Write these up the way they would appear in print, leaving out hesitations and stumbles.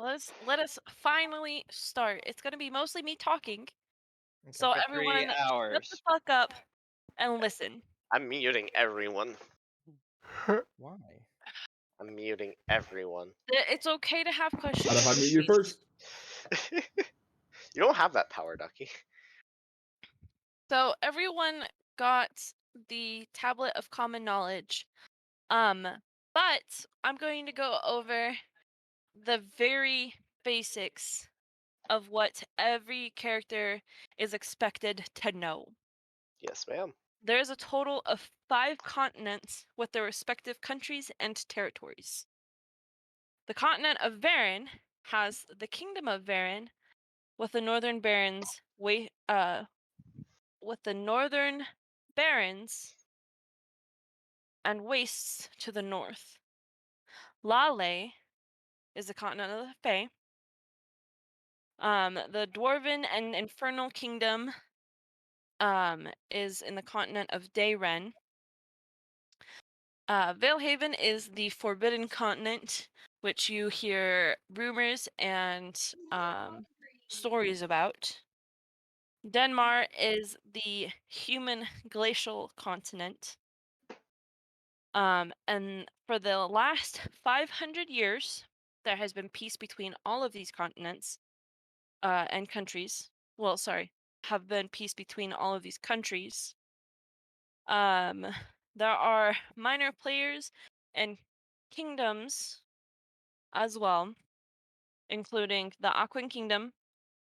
let us finally start. It's gonna be mostly me talking, Okay. so For 3 everyone shut the hours. fuck up and listen. I'm muting everyone. Why? I'm muting everyone. It's okay to have questions. Not if I meet you first. You don't have that power, Ducky. So everyone got the tablet of common knowledge. But I'm going to go over the very basics of what every character is expected to know. Yes, ma'am. There is a total of 5 continents with their respective countries and territories. The continent of Varan has the Kingdom of Varan, with the Northern Barons and wastes to the north. Lale is the continent of the Fae. The Dwarven and Infernal Kingdom is in the continent of Dayren. Valehaven is the Forbidden Continent, which you hear rumors and stories about. Denmar is the human glacial continent. And for the last 500 years, there has been peace between all of these continents and countries. Well, sorry, have been peace between all of these countries. There are minor players and kingdoms as well, including the Aquan Kingdom,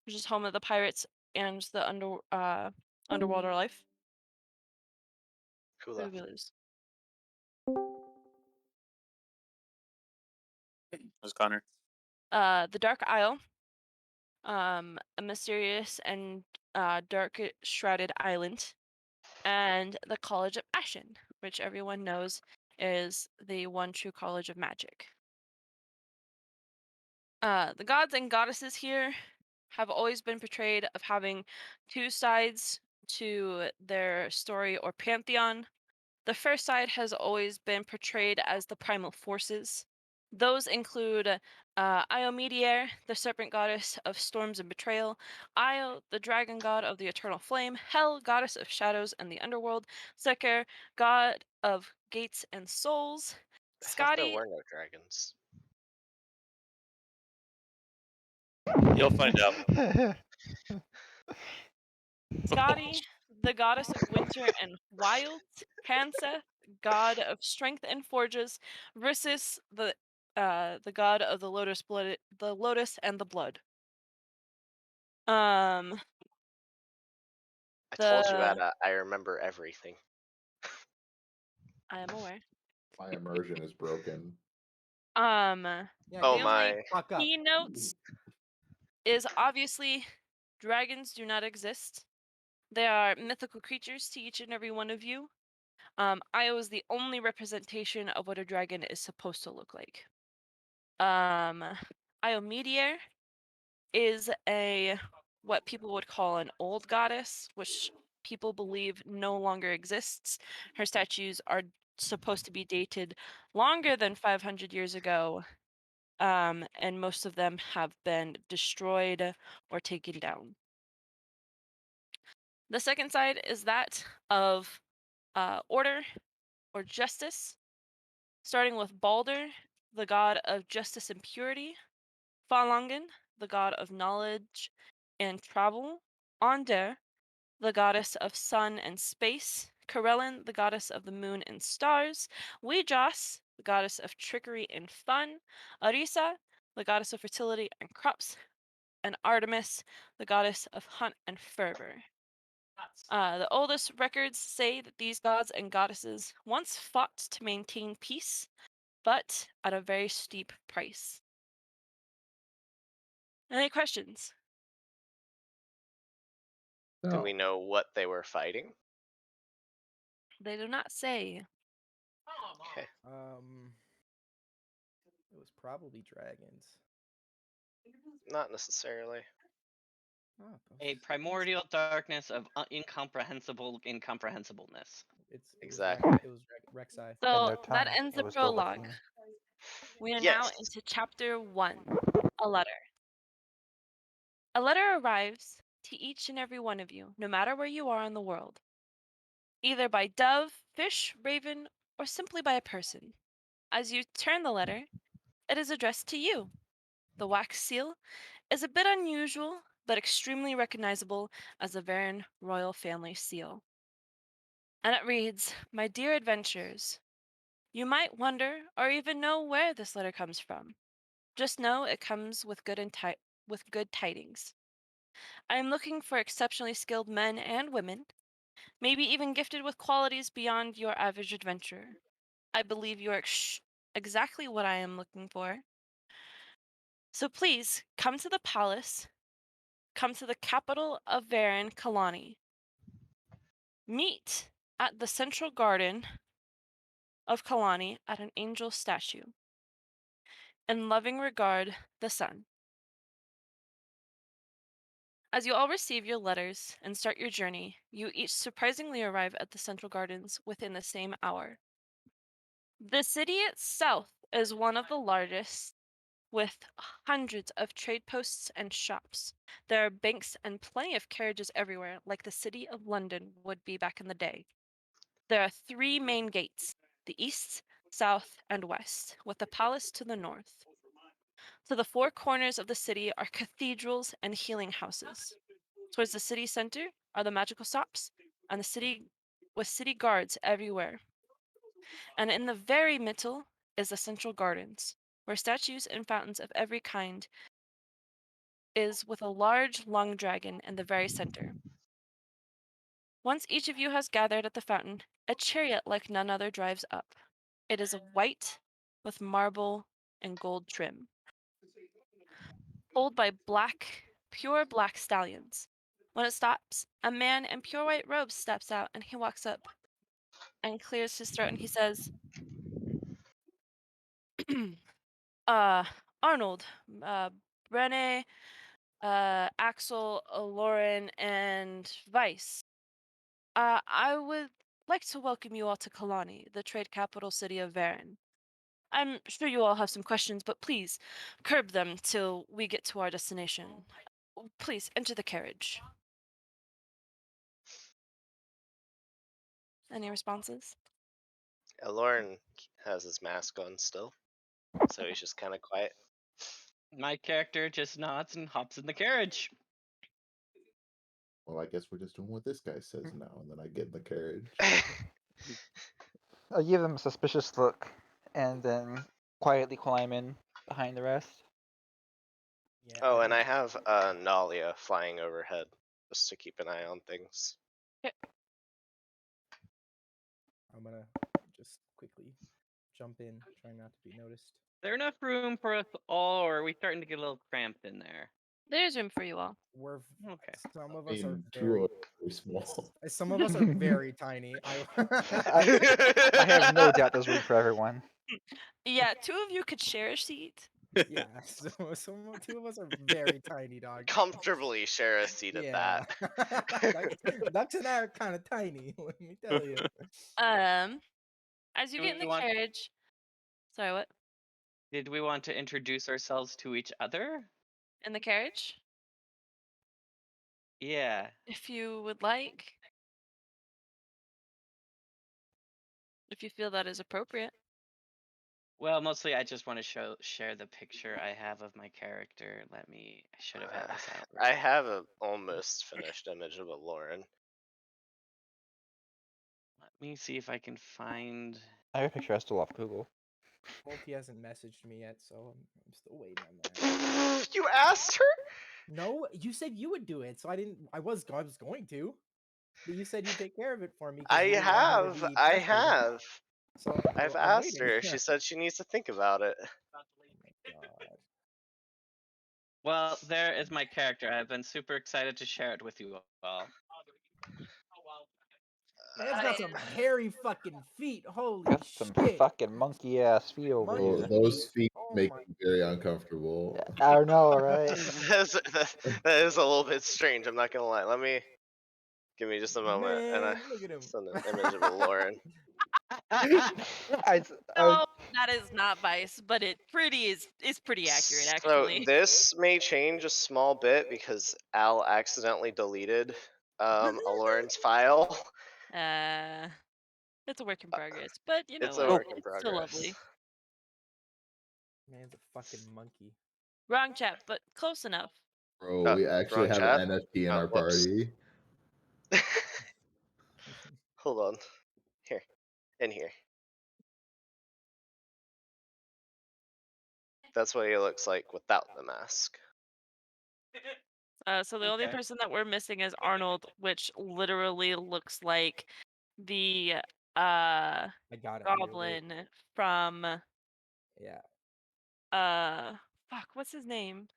which is home of the pirates and the underwater life. Who Who did we left? lose? Was Connor? The Dark Isle, a mysterious and dark shrouded island, and the College of Ashen, which everyone knows is the one true college of magic. The gods and goddesses here have always been portrayed of having 2 sides to their story or pantheon. The first side has always been portrayed as the primal forces. Those include Io, the serpent goddess of storms and betrayal, Io, the dragon god of the eternal flame, Hel, goddess of shadows and the underworld, Seker, god of gates and souls, I thought there Skadi, were no dragons. You'll find out. Skadi, the goddess of winter and wilds, Hansa, god of strength and forges, Rissus, the god of the lotus and the blood. I told you, The Ada, I remember everything. I am aware. My immersion is broken. Yeah, Oh The only my. fuck up. key notes is obviously dragons do not exist. They are mythical creatures to each and every one of you. Io is the only representation of what a dragon is supposed to look like. Io is what people would call an old goddess, which people believe no longer exists. Her statues are supposed to be dated longer than 500 years ago, and most of them have been destroyed or taken down. The second side is that of order or justice, starting with Balder, the god of justice and purity, Falangen, the god of knowledge and travel, Onder, the goddess of sun and space, Karelen, the goddess of the moon and stars, Wejas, the goddess of trickery and fun, Arisa, the goddess of fertility and crops, and Artemis, the goddess of hunt and fervor. The oldest records say that these gods and goddesses once fought to maintain peace, but at a very steep price. Any questions? Do No. we know what they were fighting? They do not say. Okay. It was probably dragons. Not necessarily. Oh, A primordial darkness of incomprehensibleness. it Exactly. was Rek'Sai. So their that tongue. ends It the was prologue. Dovahkiin. We are now Yes. into chapter 1 a letter. A letter arrives to each and every one of you, no matter where you are in the world, either by dove, fish, raven, or simply by a person. As you turn the letter, it is addressed to you. The wax seal is a bit unusual, but extremely recognizable as the Varen royal family seal. And it reads, "My dear adventurers, you might wonder or even know where this letter comes from. Just know it comes with good tidings. I am looking for exceptionally skilled men and women, maybe even gifted with qualities beyond your average adventurer. I believe you are exactly what I am looking for. So please come to the palace, come to the capital of Varen, Kalani. Meet at the central garden of Kalani at an angel statue. In loving regard, the sun." As you all receive your letters and start your journey, you each surprisingly arrive at the central gardens within the same hour. The city itself is one of the largest, with hundreds of trade posts and shops. There are banks and plenty of carriages everywhere, like the city of London would be back in the day. There are 3 main gates, the east, south, and west, with the palace to the north. To the 4 corners of the city are cathedrals and healing houses. Towards the city center are the magical shops, and the city with city guards everywhere. And in the very middle is the central gardens, where statues and fountains of every kind is, with a large long dragon in the very center. Once each of you has gathered at the fountain, a chariot like none other drives up. It is white with marble and gold trim, pulled by pure black stallions. When it stops, a man in pure white robes steps out, and he walks up and clears his throat, and he says, Arnold, Brenne, Axel, Lauren, and Weiss. I would like to welcome you all to Kalani, the trade capital city of Varen. I'm sure you all have some questions, but please curb them till we get to our destination. Please enter the carriage. Any responses? Lauren has his mask on still, so he's just kind of quiet. My character just nods and hops in the carriage. Well, I guess we're just doing what this guy says now, and then I get in the carriage. I give them a suspicious look, and then quietly climb in behind the rest. Yeah, Oh, and I think- have Nalia flying overhead just to keep an eye on things. I'm gonna just quickly jump in, trying not to be noticed. Is there enough room for us all, or are we starting to get a little cramped in there? There's room for you all. We're Okay. some of I us are mean, 2 very are very small. some of us are very tiny. I have no doubt there's room for everyone. Yeah, 2 of you could share a seat. Yeah, so 2 of us are very tiny, dog. Comfortably share a seat at Yeah. that. Ducks and I are kind of tiny. Let me tell you. As you Do get in we the want- carriage. Sorry, what? Did we want to introduce ourselves to each other? In the carriage? Yeah. If you would like. If you feel that is appropriate. Well, mostly I just want to share the picture I have of my character. I should have had this out. I have a almost finished image of a Lauren. Let me see if I can find. I have a picture I still off Google. Multi hasn't messaged me yet, so I'm still waiting on that. You asked her? No, you said you would do it, so I didn't. I was going to, but you said you'd take care of it for me. 'cause I you didn't want her to have. be I frustrated. have. So I've I'm asked waiting. her. She said she needs to think about it. Oh my God. Well, there is my character. I've been super excited to share it with you all. Man's got some hairy fucking feet. Holy Got some shit. fucking monkey ass feet over Monkey. Well, here. those feet Oh make my- me very uncomfortable. I know, right? that is a little bit strange. I'm not gonna lie. Let me give me just a moment, and I Man, look at him. send an image of a Lauren. I No, that is not Vice, but it pretty is pretty accurate So actually. this may change a small bit because Al accidentally deleted Aloran's file. It's a work in progress, but you know It's a what? work in It's still progress. lovely. Man's a fucking monkey. Wrong chat, but close enough. Bro, we actually wrong have chat? an NFT in Oh, our whoops. party. Hold on. Here. In here. That's what he looks like without the mask. So the only Okay. person that we're missing is Arnold, which literally looks like the I got it. Here, wait. goblin from Yeah. fuck, what's his name?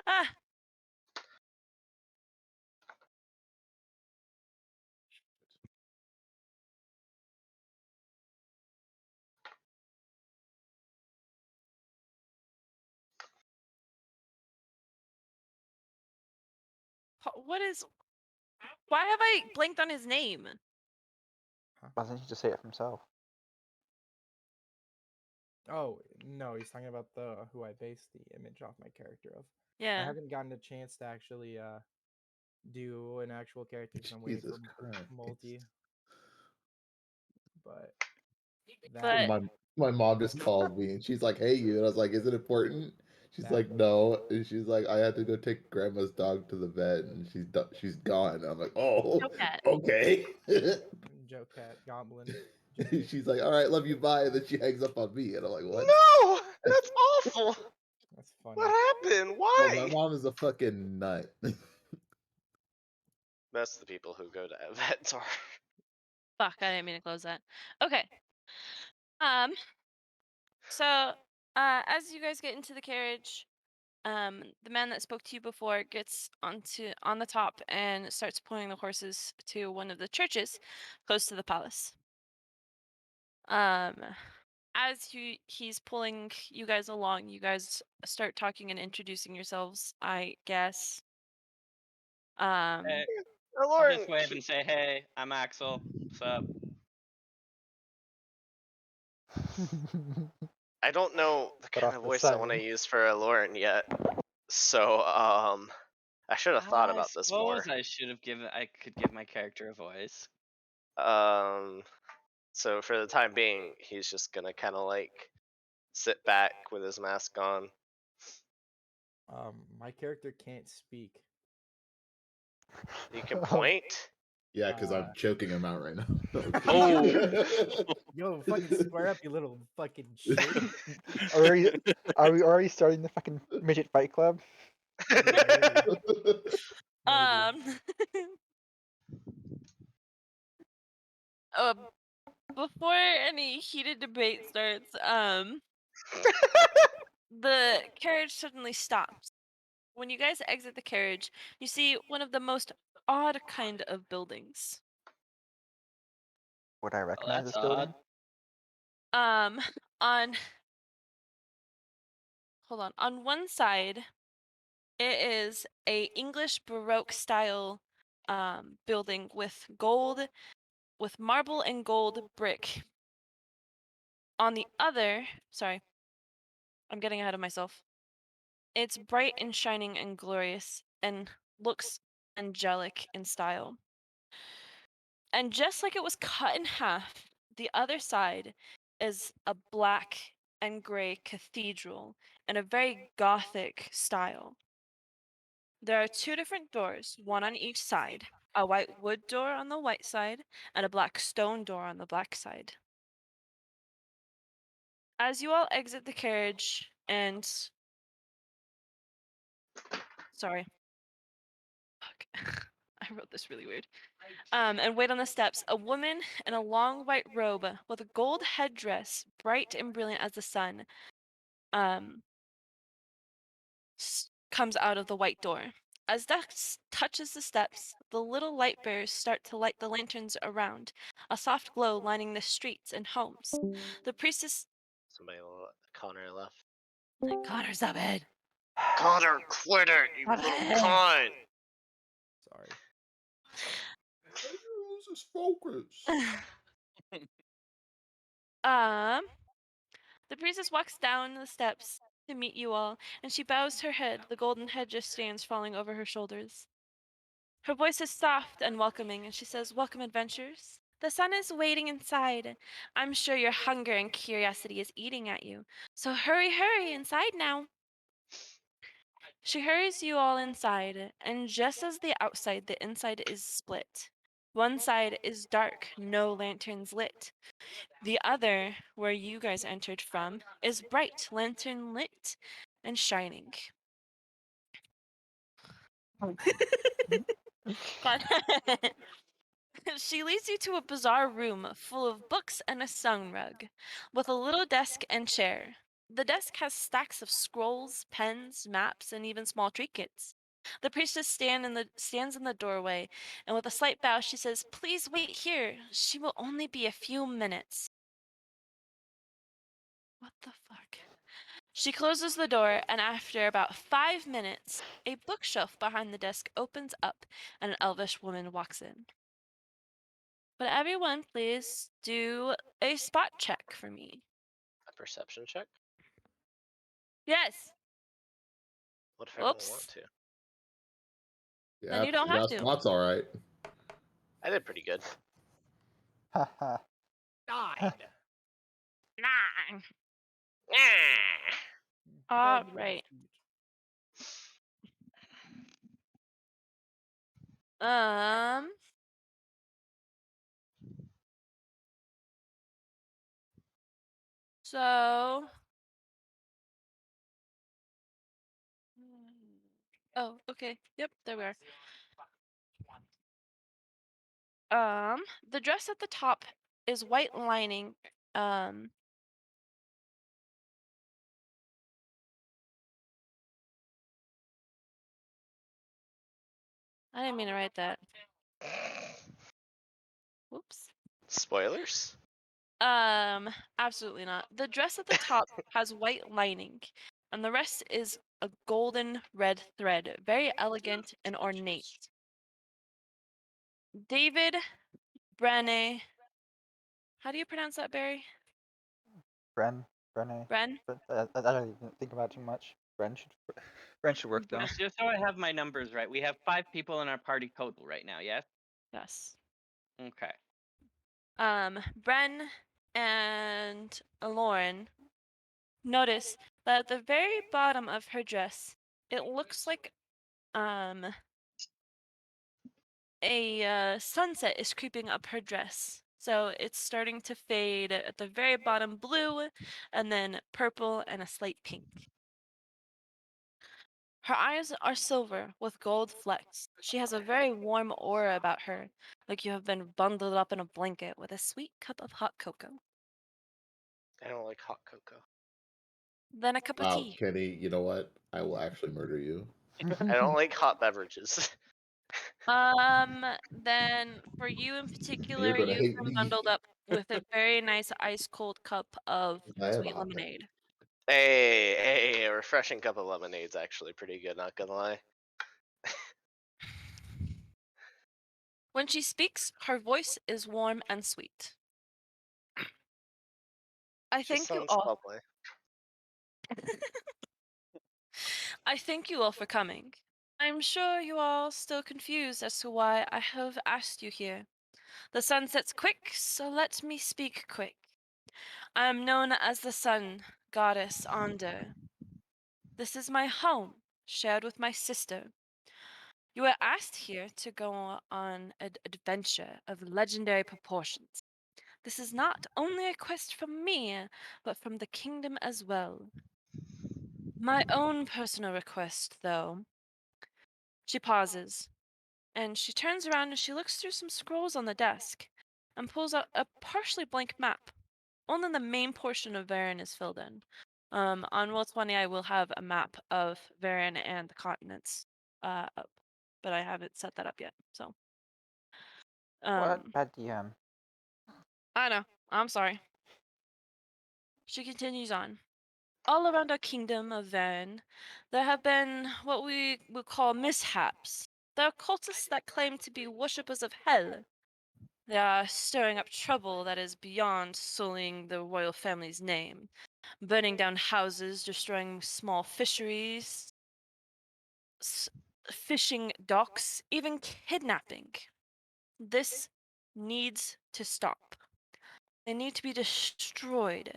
Ah, what is? Why have I blanked on his name? Why doesn't he just say it for himself? Oh no, he's talking about the who I based the image off my character of. I Yeah. haven't gotten a chance to actually do an actual character because I'm waiting Jesus for Christ. multi. But But My mom just called me and she's like, "Hey, you," and I was like, "Is it important?" She's That- like, "No," and she's like, "I had to go take grandma's dog to the vet, and she's gone." And I'm like, "Oh, Joe Cat. okay." Joe Cat Goblin. She's like, "All right, love you, bye," and then she hangs up on me, and I'm like, "What?" No! That's awful! That's funny. What happened? Bro, my Why? mom is a fucking nut. Most of the people who go to events are. fuck, I didn't mean to close that. Okay. So as you guys get into the carriage, the man that spoke to you before gets on the top and starts pulling the horses to one of the churches close to the palace. As he's pulling you guys along, you guys start talking and introducing yourselves, I guess. Hey, I'll Aloran, just wave and say, "Hey, I'm Axel. What's up?" I don't know the Cut kind off of the voice I want to siren. use for Aloran yet. So, I should have thought I about this more. suppose I could give my character a voice. So for the time being, he's just gonna kind of like sit back with his mask on. My character can't speak. You can point. Yeah, because I'm choking him out right now. Oh. Yo, fucking square up, you little fucking shit. Are we already starting the fucking midget fight club? Maybe. Before any heated debate starts, the carriage suddenly stops. When you guys exit the carriage, you see one of the most odd kind of buildings. Would I recognize that's this building? On hold on one side, it is a English Baroque style building with marble and gold brick. On the other, sorry, I'm getting ahead of myself. It's bright and shining and glorious and looks angelic in style. And just like it was cut in half, the other side is a black and gray cathedral in a very gothic style. There are two different doors, one on each side, a white wood door on the white side and a black stone door on the black side. As you all exit the carriage and sorry. Fuck. I wrote this really weird. And wait on the steps. A woman in a long white robe with a gold headdress, bright and brilliant as the sun, comes out of the white door. As Dux touches the steps, the little light bearers start to light the lanterns around, a soft glow lining the streets and homes. The priestess. Connor left. Connor's up ahead. Connor, quit it, you little cunt! Sorry. Focus. The priestess walks down the steps to meet you all, and she bows her head. The golden head just stands falling over her shoulders. Her voice is soft and welcoming, and she says, "Welcome, adventurers. The sun is waiting inside. I'm sure your hunger and curiosity is eating at you. So hurry, hurry, inside now." She hurries you all inside, and just as the outside, the inside is split. One side is dark, no lanterns lit. The other, where you guys entered from, is bright, lantern lit, and shining. She leads you to a bizarre room full of books and a sun rug, with a little desk and chair. The desk has stacks of scrolls, pens, maps, and even small trinkets. The priestess stands in the doorway, and with a slight bow, she says, "Please wait here. She will only be a few minutes." What the fuck? She closes the door, and after about 5 minutes, a bookshelf behind the desk opens up, and an elvish woman walks in. But everyone, please do a spot check for me. A perception check? Yes. What if I don't want Whoops. to? Yeah, you don't have to. Spot's all right. I did pretty good. Haha. 9. 9. Ah. All Fabulous. right. Um. So. Oh, okay. Yep, there we are. The dress at the top is white lining. I didn't mean to write that. Whoops. Spoilers? Absolutely not. The dress at the top has white lining, and the rest is a golden red thread, very elegant and ornate. David Brenne. How do you pronounce that, Barry? Brenne. Bren? But I don't even think about it too much. Bren should work though. Just so I have my numbers right, we have 5 people in our party total right now, yes? Yes. Okay. Bren and Lauren notice that at the very bottom of her dress, it looks like a sunset is creeping up her dress. So it's starting to fade at the very bottom, blue, and then purple and a slight pink. Her eyes are silver with gold flecks. She has a very warm aura about her, like you have been bundled up in a blanket with a sweet cup of hot cocoa. I don't like hot cocoa. Then a cup of Wow, tea. Kenny, you know what? I will actually murder you. I don't like hot beverages. Then for you in particular, You're gonna you've hate been me. bundled up with a very nice ice cold cup of I am a sweet hot lemonade. Hey, a refreshing cup of lemonade's actually pretty good, not gonna lie. When she speaks, her voice is warm and sweet. I She thank you sounds all. lovely. I thank you all for coming. I'm sure you are still confused as to why I have asked you here. The sun sets quick, so let me speak quick. I am known as the sun goddess Ander. This is my home, shared with my sister. You were asked here to go on an adventure of legendary proportions. This is not only a quest from me, but from the kingdom as well. My own personal request, though. She pauses, and she turns around and she looks through some scrolls on the desk and pulls out a partially blank map. Only the main portion of Varen is filled in. On Roll20, I will have a map of Varen and the continents up, but I haven't set that up yet. So, What? Bad DM. I know. I'm sorry. She continues on. All around our kingdom of Varen, there have been what we would call mishaps. There are cultists that claim to be worshippers of hell. They are stirring up trouble that is beyond sullying the royal family's name, burning down houses, destroying small fisheries, s- fishing docks, even kidnapping. This needs to stop. They need to be destroyed.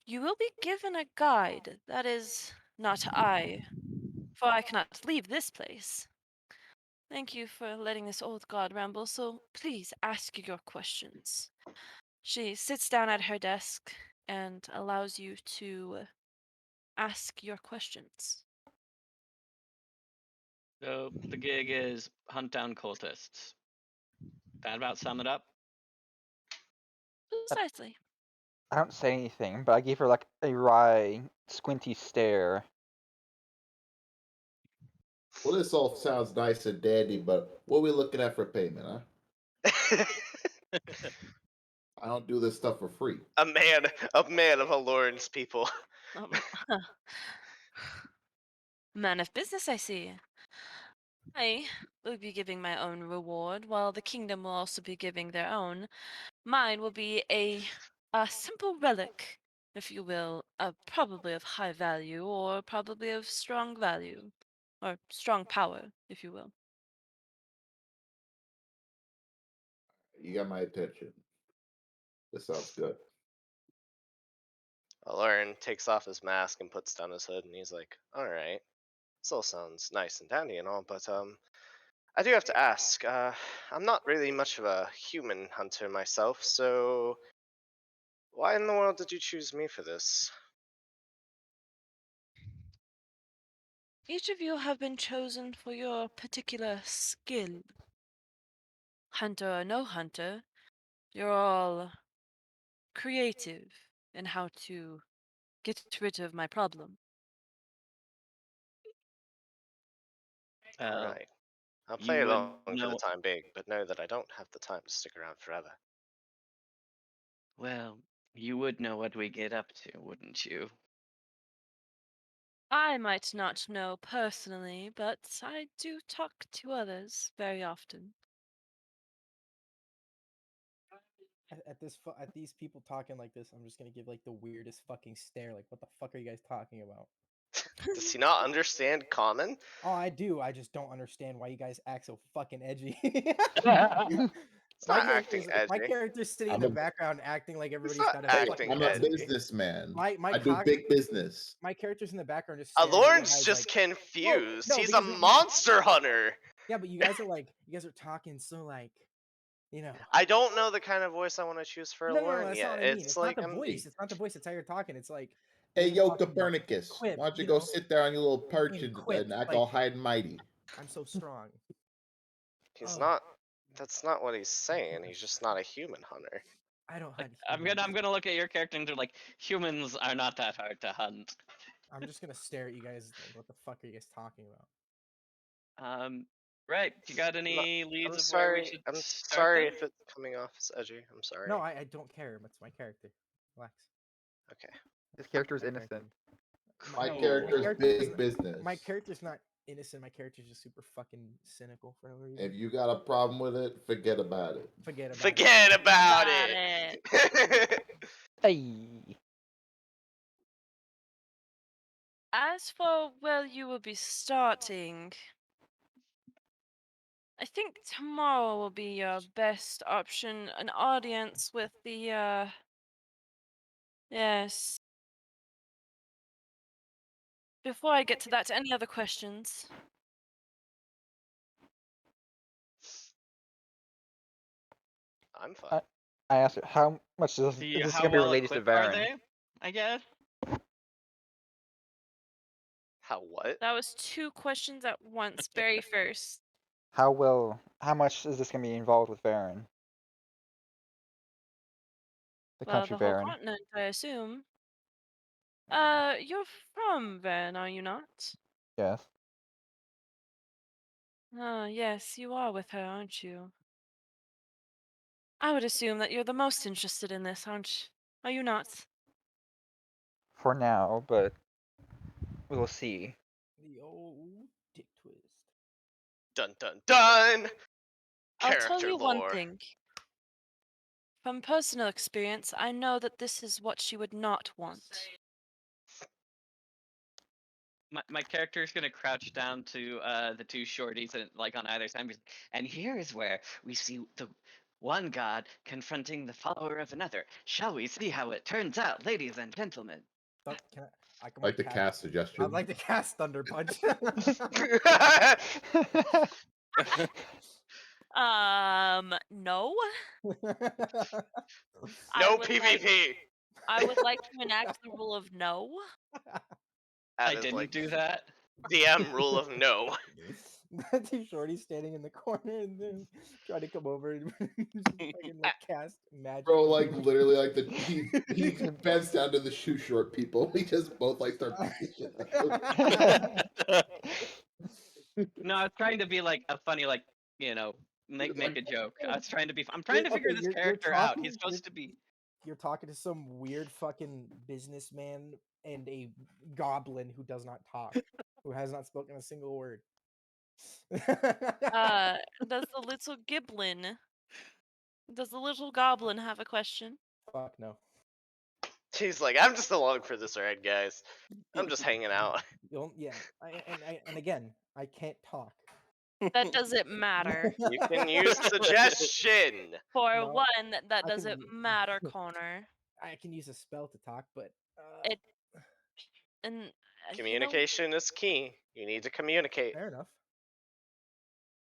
You will be given a guide. That is not I, for I cannot leave this place. Thank you for letting this old god ramble, so please ask your questions. She sits down at her desk and allows you to ask your questions. So the gig is hunt down cultists. That about sum it up? Precisely. I don't say anything, but I give her like a wry, squinty stare. Well, this all sounds nice and dandy, but what are we looking at for payment, huh? I don't do this stuff for free. a man of Aloran's people. Um, Man of business, I see. I will be giving my own reward, while the kingdom will also be giving their own. Mine will be a simple relic, if you will, probably of high value, or probably of strong value, or strong power, if you will. You got my attention. This sounds good. Aloran takes off his mask and puts down his hood, and he's like, "All right, this all sounds nice and dandy and all, but I do have to ask. I'm not really much of a human hunter myself, so why in the world did you choose me for this?" Each of you have been chosen for your particular skill. Hunter or no hunter, you're all creative in how to get rid of my problem. All Well, right, I'll you play would along for the know. time being, but know that I don't have the time to stick around forever. Well, you would know what we get up to, wouldn't you? I might not know personally, but I do talk to others very often. At these people talking like this, I'm just gonna give like the weirdest fucking stare. Like, what the fuck are you guys talking about? Does he not understand common? Oh, I do. I just don't understand why you guys act so fucking edgy. It's not acting My edgy. character's sitting in I'm the a- background acting like everybody's not got a acting fucking I'm a edgy. businessman. my I do cog- big business. my character's in the background just staring at you Aloran's guys just like, confused. no, He's a because monster hunter. yeah, but you guys are talking so like, you know. I don't know the kind of voice I want to choose for No, Aloran that's yet. not what I mean. It's It's like not the I'm voice. It's not the voice. It's how you're talking. It's like Hey, you're yo, talking Copernicus, quip, why don't you you go know? sit there on your little perch Doing and quips, act like- all high and mighty? I'm so strong. he's Oh. not. That's not what he's saying. He's just not a human hunter. I don't hunt. I'm humans. gonna look at your character and do like humans are not that hard to hunt. I'm just gonna stare at you guys like, what the fuck are you guys talking about? Right. You got any leads I'm of where we sorry. should I'm start sorry then? if it's coming off as edgy. I'm sorry. No, I don't care. It's my character. Relax. Okay. His character's My innocent. My Cool. character's character's big business. My character's not innocent. My character's just super fucking cynical for no reason. If you got a problem with it, forget about it. Forget about it. Forget about Got it. Hey. As for where you will be starting, I think tomorrow will be your best option. An audience with the, yes. Before I get to that, any other questions? I'm fine. I asked her, how much is this How gonna be well related to equipped are Varen? they? I guess. How what? That was 2 questions at once, very first. How much is this gonna be involved with Varen? The Well, country the whole Varen. continent, I assume. You're from Verne, are you not? Yes. Ah, yes, you are with her, aren't you? I would assume that you're the most interested in this, are you not? For now, but we'll see. The old dick twist. Dun dun dun. I'll tell Character you one lore. thing. From personal experience, I know that this is what she would not want. My character is gonna crouch down to the two shorties and like on either side. And here is where we see the one god confronting the follower of another. Shall we see how it turns out, ladies and gentlemen? Can I I'd like to cast suggestion. I'd like to cast Thunder Punch. No. I No would like- PvP. I would like to enact the rule of no. I That is didn't like do that. DM rule of no. Two shorties standing in the corner and then trying to come over and just fucking like cast magic. Bro, like literally, like he bends down to the shoe short people. We just both like start beating shit out of No, I was trying to be like a funny, like, you know, make a joke. I was trying to be. I'm trying to figure Okay, this you're character out. talking- He's supposed to be. You're talking to some weird fucking businessman and a goblin who does not talk, who has not spoken a single word. Does the little giblin, does the little goblin have a question? Fuck no. He's like, I'm just along for this ride, guys. I'm just hanging out. Yeah, and again, I can't talk. That doesn't matter. You can use suggestion. For No, one, that I can doesn't u- matter, Connor. I can use a spell to talk, but It- And you know, Communication is key. You need to communicate. fair enough.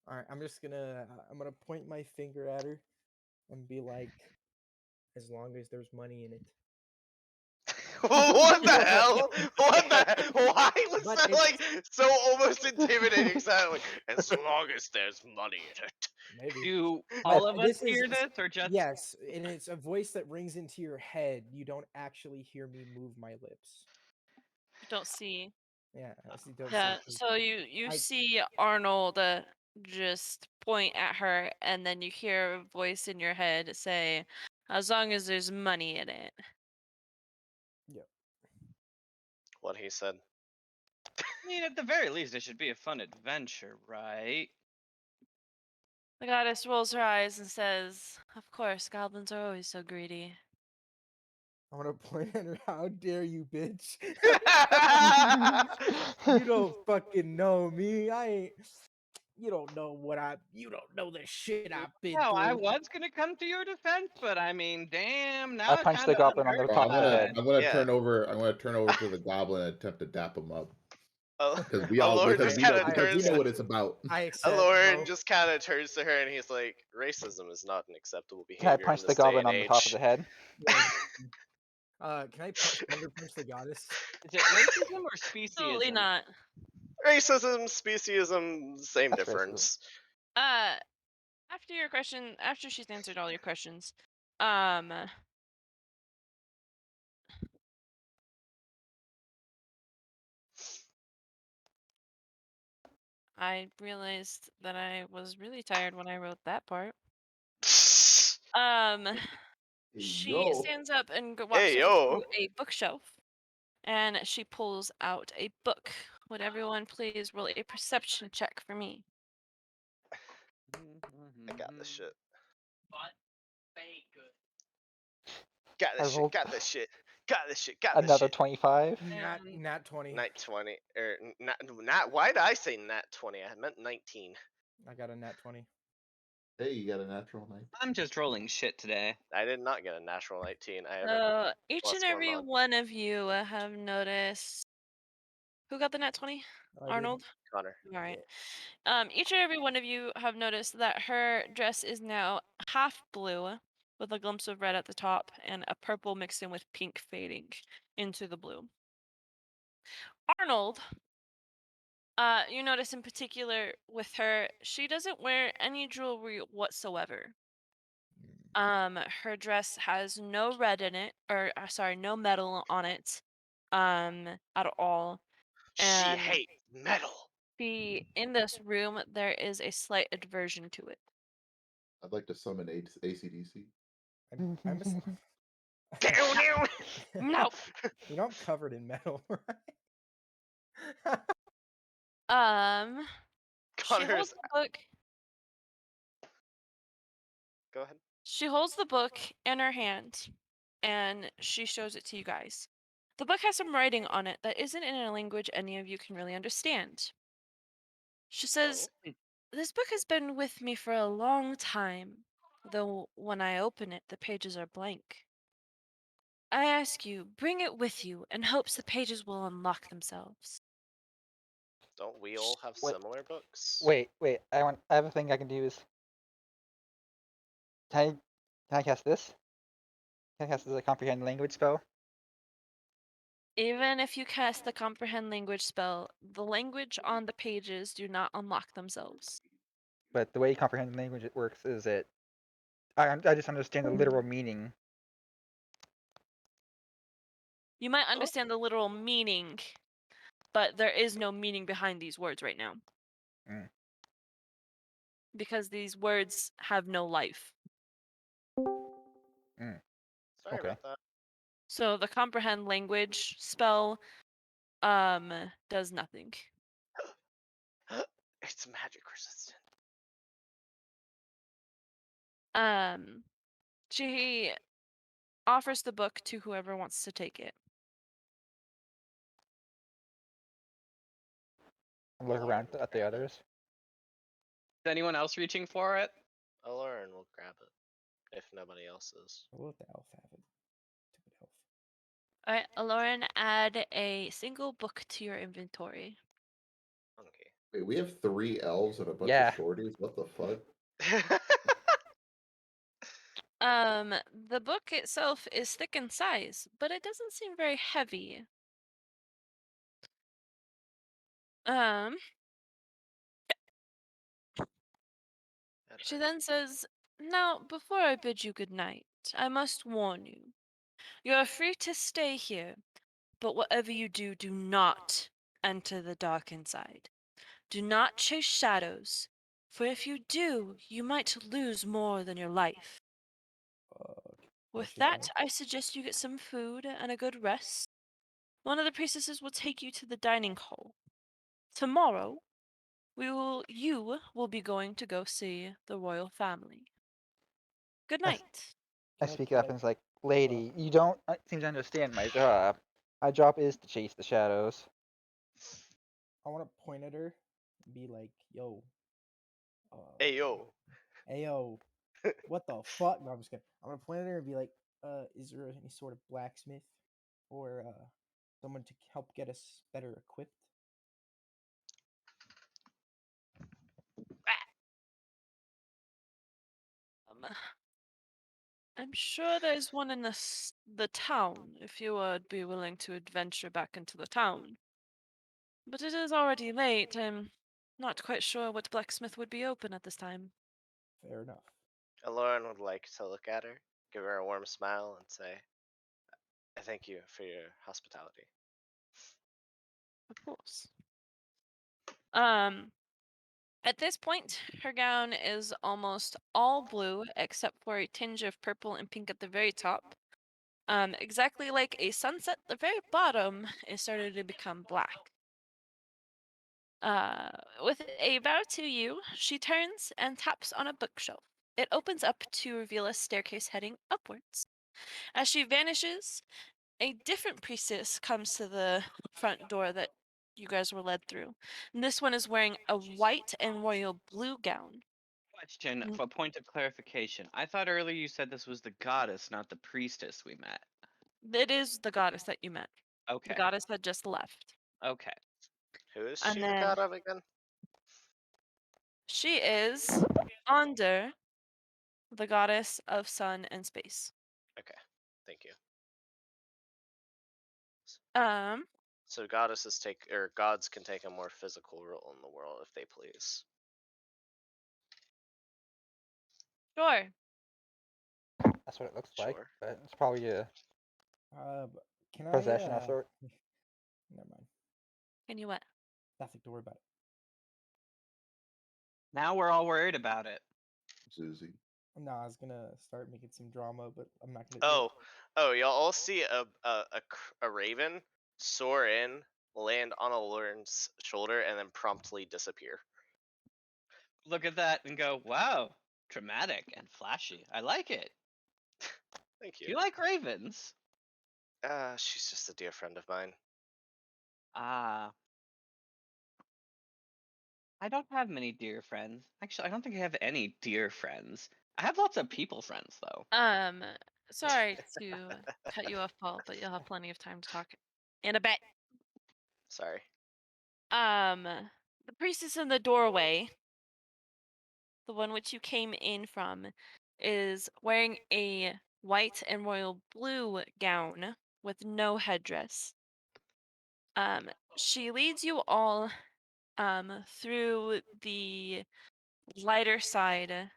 All right, I'm gonna point my finger at her and be like, as long as there's money in it. What the hell? What the? Why was But that it's- like so almost intimidating? Sound like as long as there's money in it. Maybe. Do all of us this hear is- this, or just? Yes, and it's a voice that rings into your head. You don't actually hear me move my lips. you don't see. Yeah, I see. Don't Yeah, see. so you I- see Arnold just point at her, and then you hear a voice in your head say, "As long as there's money in it." What he said. I mean, at the very least, it should be a fun adventure, right? The goddess rolls her eyes and says, "Of course, goblins are always so greedy." I want to point at her. How dare you, bitch? You don't fucking know me. I ain't. You don't know what I. You don't know the shit I've been No, I through. was gonna come to your defense, but I mean, damn. Now I it punched the kinda goblin on the unhurts top I'm of the my gonna head. I'm gonna Yeah. turn over. I'm gonna turn over to the goblin and attempt to dap him up because we Alorn because just we kind know of because we turns. know what it's about. I accept. Alorn bro. just kind of turns to her and he's like, "Racism is not an acceptable behavior." Can I punch in the this day goblin and on the top of age." the head? Can I thunder punch the goddess? Is it racism or speciesism? Absolutely not. Racism, speciesism, same That's racism. difference. After your question, after she's answered all your questions, I realized that I was really tired when I wrote that part. She Yo. stands up and walks Hey, over yo. to a bookshelf, and she pulls out a book. Would everyone please roll a perception check for me? I got this shit. Got I this shit. rolled Got this shit. Got this shit. Got this another shit. 25. Nat 20. Nat 20 or not? Why did I say nat 20? I meant 19. I got a nat 20. Hey, you got a natural night. I'm just rolling shit today. I did not get a natural 19. I have a So each plus and one every mod. one of you have noticed. Who got the nat 20? I did. Arnold? Connor. All right. Each and every one of you have noticed that her dress is now half blue with a glimpse of red at the top and a purple mixed in with pink fading into the blue. Arnold, you notice in particular with her, she doesn't wear any jewelry whatsoever. Her dress has no red in it, or sorry, no metal on it, at all. She And hates metal. in this room there is a slight aversion to it. I'd like to summon ACDC. I'm No. You know I'm covered in metal, right? She She holds Connor's. the book. Go ahead. She holds the book in her hand and she shows it to you guys. The book has some writing on it that isn't in a language any of you can really understand. She says, "This book has been with me for a long time, though when I open it, the pages are blank. I ask you, bring it with you in hopes the pages will unlock themselves." Don't we all have Wait. similar books? Wait. I have a thing I can use. Can I cast this? Can I cast this as a comprehend language spell? Even if you cast the comprehend language spell, the language on the pages do not unlock themselves. But the way comprehend language it works is I just understand the literal meaning. You might understand the literal meaning, but there is no meaning behind these words right now. Mm. Because these words have no life. Mm. Sorry Okay. about that. So the comprehend language spell does nothing. It's magic resistant. She offers the book to whoever wants to take it. Look around at the others. Is anyone else reaching for it? Aloran will grab it if nobody else is. We'll let the elf have it. Stupid elf. Alright, Aloran, add a single book to your inventory. Okay. Wait, we have 3 elves and a bunch Yeah. of shorties. What the fuck? The book itself is thick in size, but it doesn't seem very heavy. She then says, "Now, before I bid you good night, I must warn you. You are free to stay here, but whatever you do, do not enter the dark inside. Do not chase shadows, for if you do, you might lose more than your life. With should that, I- I suggest you get some food and a good rest. One of the priestesses will take you to the dining hall. Tomorrow, you will be going to go see the royal family. Good Yes. night." I Can I- speak can up I- and it's like, lady, you don't seem to understand my job. My job is to chase the shadows. I want to point at her and be like, yo. Hey yo. Hey yo. What the fuck? No, I'm just kidding. I'm gonna point at her and be like, is there any sort of blacksmith or someone to help get us better equipped? Um, I'm sure there's one in the town, if you would be willing to adventure back into the town. But it is already late. I'm not quite sure what blacksmith would be open at this time. Fair enough. Aloran would like to look at her, give her a warm smile, and say, "I thank you for your hospitality." Of course. At this point, her gown is almost all blue except for a tinge of purple and pink at the very top. Exactly like a sunset, the very bottom is starting to become black. With a bow to you, she turns and taps on a bookshelf. It opens up to reveal a staircase heading upwards. As she vanishes, a different priestess comes to the front door that you guys were led through. And this one is wearing a white and royal blue gown. Question Mm. for point of clarification. I thought earlier you said this was the goddess, not the priestess we met. It is the goddess that you met. The Okay. goddess had just left. Okay. Who is And she the then god of again? she is under the goddess of sun and space. Okay, thank you. Um, So goddesses take, or gods can take a more physical role in the world if they please. sure. That's what it looks like. Sure. But it's probably a Can I? possession of sort. Never mind. Can you what? Nothing to worry about. Now we're all worried about it. Susie. No, I was gonna start making some drama, but I'm not gonna. Oh, y'all all see a raven soar in, land on Aloran's shoulder, and then promptly disappear. Look at that and go, wow, dramatic and flashy. I like it. Thank Do you. you like ravens? She's just a dear friend of mine. Ah. I don't have many dear friends. Actually, I don't think I have any dear friends. I have lots of people friends though. Sorry to cut you off, Paul, but you'll have plenty of time to talk in a bit. Sorry. The priestess in the doorway, the one which you came in from, is wearing a white and royal blue gown with no headdress. She leads you all through the lighter side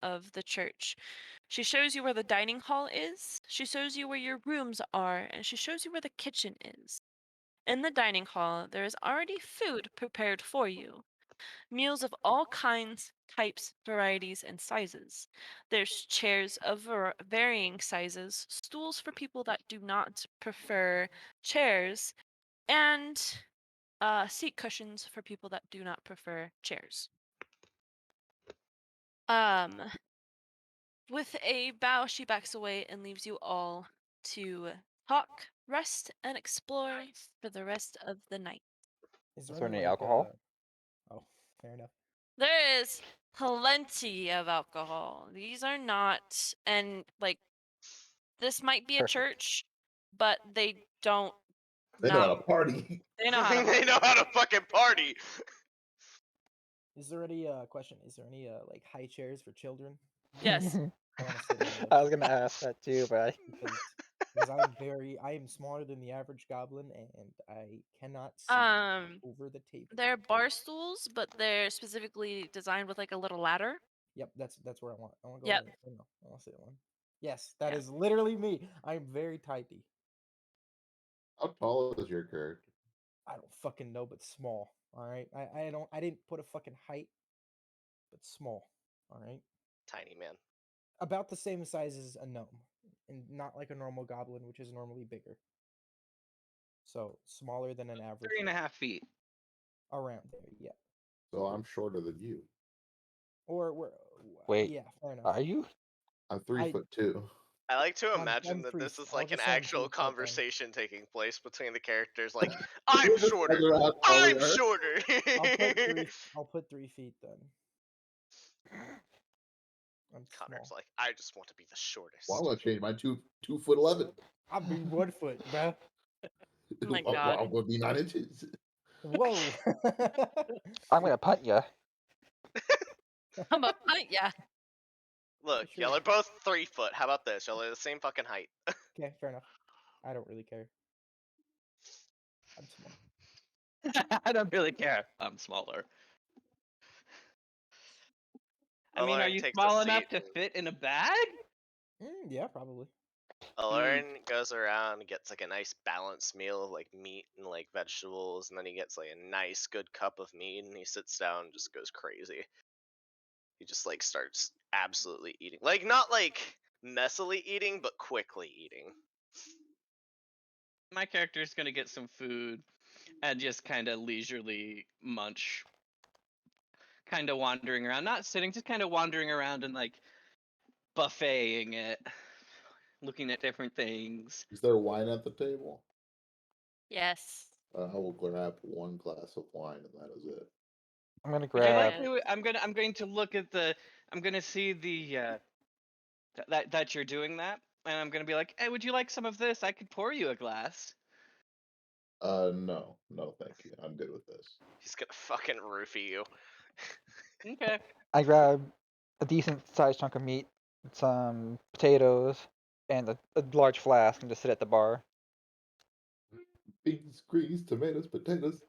of the church. She shows you where the dining hall is, she shows you where your rooms are, and she shows you where the kitchen is. In the dining hall, there is already food prepared for you. Meals of all kinds, types, varieties, and sizes. There's chairs of varying sizes, stools for people that do not prefer chairs, and seat cushions for people that do not prefer chairs. Um, with a bow, she backs away and leaves you all to talk, rest, and explore for the rest of the night. Is Is there any any like alcohol? Oh, fair enough. There is plenty of alcohol. These are not, and like, this might be a Perfect. church, but they don't. They know how not- to party. They know how to. They know how to fucking party. Is there any question? Is there any like high chairs for children? Yes. I want to sit on those. I was gonna ask that too, but because I am smaller than the average goblin and I cannot see over the table. They're bar stools, but they're specifically designed with like a little ladder. Yep, that's where I want. I want to go. Yep. There. Oh, no, I want to sit on one. Yes, that Yeah. is literally me. I'm very tiny. How tall is your character? I don't fucking know, but small. All right. I didn't put a fucking height, but small. All right. Tiny man. About the same size as a gnome, and not like a normal goblin, which is normally bigger. So smaller than an average. 3.5 feet. Around there, yeah. So I'm shorter than you. Or we're Wait, yeah, fair enough. are you? I'm 3'2". I like to I'm imagine that 3 this is I'll like an just say I'm actual 3 foot then. conversation taking place between the characters. Like, I'm shorter. Figure out how tall I'm they are. shorter. I'll put 3 feet then. I'm Connor's small. like, I just want to be the shortest. Well, I'm gonna change my 2'11". I'll be 1 foot, bruh. Oh my Well, God. I'm gonna be 9 inches. Whoa. I'm gonna punt ya. I'm a punt, yeah. Look, Sure. y'all are both 3 foot. How about this? Y'all are the same fucking height. Okay, fair enough. I don't really care. I'm small. I don't really care. I'm smaller. I mean, are Alarin you takes a small enough seat to and- fit in a bag? Yeah, probably. Alarin goes around and gets like a nice balanced meal of like meat and like vegetables, and then he gets like a nice good cup of meat, and he sits down and just goes crazy. He just like starts absolutely eating. Like not like messily eating, but quickly eating. My character's gonna get some food and just kind of leisurely munch. Kind of wandering around, not sitting, just kind of wandering around and like buffeting it, looking at different things. Is there wine at the table? Yes. I will grab one glass of wine, and that is it. I'm gonna Would you grab. like to? I'm going to look at the. I'm gonna see the that you're doing that, and I'm gonna be like, hey, would you like some of this? I could pour you a glass. No, thank you. I'm good with this. He's gonna fucking roofie you. Okay. I grab a decent sized chunk of meat, some potatoes, and a large flask, and just sit at the bar. Beans, greens, tomatoes, potatoes.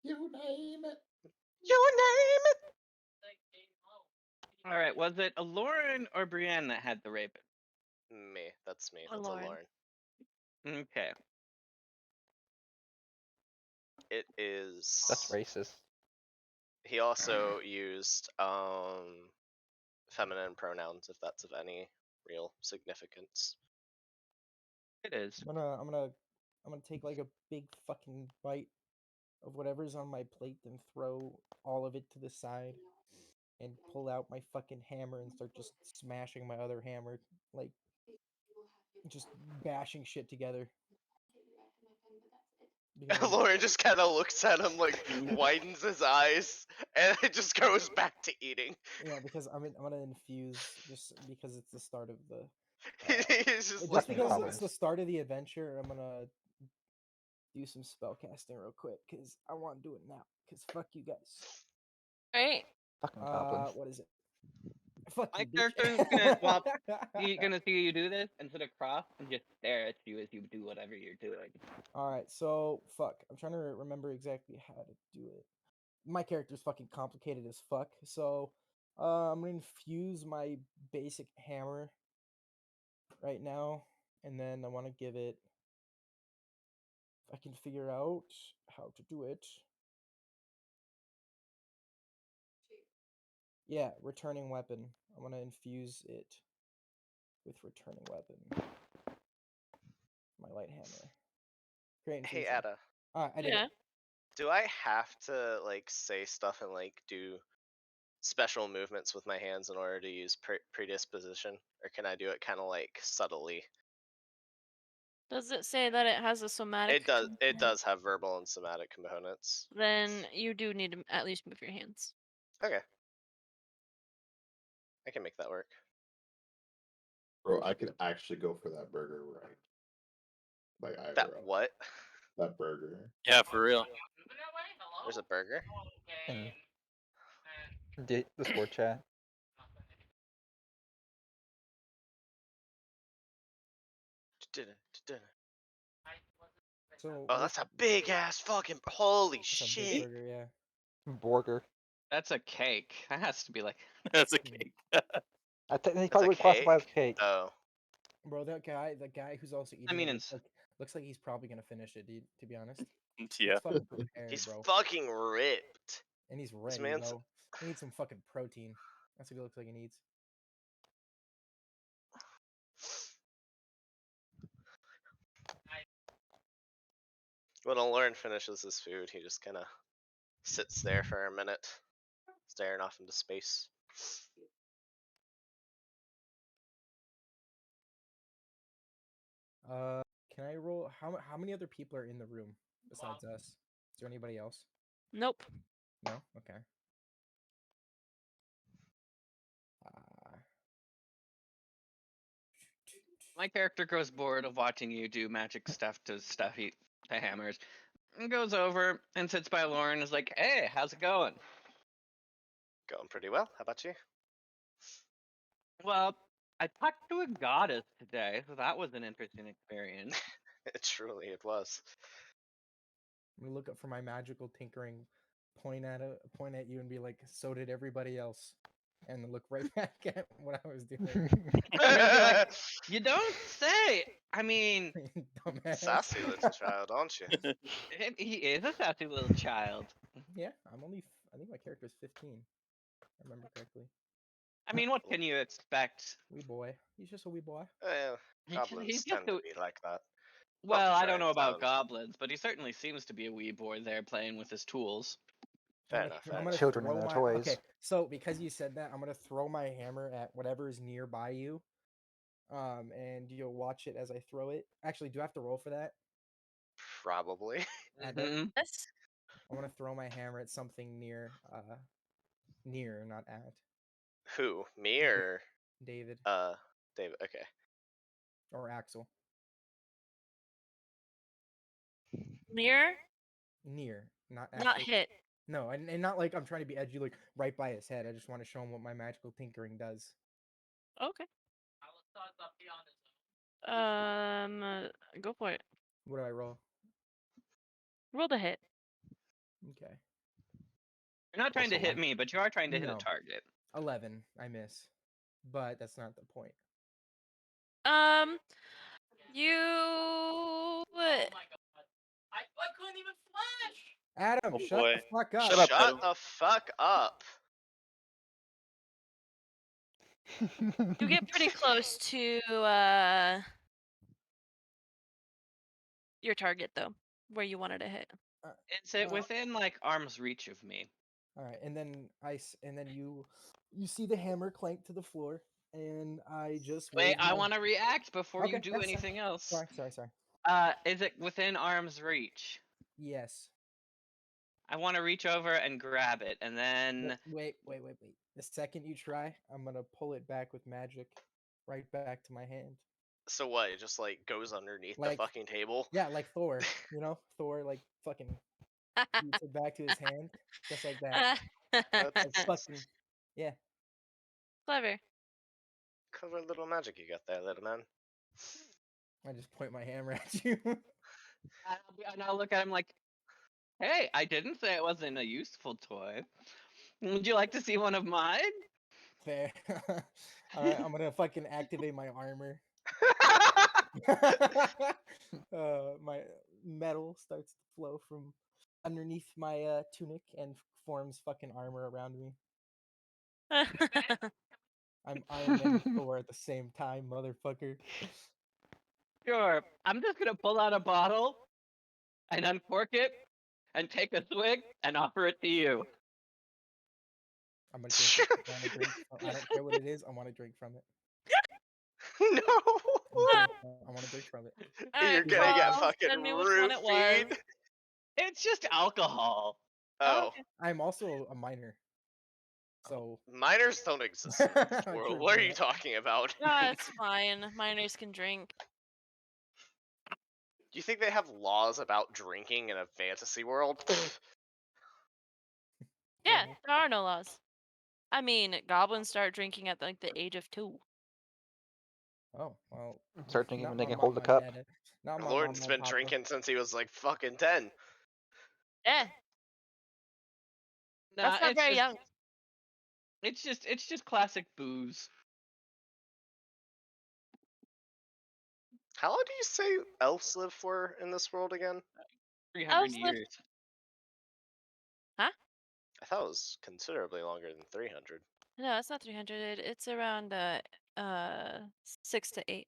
You name it. Your name. All right. Was it Aloran or Brienne that had the raven? Me. That's me. That's Alarin. Alarin. Okay. It is. That's racist. He also used feminine pronouns, if that's of any real significance. It is. I'm gonna take like a big fucking bite of whatever's on my plate and throw all of it to the side and pull out my fucking hammer and start just smashing my other hammer, like just bashing shit together. Because Lauren just kind of looks at him, like widens his eyes, and it just goes back to eating. yeah, because I'm gonna infuse just because it's the start of the. He's just Just like, Fucking because goblins. it's the start of the adventure, I'm gonna do some spell casting real quick because I want to do it now. Because fuck you guys. Right? Fucking goblins. What is it? Fuck My you, bitch. character is gonna well, he's gonna see you do this and sit across and just stare at you as you do whatever you're doing. All right, so fuck. I'm trying to remember exactly how to do it. My character's fucking complicated as fuck. So, I'm gonna infuse my basic hammer right now, and then I want to give it. If I can figure out how to do it. Yeah, returning weapon. I want to infuse it with returning weapon. My light hammer. Create hey, infusion. Ada, I did Yeah. it. do I have to like say stuff and like do special movements with my hands in order to use predisposition, or can I do it kind of like subtly? Does it say that it has a somatic? It does. It component? does have verbal and somatic components. Then you do need to at least move your hands. Okay, I can make that work. Bro, I could actually go for that burger right. Like That IRL. what? That burger. Yeah, for real. There's a burger. In Discord chat. So. Oh, that's a big ass fucking. Holy That's a big shit! burger, yeah. Burger. That's a cake. That has to be like That's a cake. I technically That's probably a would classify as cake. cake. Oh, Bro, the guy who's also eating mean, it it's- looks like he's probably gonna finish it, dude, to be honest. Yeah. He's fucking prepared, he's bro. fucking ripped. And he's ready, man's- bro. He needs some fucking protein. That's what he looks like he needs. When Lauren finishes his food, he just kind of sits there for a minute, staring off into space. Can I roll? How many other people are in the room besides us? Is there anybody else? Nope. No. Okay. Uh, my character grows bored of watching you do magic stuff to hammers, and goes over and sits by Lauren and is like, "Hey, how's it going?" Going pretty well. How about you? Well, I talked to a goddess today, so that was an interesting experience. Truly, it was. I'm gonna look up for my magical tinkering, point at you, and be like, "So did everybody else," and then look right back at what I was doing. You don't say. I mean, Dumbass. Sassy little child, aren't you? he is a sassy little child. Yeah, I think my character's 15. If I remember correctly. I mean, what can you expect? Wee boy. He's just a wee boy. Well, He's goblins just tend to a- be like that. Well, I don't know giants, about don't. goblins, but he certainly seems to be a wee boy there playing with his tools. Fair I'm enough. gonna Fair enough. Children and throw their my- toys. Okay, so because you said that, I'm gonna throw my hammer at whatever is nearby you. And you'll watch it as I throw it. Actually, do I have to roll for that? Probably. Ada? Mhm. Yes. I want to throw my hammer at something near, not at Who? Me or David David? Okay. or Axel. Near, Near, not not actually. hit. No, and not like I'm trying to be edgy, like right by his head. I just want to show him what my magical tinkering does. Okay. Go for it. What do I roll? Roll the hit. Okay, You're not trying to Also hit one. me, but you are trying to hit No. a target. 11. I miss, but that's not the point. You. Adam, Oh shut boy. the fuck up. Shut up. Shut Adam. the fuck up. You get pretty close to your target though, where you wanted to hit. Is it Uh, within like arm's reach of me? All right, and then and then you see the hammer clank to the floor, and I just Wait, wave I my- want to react before you Okay, do that's fine. anything else. Sorry. Is it within arm's reach? Yes. I want to reach over and grab it, and then Wait. The second you try, I'm gonna pull it back with magic, right back to my hand. So what? It just like goes underneath the Like- fucking table. Yeah, like Thor. You know, Thor like fucking shoots it back to his hand, just like that. Like fucking yeah. Clever. Clever little magic you got there, little man. I just point my hammer at you. and I'll look at him like, "Hey, I didn't say it wasn't a useful toy. Would you like to see one of mine?" Fair. All right, I'm gonna fucking activate my armor. My metal starts to flow from underneath my tunic and forms fucking armor around me. I'm Iron Man and Thor at the same time, motherfucker. Sure. I'm just gonna pull out a bottle and uncork it and take a swig and offer it to you. I'm gonna drink it. I want to drink. I don't care what it is. I want to drink from it. No! I want to drink from it. You're Alright, gonna get Paul, fucking send me which one it was. roofied. It's just alcohol. Oh, Okay. I'm also a minor, so minors don't exist in this True, world. What are you yeah. talking about? No, it's fine. Minors can drink. Do you think they have laws about drinking in a fantasy world? Yeah, enough. there are no laws. I mean, goblins start drinking at like the age of 2. Oh well. Start drinking not when they my can mom, hold the my cup. dad, not my Lauren's mom, my been papa. drinking since he was like fucking 10. Yeah, Nah, that's not it's very just, young. It's just classic booze. How long do you say elves live for in this world again? 300 Elves live- years. I thought it was considerably longer than 300. No, it's not 300. It's around 6 to 8.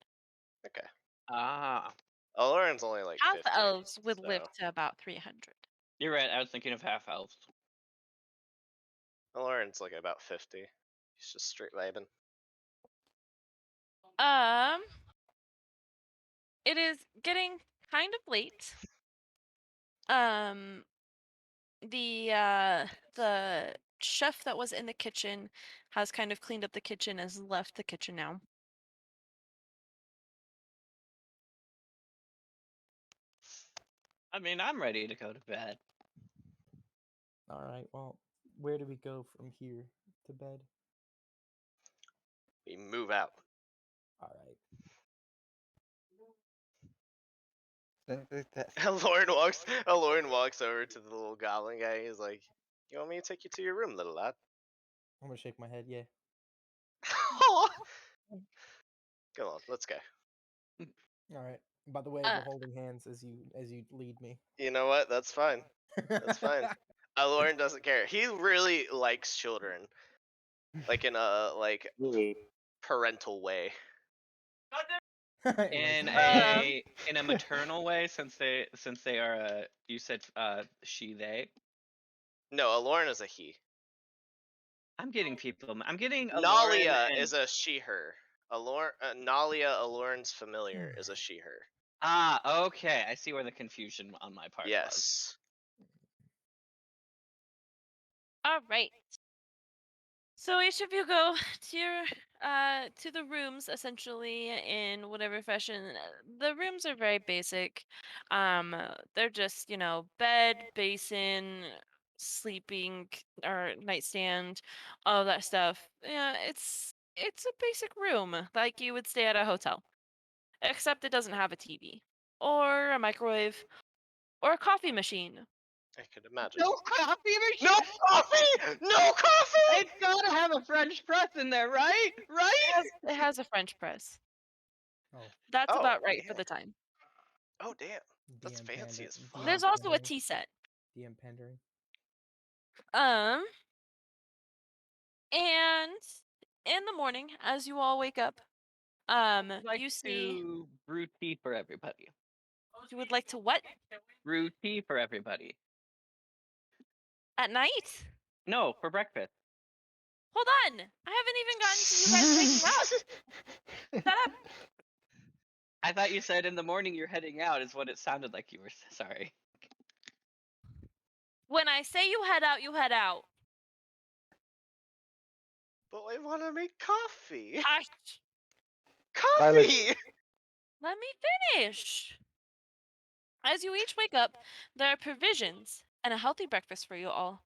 Okay. Ah, Oh, Lauren's only like Half 50. elves would live so- to about 300. you're right. I was thinking of half elves. Lauren's like about 50. He's just straight vibing. It is getting kind of late. The chef that was in the kitchen has kind of cleaned up the kitchen and has left the kitchen now. I mean, I'm ready to go to bed. All right. Well, where do we go from here to bed? We move out. All right. Lauren walks over to the little goblin guy. He's like, "You want me to take you to your room, little lad?" I'm gonna shake my head. Yeah. Come on, let's go. All right. By the way, Uh, we're holding hands as you lead me. You know what? That's fine. That's fine. Lauren doesn't care. He really likes children, like in a like parental way. In Um, a maternal way, since they are you said she they. No, Lauren is a he. I'm getting people. I'm getting Nalia and, is a she/her. Nalia, Lauren's familiar, is a she/her. Ah, okay. I see where the confusion on my part was. Yes. all right. So each of you go to your to the rooms essentially in whatever fashion. The rooms are very basic. They're just, bed, basin, sleeping or nightstand, all that stuff. Yeah, it's a basic room like you would stay at a hotel. Except it doesn't have a TV or a microwave or a coffee machine. I could imagine. No coffee machine. No coffee! No coffee! It's gotta have a French press in there, right? Right? It has a French press. Oh, That's Oh, about right for yeah. the time. Oh damn. That's DM fancy panda- as DM fuck. There's also a pandering, tea set. DM pandering. And in the morning, as you all wake up, I'd like you see to brew tea for everybody. you would like to what? Brew tea for everybody. At night? No, for breakfast. Hold on! I haven't even gotten to you guys waking up! Shut up! I thought you said in the morning you're heading out, is what it sounded like you were. Sorry. When I say you head out, you head out. But I want to make coffee. Hush! Coffee! Let me finish! As you each wake up, there are provisions and a healthy breakfast for you all.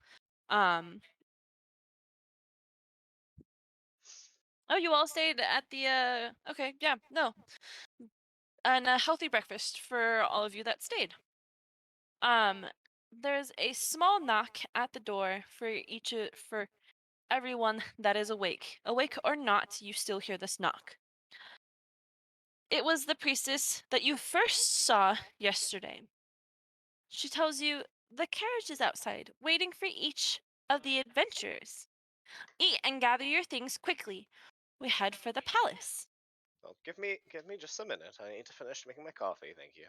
Oh, you all stayed at the, okay, yeah, no. And a healthy breakfast for all of you that stayed. There's a small knock at the door for everyone that is awake. Awake or not, you still hear this knock. It was the priestess that you first saw yesterday. She tells you the carriage is outside, waiting for each of the adventurers. Eat and gather your things quickly. We head for the palace. Well, give me just a minute. I need to finish making my coffee. Thank you.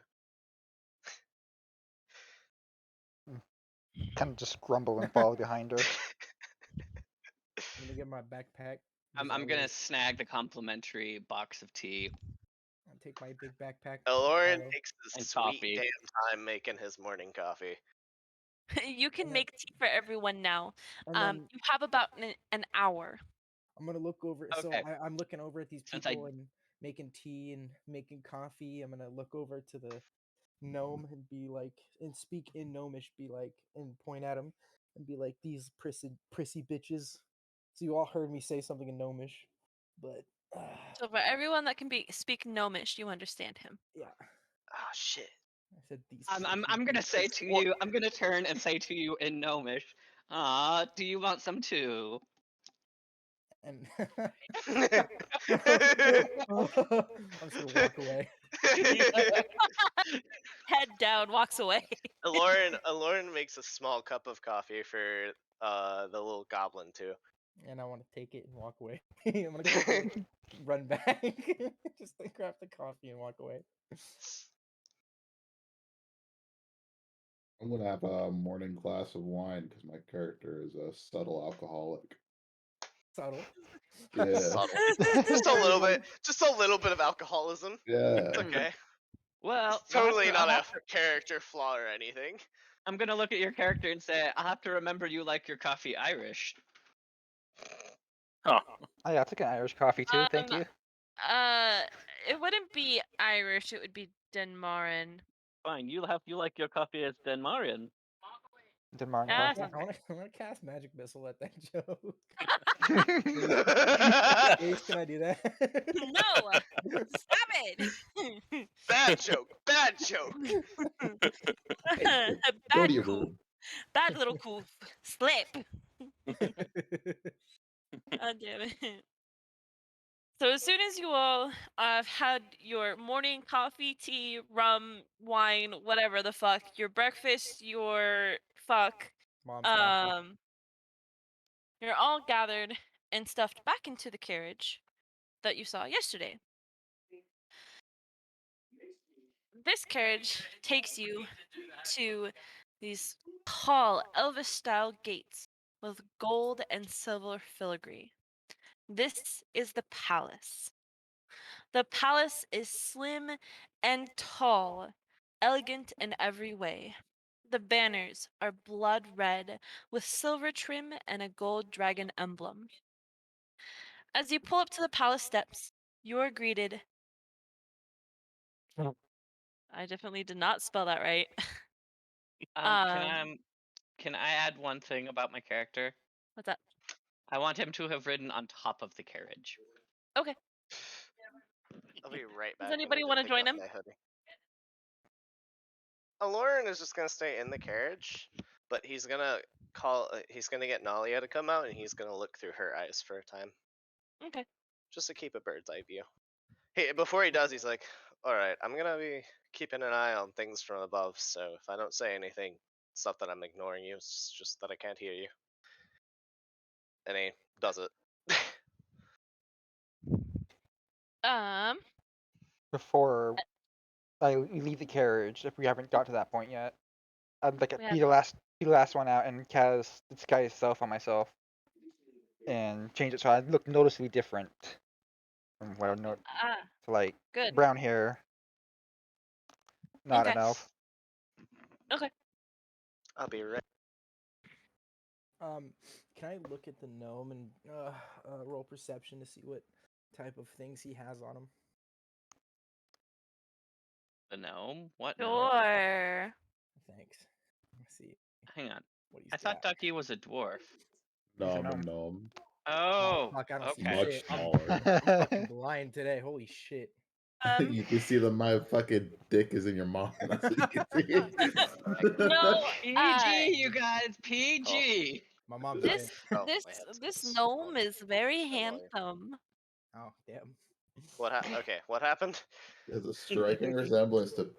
Kind of just grumble and follow behind her. I'm gonna get my backpack. I'm because I gonna like- snag the complimentary box of tea. I'll take my big backpack. Aloran follow. takes his And sweet coffee. damn time making his morning coffee. You can And then- make tea for everyone now. And then You have about an hour. I'm gonna look over. So Okay. I'm looking over at these Since I- people and making tea and making coffee. I'm gonna look over to the gnome and be like, and speak in gnomish, be like, and point at him and be like, these prissy bitches. So you all heard me say something in gnomish, but So for everyone that can speak gnomish, you understand him. yeah, Oh shit. I said these. I'm prissy gonna say bitches. to you. I'm gonna turn and say to you in Gnomish. Do you want some too? And I'm just gonna walk away. Head down, walks away. Aloran makes a small cup of coffee for the little goblin too. And I want to take it and walk away. I'm gonna go run back, just like grab the coffee and walk away. I'm gonna have a morning glass of wine because my character is a subtle alcoholic. Subtle. Yeah. Subtle. Just a little bit. Just a little bit of alcoholism. Yeah. It's okay. Well, It's totally I'll not have a character flaw or anything. I'm gonna look at your character and say, I'll have to remember you like your coffee Irish. Oh, Oh yeah, I'll take an Irish coffee too, thank Um, you. It wouldn't be Irish. It would be Denmarin. fine. You like your coffee as Denmarian. Denmark Ah, coffee. I want to cast magic missile at that joke. Yeah. Ace, can I do that? No! Stop it! Bad joke. Bad joke. Go Bad to your cool. room. Bad little cool. Slip. God damn it. So as soon as you all have had your morning coffee, tea, rum, wine, whatever the fuck, your breakfast, your fuck, Mom's coffee. you're all gathered and stuffed back into the carriage that you saw yesterday. This carriage takes you to these tall Elvis-style gates with gold and silver filigree. This is the palace. The palace is slim and tall, elegant in every way. The banners are blood red with silver trim and a gold dragon emblem. As you pull up to the palace steps, you are greeted. I definitely did not spell that right. Can I add one thing about my character? What's that? I want him to have ridden on top of the carriage. Okay. I'll be right back. Does anybody want to join him? Aloran is just gonna stay in the carriage, but he's gonna he's gonna get Nalia to come out, and he's gonna look through her eyes for a time, Okay. just to keep a bird's eye view. Hey, before he does, he's like, "All right, I'm gonna be keeping an eye on things from above. So if I don't say anything, it's not that I'm ignoring you. It's just that I can't hear you." And he does it. Before we leave the carriage, if we haven't got to that point yet, I'd like We be the last one out and cast disguise self on myself and change it so I look noticeably different from what I know. Ah, So like good. brown hair, not Okay. an elf. Okay. I'll be right. Can I look at the gnome and roll perception to see what type of things he has on him? The gnome? What gnome? Sure. Thanks. Let's see Hang on. what he's I thought got. Ducky was a dwarf. He's a No, I'm a gnome. gnome. Oh, Fuck, I don't see okay. Much shit. smaller. I'm fucking blind today. Holy shit. You can see that my fucking dick is in your mouth. That's what you can see. No, PG, you guys, PG. My mom's this in. Oh, this my headset's this on. gnome is very How long? handsome. Oh, damn. Okay, what happened? There's a striking resemblance to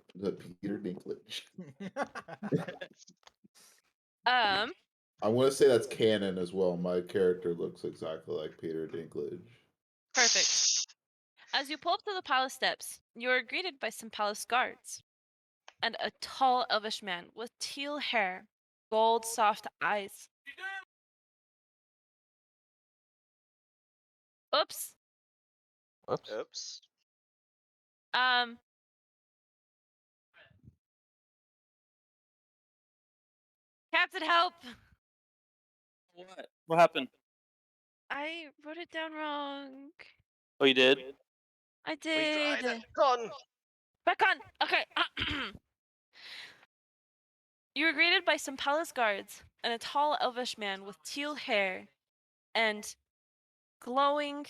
Peter Dinklage. Um, I'm gonna say that's canon as well. My character looks exactly like Peter Dinklage. perfect. As you pull up to the palace steps, you are greeted by some palace guards and a tall elvish man with teal hair, gold soft eyes. Oops. Whoops. Oops. Um, Captain, help! What? What happened? I wrote it down wrong. Oh, you did? I Retry did. that. Gone. Back on. Okay. You were greeted by some palace guards and a tall elvish man with teal hair and glowing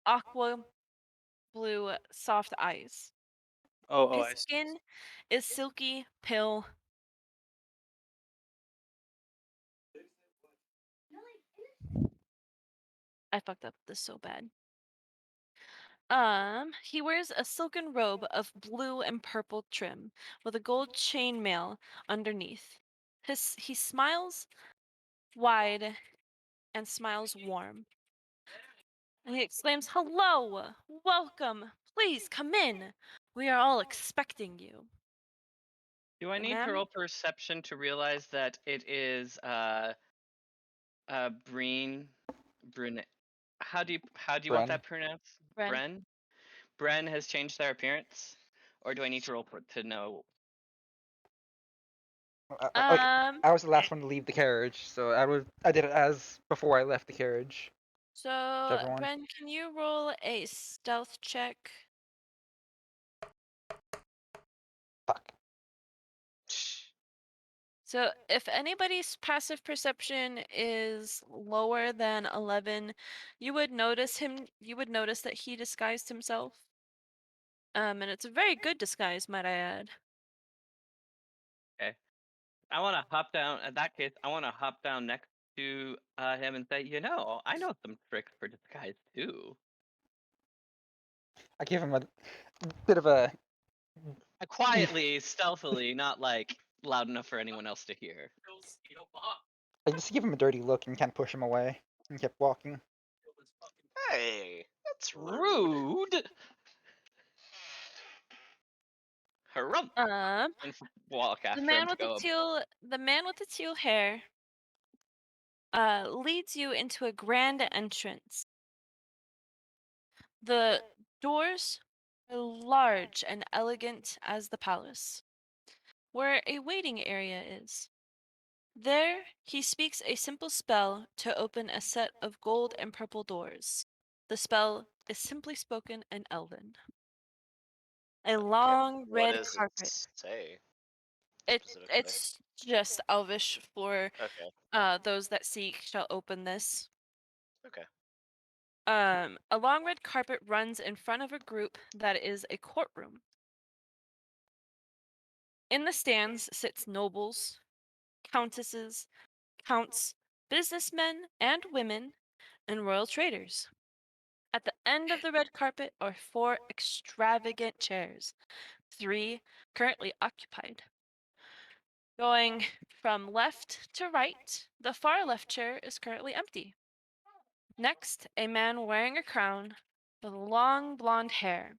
aqua blue soft eyes. Oh, His I see. skin is silky pale. I fucked up this so bad. He wears a silken robe of blue and purple trim with a gold chainmail underneath. He smiles wide and smiles warm. And he exclaims, "Hello! Welcome! Please come in! We are all expecting you." Do I The need to man, roll perception to realize that it is Breen How do you want Bren. that pronounced? Bren. Bren? Bren has changed their appearance? Or do I need to roll to know? um, I was the last one to leave the carriage, so I did it as before I left the carriage. so Whichever one. Bren, can you roll a stealth check? Fuck. So if anybody's passive perception is lower than 11, you would notice that he disguised himself. And it's a very good disguise, might I add. I want to hop down. In that case, I want to hop down next to him and say, I know some tricks for disguise too. I give him a bit of a. Quietly, stealthily, not like loud enough for anyone else to hear. I just give him a dirty look and kind of push him away and kept walking. Hey, that's rude. Rude. Harumph. Um, And walk the after him man to with the go. teal hair leads you into a grand entrance. The doors are large and elegant as the palace, where a waiting area is. There, he speaks a simple spell to open a set of gold and purple doors. The spell is simply spoken in Elven. A long What red does it carpet. say? It's specifically? just Elvish for Okay. those that seek shall open this. Okay. A long red carpet runs in front of a group that is a courtroom. In the stands sits nobles, countesses, counts, businessmen and women, and royal traders. At the end of the red carpet are 4 extravagant chairs, 3 currently occupied. Going from left to right, the far left chair is currently empty. Next, a man wearing a crown with long blonde hair.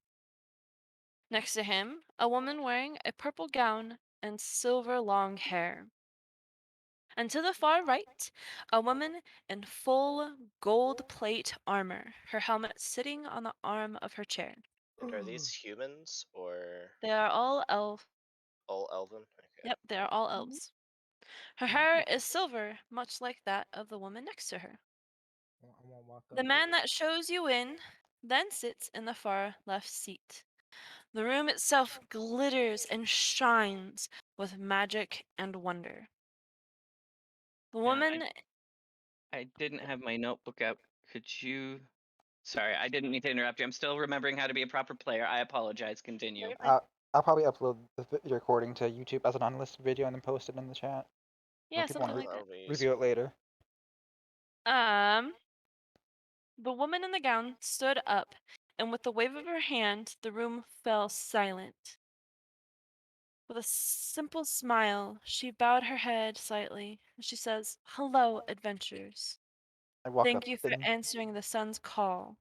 Next to him, a woman wearing a purple gown and silver long hair. And to the far right, a woman in full gold plate armor, her helmet sitting on the arm of her chair. And are these humans or They are all all elven? Okay. Yep, they are all elves. Her hair is silver, much like that of the woman next to her. I won't walk up The man over- that shows you in then sits in the far left seat. The room itself glitters and shines with magic and wonder. The Yeah, woman, I didn't have my notebook out. Could you? Sorry, I didn't mean to interrupt you. I'm still remembering how to be a proper player. I apologize. Continue. I'll probably upload the recording to YouTube as an unlisted video and then post it in the chat. yeah, people wanna something like That'll be Review it later. that. The woman in the gown stood up, and with the wave of her hand, the room fell silent. With a simple smile, she bowed her head slightly, and she says, "Hello, adventurers. I walk Thank up you for and answering the sun's call.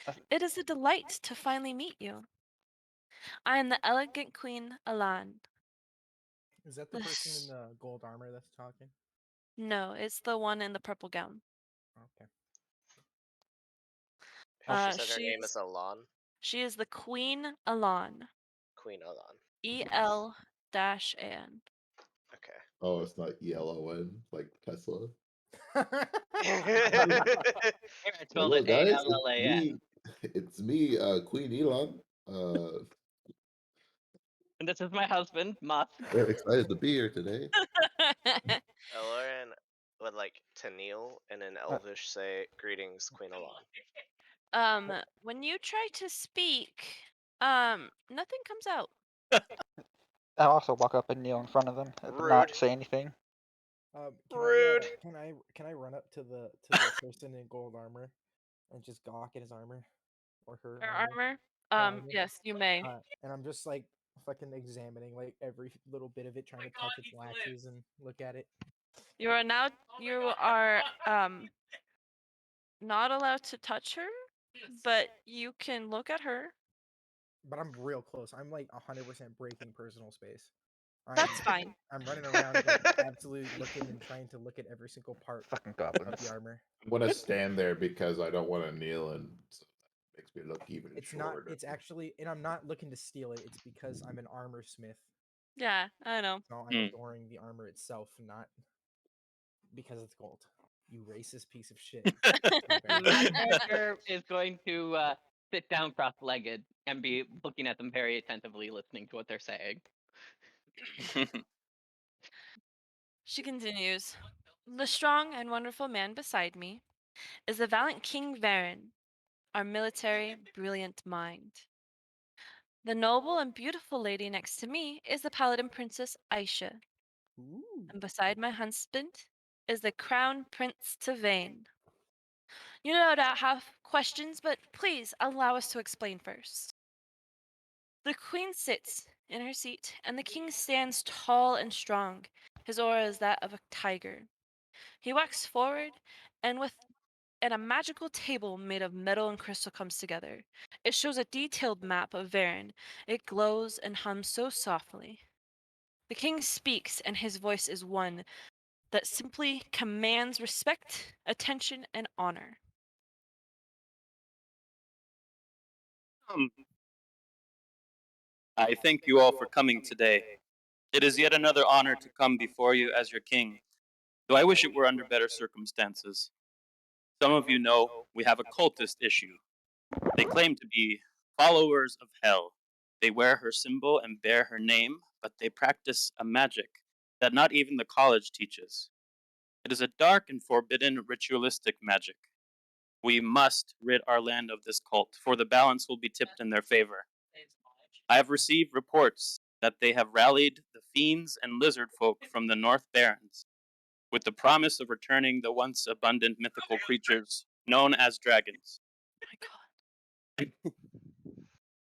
That's- It is a delight to finally meet you. I am the elegant Queen Alan. Is that the person This- in the gold armor that's talking? No, it's the one in the purple gown. Okay. She said her name she's- is Alan. She is the Queen Alan. Queen Alan. EL-AN. Okay. Oh, it's not ELON like Tesla. Here, I spelled Hello, it guys. ALLAN. It's me, Queen Elon. And this is my husband, Muff. Very excited to be here today. Lauren would like to kneel and in Elvish say, "Greetings, Queen Alan." When you try to speak, nothing comes out. I'll also walk up and kneel in front of them, but Rude. not say anything. Rude. Can I run up to the person in gold armor and just gawk at his armor or her Her armor? armor? armor. Yes, you may. And I'm just like fucking examining like every little bit of it, trying to touch its latches and look at it. You are not allowed to touch her, but you can look at her. But I'm real close. I'm like 100% breaking personal space. That's fine. I'm running around like absolutely looking and trying to look at every single part Fucking of goblins. the armor. I'm gonna stand there because I don't want to kneel, and so that makes me look even It's shorter. not. It's actually, and I'm not looking to steal it. It's because I'm an armor smith. Yeah, I know. So I'm adoring the armor itself, not because it's gold. You racist piece of shit. My character is going to sit down cross-legged and be looking at them very attentively, listening to what they're saying. She continues. The strong and wonderful man beside me is the valiant King Varen, our military brilliant mind. The noble and beautiful lady next to me is the paladin princess Aisha, Ooh. and beside my husband is the crown prince Tavane. You no doubt have questions, but please allow us to explain first. The queen sits in her seat, and the king stands tall and strong. His aura is that of a tiger. He walks forward, and a magical table made of metal and crystal comes together. It shows a detailed map of Varen. It glows and hums so softly. The king speaks, and his voice is one that simply commands respect, attention, and honor. I thank you all for coming today. It is yet another honor to come before you as your king, though I wish it were under better circumstances. Some of you know we have a cultist issue. They claim to be followers of Hel. They wear her symbol and bear her name, but they practice a magic that not even the college teaches. It is a dark and forbidden ritualistic magic. We must rid our land of this cult, for the balance will be tipped in their favor. I have received reports that they have rallied the fiends and lizard folk from the North Barrens, with the promise of returning the once abundant mythical creatures known as dragons. My God.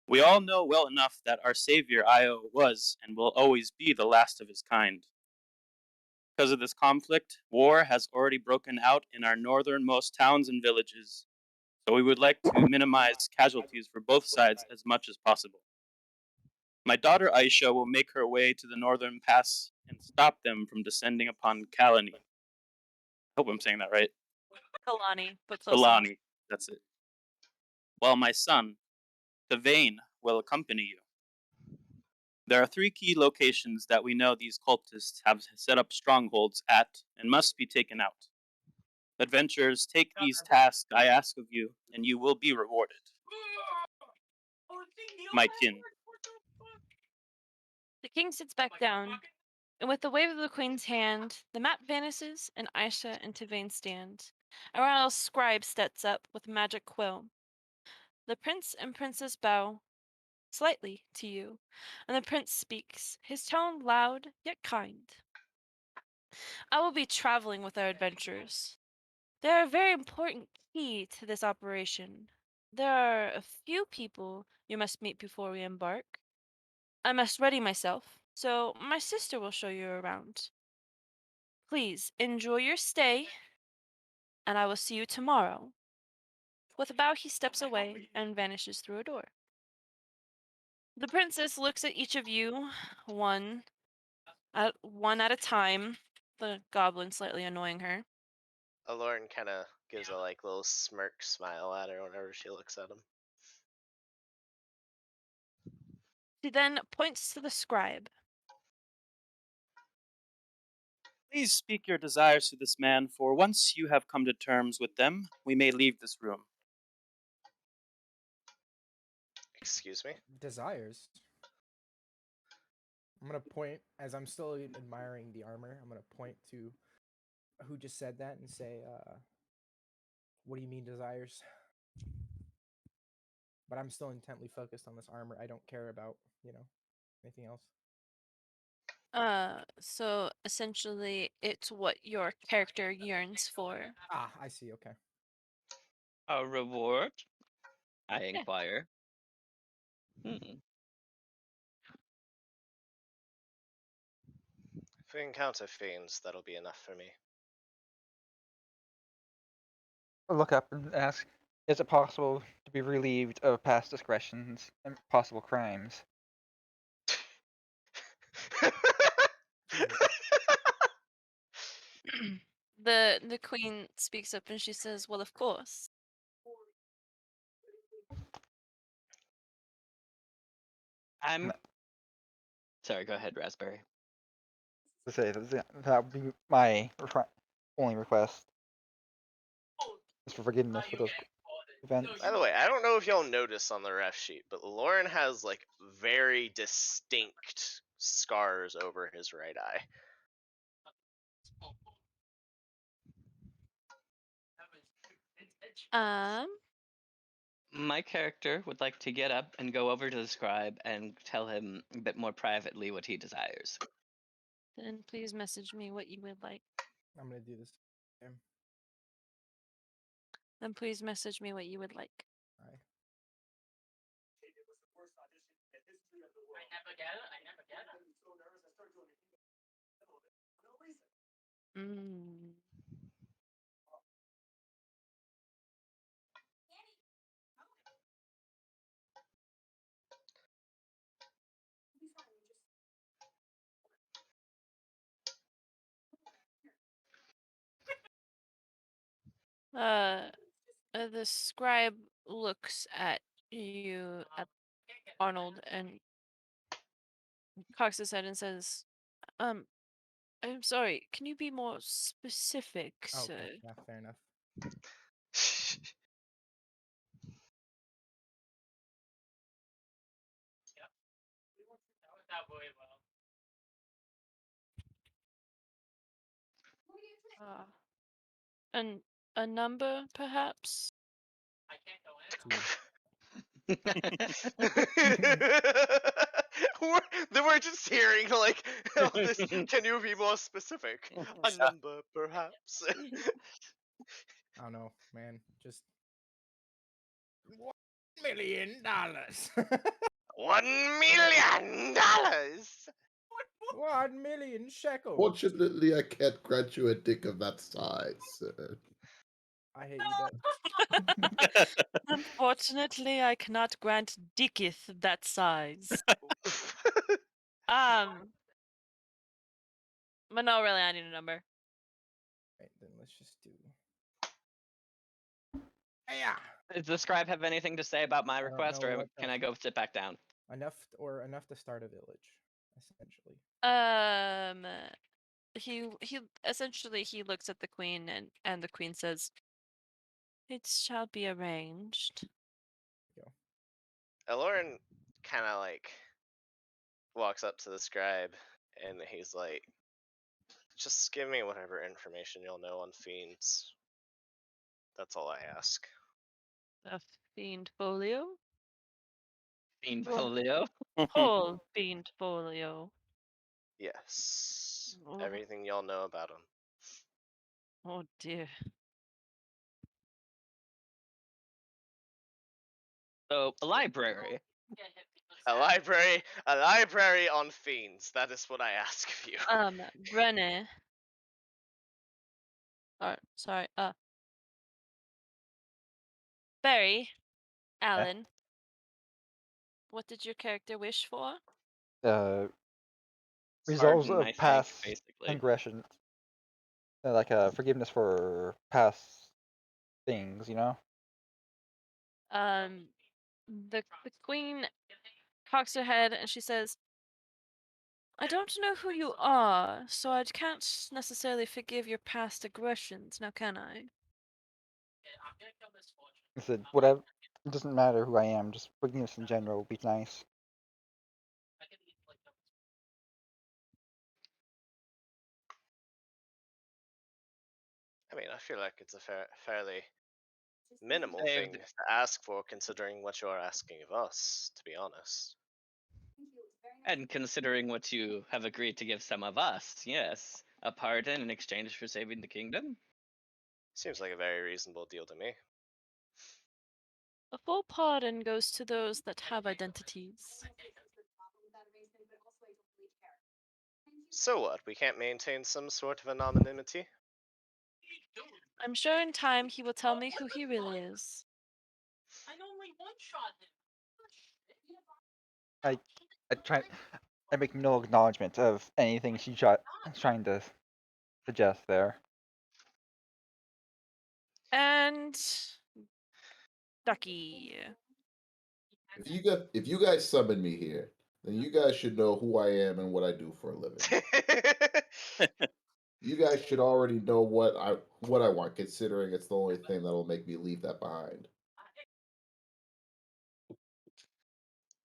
We all know well enough that our savior Io was and will always be the last of his kind. Because of this conflict, war has already broken out in our northernmost towns and villages, so we would like to minimize casualties for both sides as much as possible. My daughter Aisha will make her way to the northern pass and stop them from descending upon Kalani. Hope I'm saying that right. Kalani, but close enough. Kalani, that's it. While my son, Tavane, will accompany you. There are 3 key locations that we know these cultists have set up strongholds at and must be taken out. Adventurers, take these tasks I ask of you, and you will be rewarded. My kin. The king sits back down, and with the wave of the queen's hand, the map vanishes, and Aisha and Tavane stand. A royal scribe steps up with a magic quill. The prince and princess bow slightly to you, and the prince speaks, his tone loud yet kind. I will be traveling with our adventurers. They are a very important key to this operation. There are a few people you must meet before we embark. I must ready myself, so my sister will show you around. Please enjoy your stay, and I will see you tomorrow. With a bow, he steps away and vanishes through a door. The princess looks at each of you, one at a time, the goblin slightly annoying her. Aloran kind of gives a like little smirk smile at her whenever she looks at him. She then points to the scribe. Please speak your desires to this man, for once you have come to terms with them, we may leave this room. Excuse me? Desires. I'm gonna point, as I'm still admiring the armor, I'm gonna point to who just said that and say, what do you mean desires? But I'm still intently focused on this armor. I don't care about, anything else. So essentially it's what your character yearns for. Ah, I see, okay. A reward? I inquire. Hmm. If we encounter fiends, that'll be enough for me. I'll look up and ask, is it possible to be relieved of past discretions and possible crimes? The queen speaks up and she says, "Well, of course." I'm sorry, go ahead, Raspberry. To say that would be my only request. Is for forgiveness for those events. By the way, I don't know if y'all notice on the ref sheet, but Lauren has like very distinct scars over his right eye. My character would like to get up and go over to the scribe and tell him a bit more privately what he desires. Then please message me what you would like. I'm gonna do this. Okay. Then please message me what you would like. Alright. Mm. The scribe looks at you, at Arnold, and cocks his head and says, I'm sorry, can you be more specific, Oh, sir?" okay. Yeah, fair enough. And a number, perhaps? We're just hearing like all this. Can you be more specific? A number, perhaps. I don't know, man. Just $1 million. $1 million. 1 million shekels. Fortunately, I can't grant you a dick of that size, sir. I hate you, Dad. Unfortunately, I cannot grant dicketh that size. But no, really, I need a number. Right, then let's just do. Yeah. Does the scribe have anything to say about my I don't request, know or what the can I go sit back down? Enough to start a village, essentially. He essentially he looks at the queen and the queen says, "It shall be arranged." Elorin kind of like walks up to the scribe and he's like, just give me whatever information you'll know on fiends. That's all I ask. A fiend folio? Fiend Well- folio? Whole fiend folio. Yes. Oh. Everything y'all know about him. Oh dear. So, a library. A library on fiends. That is what I ask of you. Brenna. Sorry. Barry. Alan. What did your character wish for? Resolves Pardon, of I think, past basically. aggressions. Like forgiveness for past things, you know? The queen cocks her head and she says, "I don't know who you are, so I can't necessarily forgive your past aggressions, now can I?" I said, whatever. It doesn't matter who I am, just forgiveness in general would be nice. I mean, I feel like it's a fairly minimal Saved. thing to ask for, considering what you're asking of us, to be honest. And considering what you have agreed to give some of us, yes. A pardon in exchange for saving the kingdom? Seems like a very reasonable deal to me. A full pardon goes to those that have identities. So what? We can't maintain some sort of anonymity? I'm sure in time he will tell me who he really is. I make no acknowledgement of anything she's trying to suggest there. And Ducky. If you guys summon me here, then you guys should know who I am and what I do for a living. You guys should already know what I want, considering it's the only thing that'll make me leave that behind.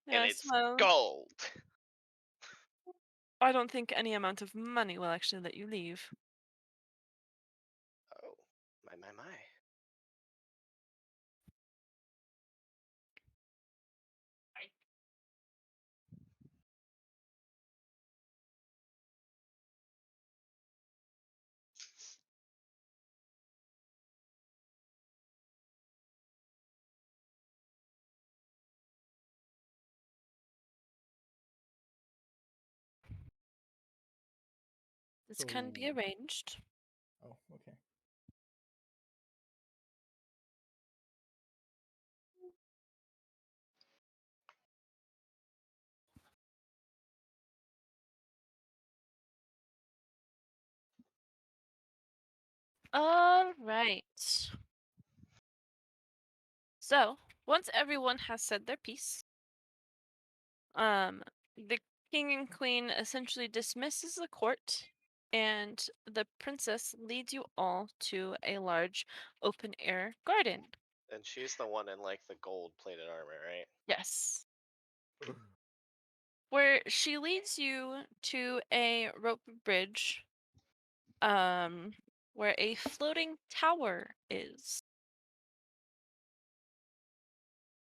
And Yes, it's well, gold. I don't think any amount of money will actually let you leave. Oh, my. This can be So- arranged. Oh, okay. All right. So, once everyone has said their piece, the king and queen essentially dismisses the court, and the princess leads you all to a large open air garden. And she's the one in like the gold plated armor, right? Yes. Where she leads you to a rope bridge, where a floating tower is.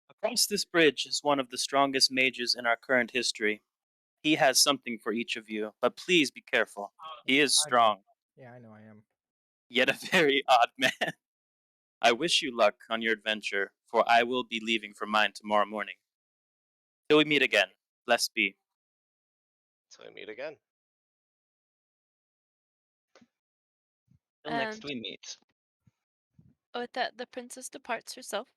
Across this bridge is one of the strongest mages in our current history. He has something for each of you, but please be careful. He is I know. strong, Yeah, I know I am. yet a very odd man. I wish you luck on your adventure, for I will be leaving for mine tomorrow morning. Till we meet again, blessed be. So we meet again. Till next And we meet. with that, the princess departs herself.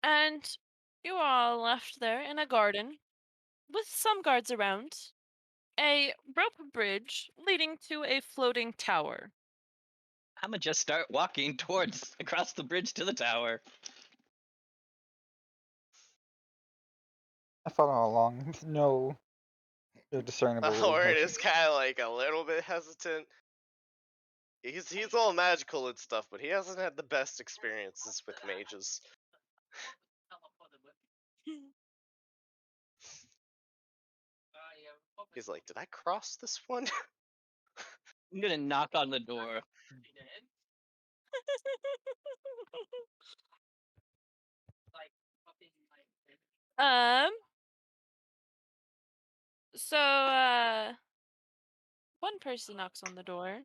And you are all left there in a garden with some guards around. A rope bridge leading to a floating tower. I'ma just start walking towards across the bridge to the tower. I follow along. No discernible Orin motion. is kind of like a little bit hesitant. He's all magical and stuff, but he hasn't had the best experiences with mages. He's like, did I cross this one? I'm gonna knock on the door. Um. So, one person knocks on the door,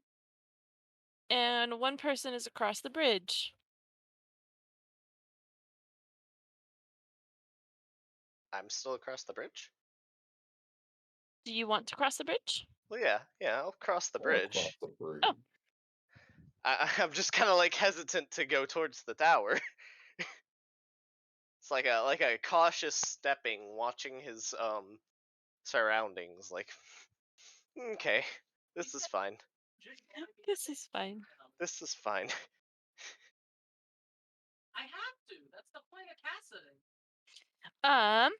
and one person is across the bridge. I'm still across the bridge? Do you want to cross the bridge? Well, yeah, I'll cross the Or bridge. across the bridge. Oh. I'm just kind of like hesitant to go towards the tower. It's like a cautious stepping, watching his surroundings. Like, okay, this is fine. This is fine. This is fine. I have to. That's the point of casting.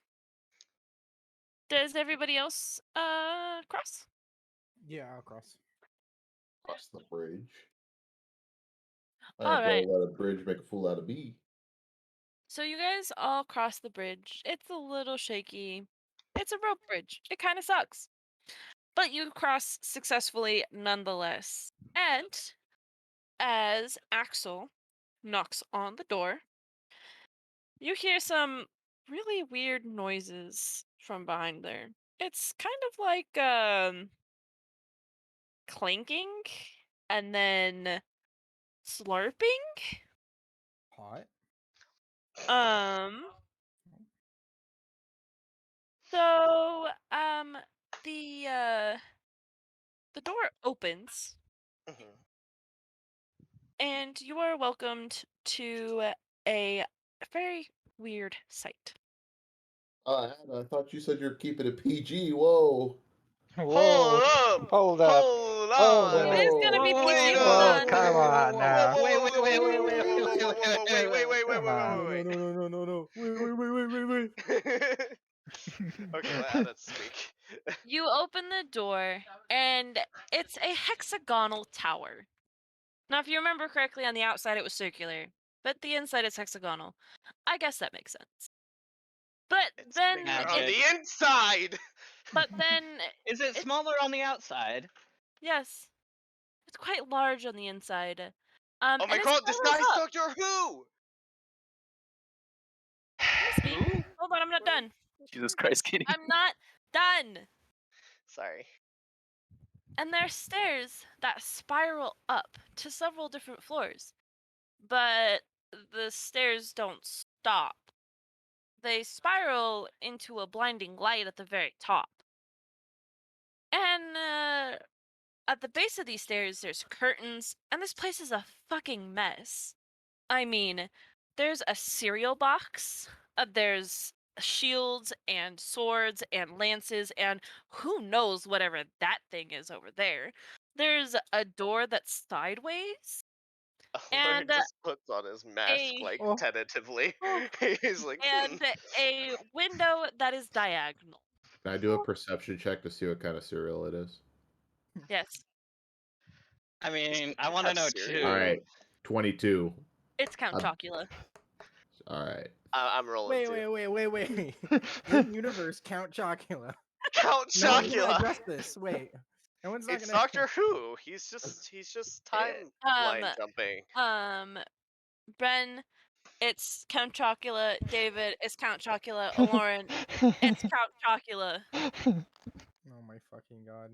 Does everybody else cross? Yeah, I'll cross. Across the bridge. I All ain't right. gonna let a bridge make a fool out of me. So you guys all cross the bridge. It's a little shaky. It's a rope bridge. It kind of sucks. But you cross successfully nonetheless. And as Axel knocks on the door, you hear some really weird noises from behind there. It's kind of like clanking and then slurping. Hot. Um so the door opens Mhm. and you are welcomed to a very weird sight. I thought you said you're keeping it PG. Whoa. Whoa! Hold up! Hold up! Hold Hold on! up. It is gonna be Wait PG. a Hold Oh, on. come on now. Wait. Come on. Wait. Okay, let Anna speak. You open the door and it's a hexagonal tower. Now, if you remember correctly, on the outside it was circular, but the inside is hexagonal. I guess that makes sense. But It's then, bigger Magic. on the inside. but then, Is it It's- smaller on the outside? yes, it's quite large on the inside. Oh and my it god, this spirals guy's up. Doctor Who. Let me speak. Who? Hold on, I'm not done. Jesus Christ, Katie. I'm not done. Sorry. And there are stairs that spiral up to several different floors. But the stairs don't stop. They spiral into a blinding light at the very top. And at the base of these stairs, there's curtains, and this place is a fucking mess. I mean, there's a cereal box, there's shields and swords and lances, and who knows whatever that thing is over there. There's a door that's sideways, Lauren and just puts on his mask a- like Oh. tentatively. Oh. He's like, and a window that is diagonal. Can I do a perception check to see what kind of cereal it is? Yes, I mean, I you want to have know cereal? too. All right, 22. it's Count I'm- Chocula. All right. I'm rolling too. Wait. In universe, Count Chocula. Count No one's gonna Chocula. address this. Wait. No one's not It's gonna. Doctor Who. He's just timeline jumping. Ben, it's Count Chocula. David, it's Count Chocula. Lauren, it's Count Chocula. Oh my fucking god.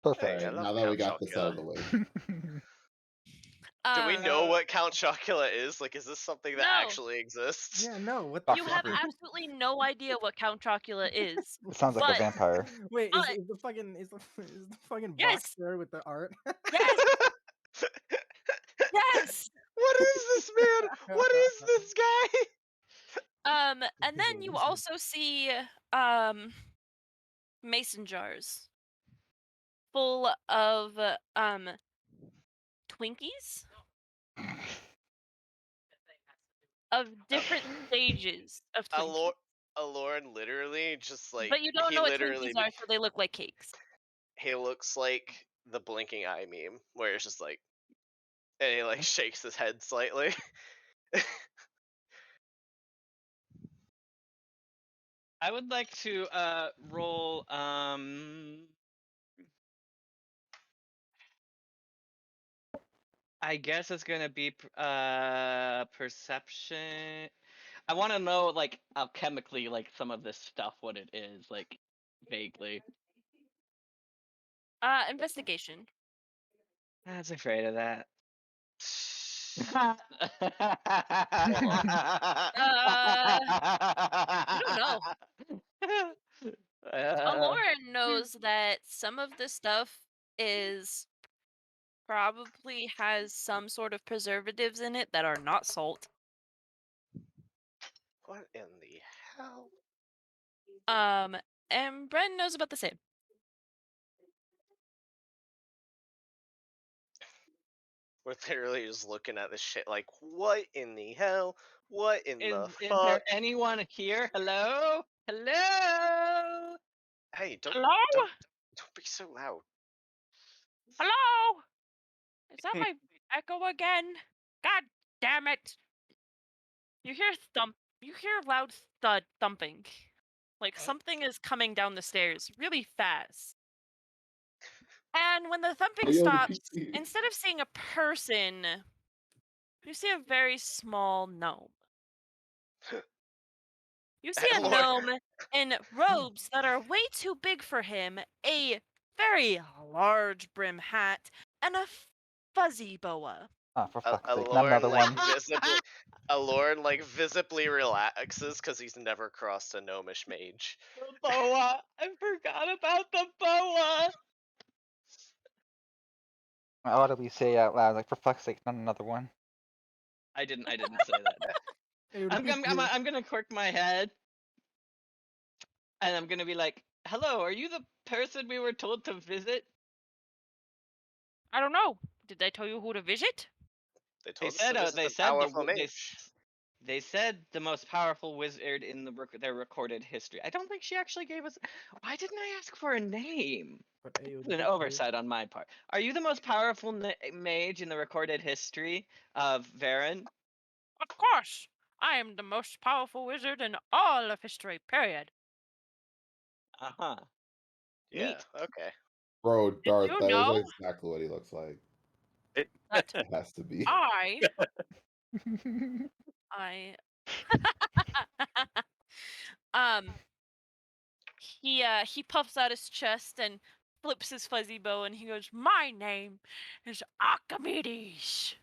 All Perfect. I right, love now that we Count got this out of the Chocula. way. Do we know Um, what Count Chocula is? Like, is this something that No. actually exists? Yeah, no. What Fuck You the have Fuck. absolutely no idea what Count Chocula is. It sounds like But- a vampire. Wait, but- is the fucking is the fucking box Yes! there with the art? Yes! Yes! What is this man? What is this guy? And Because then of you wisdom. also see mason jars full of Twinkies of different stages of Twinkies. Alorn literally just like But you don't he know what literally Twinkies are, so they look like cakes. he looks like the blinking eye meme where it's just like, and he like shakes his head slightly. I would like to roll I guess it's gonna be perception. I want to know like alchemically like some of this stuff what it is like vaguely. Investigation. I was afraid of that. You don't know. Aloran knows that some of this stuff is probably has some sort of preservatives in it that are not salt. What in the hell? And Bren knows about the same. We're literally just looking at this shit like, what in the hell? What in the Is fuck? there anyone here? Hello? Hello? Hey, Hello? don't be so loud. Hello? Is that my echo again? God damn it! You hear loud thud thumping. Like something is coming down the stairs really fast. And when the thumping Hey, yo, the stops, PC. instead of seeing a person, you see a very small gnome. You see a Lord. gnome in robes that are way too big for him, a very large brim hat, and a fuzzy boa. Oh, for fuck's sake, not Alorn another like one. visibly, Alorn like visibly relaxes because he's never crossed a gnomish mage. The boa! I forgot about the boa! I audibly say out loud, like, for fuck's sake, not another one. I didn't say that. Hey, yo, the I'm PC. gonna quirk my head. And I'm gonna be like, hello, are you the person we were told to visit? I don't know. Did they tell you who to visit? They They told us said to visit they the said powerful they mage. they said the most powerful wizard in their recorded history. I don't think she actually gave us. Why didn't I ask for a name? But hey, yo, It's the an PC. oversight on my part. Are you the most powerful mage in the recorded history of Varen? Of course! I am the most powerful wizard in all of history, period. Uh huh. Yeah, Neat. okay. Bro, Did Darth, you that is know exactly what he looks like. that It has to be. I um he puffs out his chest and flips his fuzzy bow and he goes, "My name is Archimedes."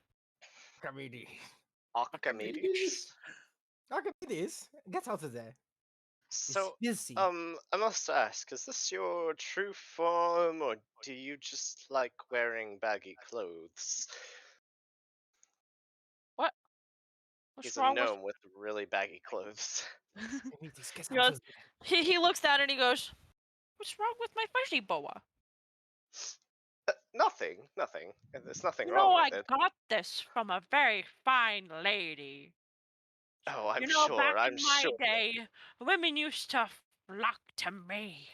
Archimedes. Archimedes. Archimedes, get out of there. So, It's busy. I must ask, is this your true form, or do you just like wearing baggy clothes? What? What's He's a wrong with? gnome with really baggy clothes. Archimedes, get He out goes, of there. he looks down and he goes, "What's wrong with my fuzzy boa? Nothing. There's nothing You wrong know, with I it. got this from a very fine lady. Oh, I'm You know, sure. back I'm in my sure. day, women used to flock to me.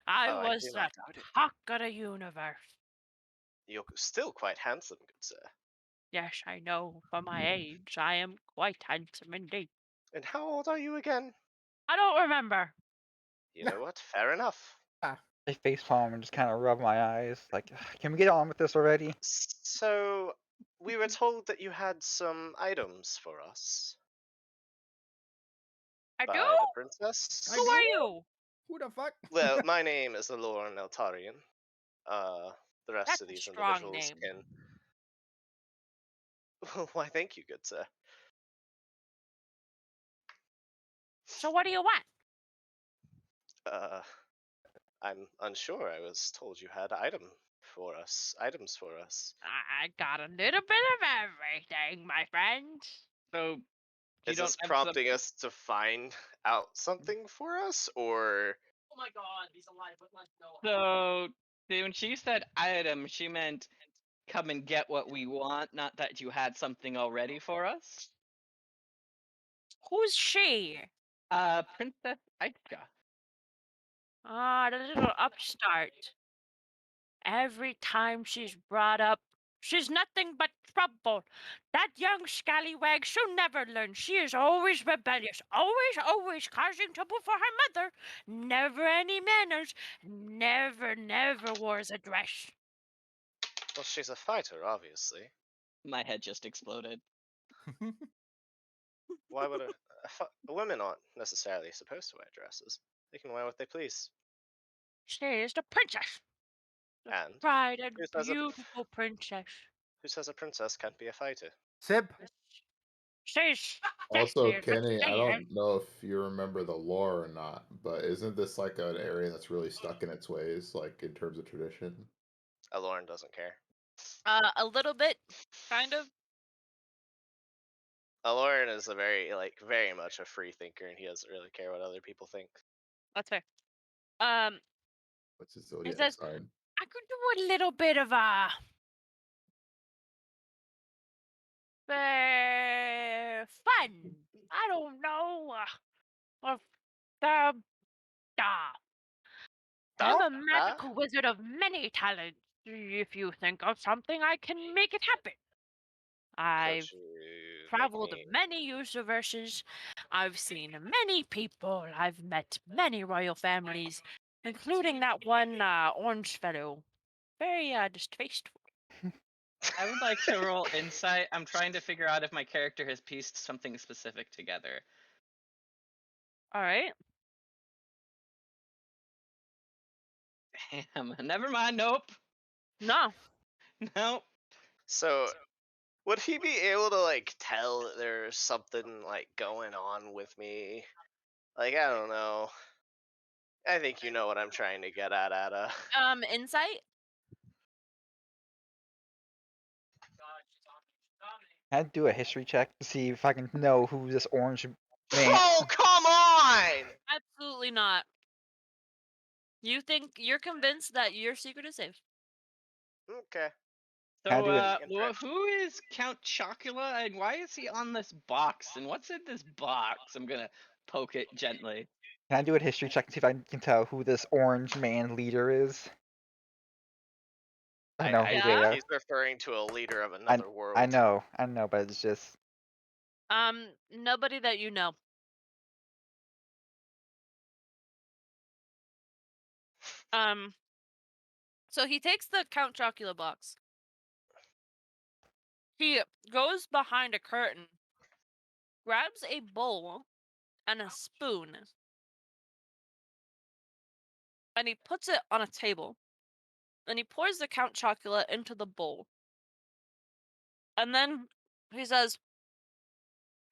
I Oh, I was do the not doubt it. talk of the universe. You're still quite handsome, good sir. Yes, I know. For my age, I am quite handsome indeed. And how old are you again? I don't remember. You know what? Fair enough. Ah, I facepalm and just kind of rub my eyes, like, can we get on with this already? So, we were told that you had some items for us I do? by the princess. I Who do? are you? Who the fuck? Well, my name is Aloran Eltarian. The rest That's of a these strong individuals name. can. Why, thank you, good sir. So what do you want? Uh, I'm unsure. I was told you had items for us. I got a little bit of everything, my friend. So, You Is don't this have prompting some- us to find out something for us, or Oh my god, he's alive, but like no. So when she said item, she meant come and get what we want, not that you had something already for us. Who's she? Princess Aitka. Ah, the little upstart. Every time she's brought up, she's nothing but trouble. That young scallywag, she'll never learn. She is always rebellious, always causing trouble for her mother. Never any manners, never wears a dress. well, she's a fighter, obviously. My head just exploded. Why would women aren't necessarily supposed to wear dresses? They can wear what they please. She is the princess, the And pride and who says a beautiful princess. who says a princess can't be a fighter? Sip. She's Also, sexy as a Kenny, I fan. don't know if you remember the lore or not, but isn't this like an area that's really stuck in its ways, like in terms of tradition? Aloran doesn't care. A little bit, kind of. Aloran is a very much a free thinker, and he doesn't really care what other people think. That's fair. What's his It zodiac says sign? I could do a little bit of fun. I don't know. Of the I'm a magical wizard of many talents. If you think of something, I can make it happen. I've Could you traveled make me... many universes. I've seen many people. I've met many royal families, including that one orange fellow. Very distasteful. I would like to roll insight. I'm trying to figure out if my character has pieced something specific together. All right. Never mind. Nope. No. Nope. So, would he be able to like tell that there's something like going on with me? Like, I don't know. I think you know what I'm trying to get at, Ada. Insight. God, she's on me. She's on me. Can I do a history check to see if I can know who this orange man? Oh, come on! Absolutely not. You're convinced that your secret is safe. Okay. Can I So, do it? who is Count Chocula, and why is he on this box? And what's in this box? I'm gonna poke it gently. Can I do a history check to see if I can tell who this orange man leader is? I know who Yeah? they think are. he's referring to a leader of another world. I know, but it's just Nobody that you know. So he takes the Count Chocula box. He goes behind a curtain, grabs a bowl and a spoon, and he puts it on a table. And he pours the Count Chocula into the bowl. And then he says,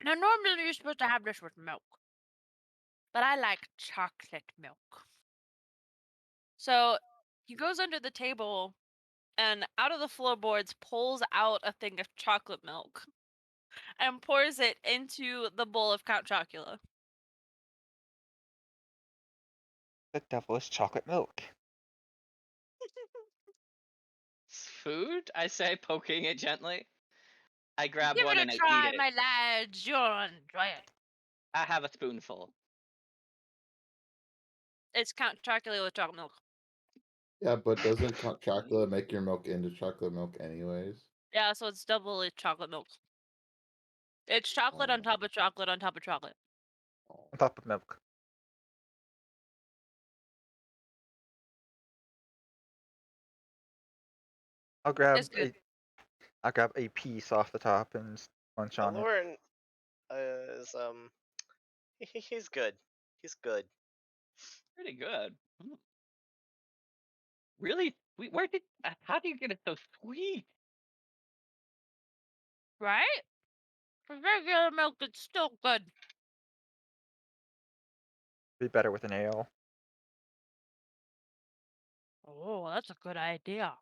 now normally you're supposed to have this with milk, but I like chocolate milk. So he goes under the table and out of the floorboards pulls out a thing of chocolate milk and pours it into the bowl of Count Chocula. the devilish chocolate milk. Food? I say, poking it gently. I grab Give one it and a I try, eat it. my lads. You'll enjoy it. I have a spoonful. It's Count Chocula with chocolate milk. Yeah, but doesn't chocolate make your milk into chocolate milk anyways? Yeah, so it's double chocolate milk. It's chocolate on Oh. top of chocolate on top of chocolate. On top of milk. I'll grab It's good. a piece off the top and munch on it. Aloran is he's good. He's good. Pretty good. Really? Where did? How do you get it so sweet? Right? For regular milk, it's still good. Be better with an ale. Oh, that's a good idea.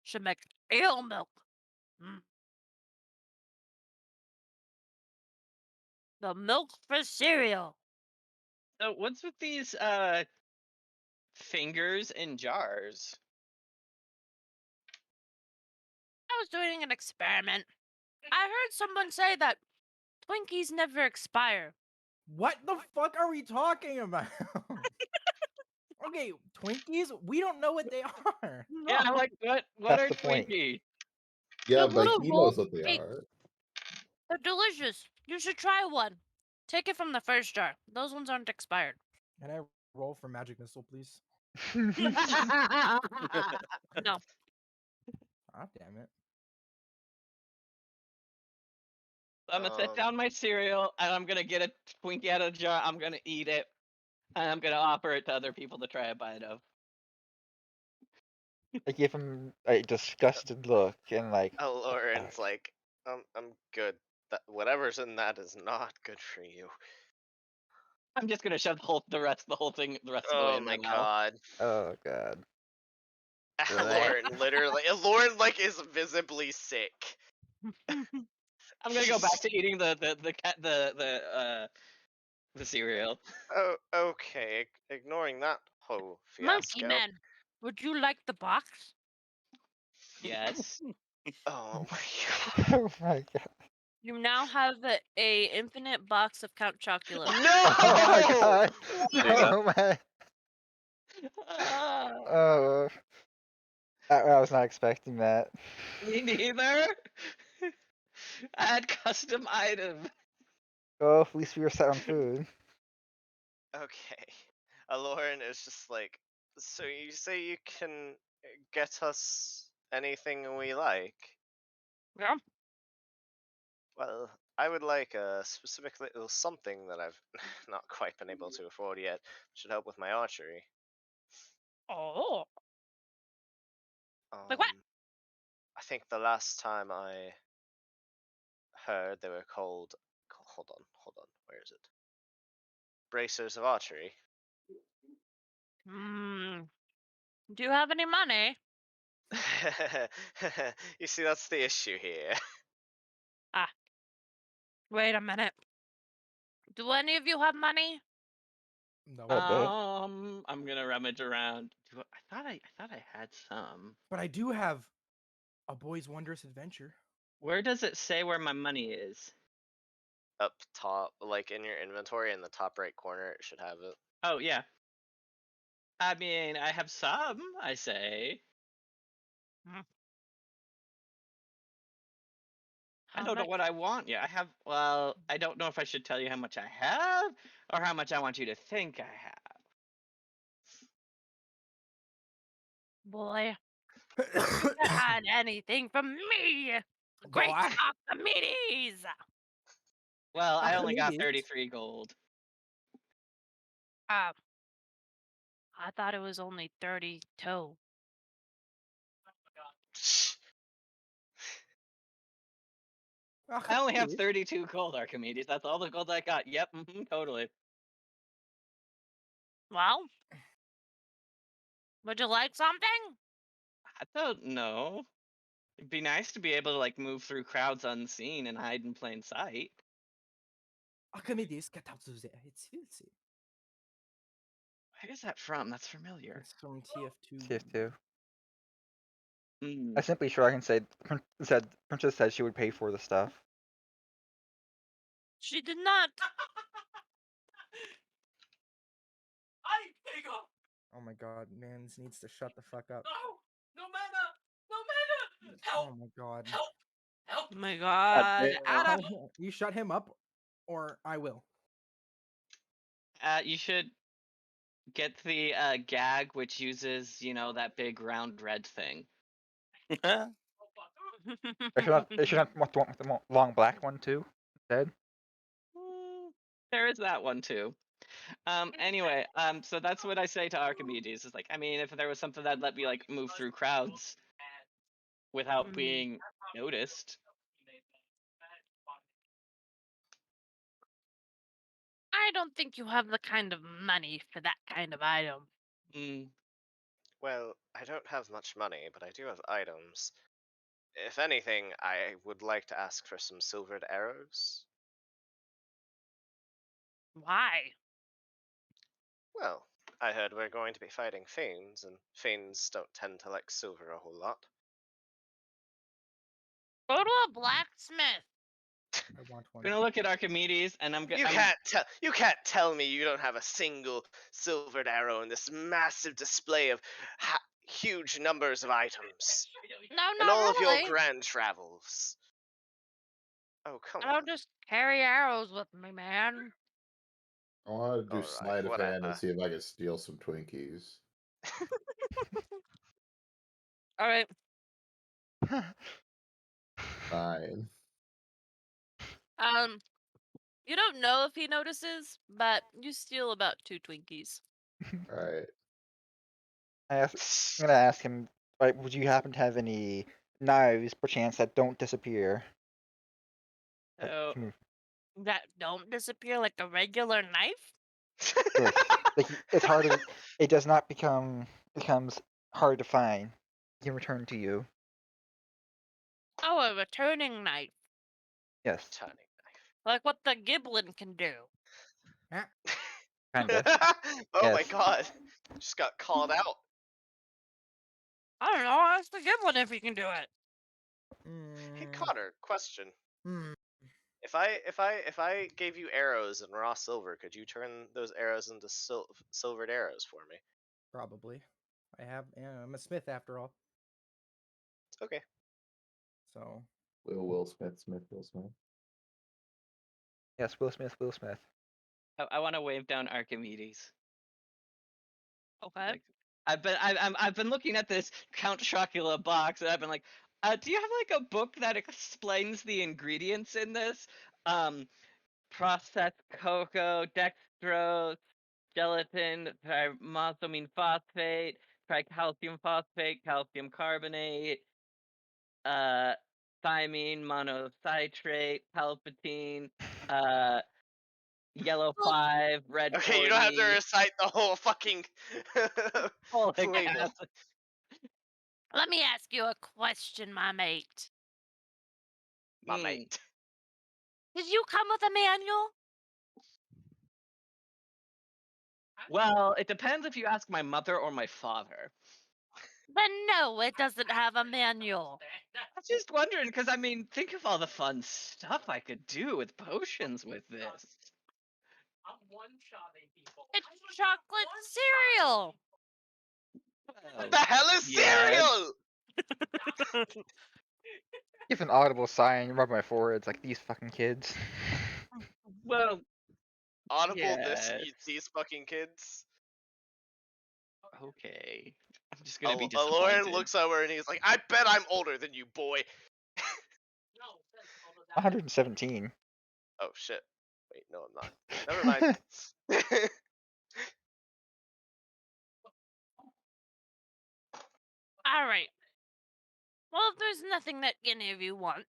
Should make ale milk. Mm. The milk for cereal. So what's with these fingers in jars? I was doing an experiment. I heard someone say that Twinkies never expire. What the fuck are we talking about? Okay, Twinkies? We don't know what they are. Yeah, I'm like, what That's are the point. Twinkies? Yeah, The but little he rolled knows what they cake. are. They're delicious. You should try one. Take it from the first jar. Those ones aren't expired. Can I roll for magic missile, please? No. Ah, damn it. I'm gonna set down my cereal and I'm gonna get a Twinkie out of the jar. I'm gonna eat it, and I'm gonna offer it to other people to try a bite of. I give him a disgusted look and like, Lauren's like, I'm good. That whatever's in that is not good for you. I'm just gonna shove the rest of the way Oh in my my mouth. god. oh god. Lauren literally, Lauren like is visibly sick. I'm gonna go back to eating the cereal. Oh, okay. Ignoring that whole Monkey fiasco. Man, would you like the box? Yes. Oh my god. Oh my god. You now have a infinite box of Count Chocula. Oh my No! god. Yeah. No man. Ah, Oh. I was not expecting that. me neither. Add custom item. Oh, at least we were set on food. Okay. Lauren is just like, so you say you can get us anything we like? Yeah. Well, I would like a specific little something that I've not quite been able to afford yet. Should help with my archery. Oh. Like what? I think the last time I heard they were called. Hold on. Where is it? Bracers of archery. Hmm. Do you have any money? You see, that's the issue here. Wait a minute. Do any of you have money? No. Oh, bit. I'm gonna rummage around. I thought I had some. But I do have a boy's wondrous adventure. Where does it say where my money is? Up top, like in your inventory in the top right corner, it should have it. Oh yeah. I mean, I have some. I say. I How don't know much? what I want yet. I have. Well, I don't know if I should tell you how much I have or how much I want you to think I have. Boy, you can hide anything from me. Great Boy. Archimedes. Well, I only got Archimedes? 33 gold. I thought it was only 32. I only have Archimedes? 32 gold, Archimedes. That's all the gold I got. Yep, totally. Well, would you like something? I don't know. It'd be nice to be able to like move through crowds unseen and hide in plain sight. Archimedes, get out of there. It's filthy. Where is that from? That's familiar. It's from TF2. TF2. Hmm. I'm simply sure I can say Princess said she would pay for the stuff. She did not. I bigger. Oh my god, Mans needs to shut the fuck up. No mana. No mana. Help. Oh my god. Help. Help. Oh my god. damn. Adam. You shut him up, or I will. You should get the gag, which uses that big round red thing. I should not want the one with the long black one too. Instead. There is that one too. Anyway, so that's what I say to Archimedes. Is like, I mean, if there was something that'd let me like move through crowds without being noticed. I don't think you have the kind of money for that kind of item. Well, I don't have much money, but I do have items. If anything, I would like to ask for some silvered arrows. Why? Well, I heard we're going to be fighting Fanes, and Fanes don't tend to like silver a whole lot. Go to a blacksmith. I want I'm one. gonna look at Archimedes, and I'm You gonna. can't tell me you don't have a single silvered arrow in this massive display of huge numbers of items No, and not all of your really. grand travels. Oh, come I don't on. just carry arrows with me, man. I want to do Alright, sleight of hand whatever. and see if I can steal some Twinkies. All right. Fine. You don't know if he notices, but you steal about 2 Twinkies. Alright. I'm gonna ask him, like, would you happen to have any knives, perchance, that don't disappear? Like, Oh, That don't disappear like a regular knife? it's harder. It does not becomes hard to find. It can return to you. Oh, a returning knife. Yes, Turning Like what the Giblin can do. kinda. knife. Oh my Yes. god. Just got called out. I don't know, ask the Giblin if he can do it. Hey Mm, Connor, question. hmm, If I gave you arrows in raw silver, could you turn those arrows into silvered arrows for me? probably. I'm a smith after all. Okay. So Will Smith, Will Smith. Yes, Will Smith, Will Smith. I want to wave down Archimedes. Okay. Like, I've been looking at this Count Chocula box, and I've been like, do you have like a book that explains the ingredients in this? Processed cocoa, dextrose, gelatin, trimethylamine phosphate, tricalcium phosphate, calcium carbonate, thymine monocitrate, palpatine, yellow 5, red Okay, you don't have to 40, recite the whole fucking folic label. acid. Let me ask you a question, my mate. My Mm. mate. Did you come with a manual? Well, it depends if you ask my mother or my father. Then no, it doesn't have a manual. I'm just wondering, because I mean, think of all the fun stuff I could do with potions with this. I'm one-shotting people. It's chocolate cereal. What the hell is yes. cereal? Give an audible sigh and rub my forehead. It's like these fucking kids. Well, Audible yes. these fucking kids. Okay. I'm just gonna be Aloran disappointed. looks over and he's like, I bet I'm older than you, boy. No, that's all of that. 117. Oh shit. Wait, no, I'm not. Never mind. All right. Well, if there's nothing that any of you want,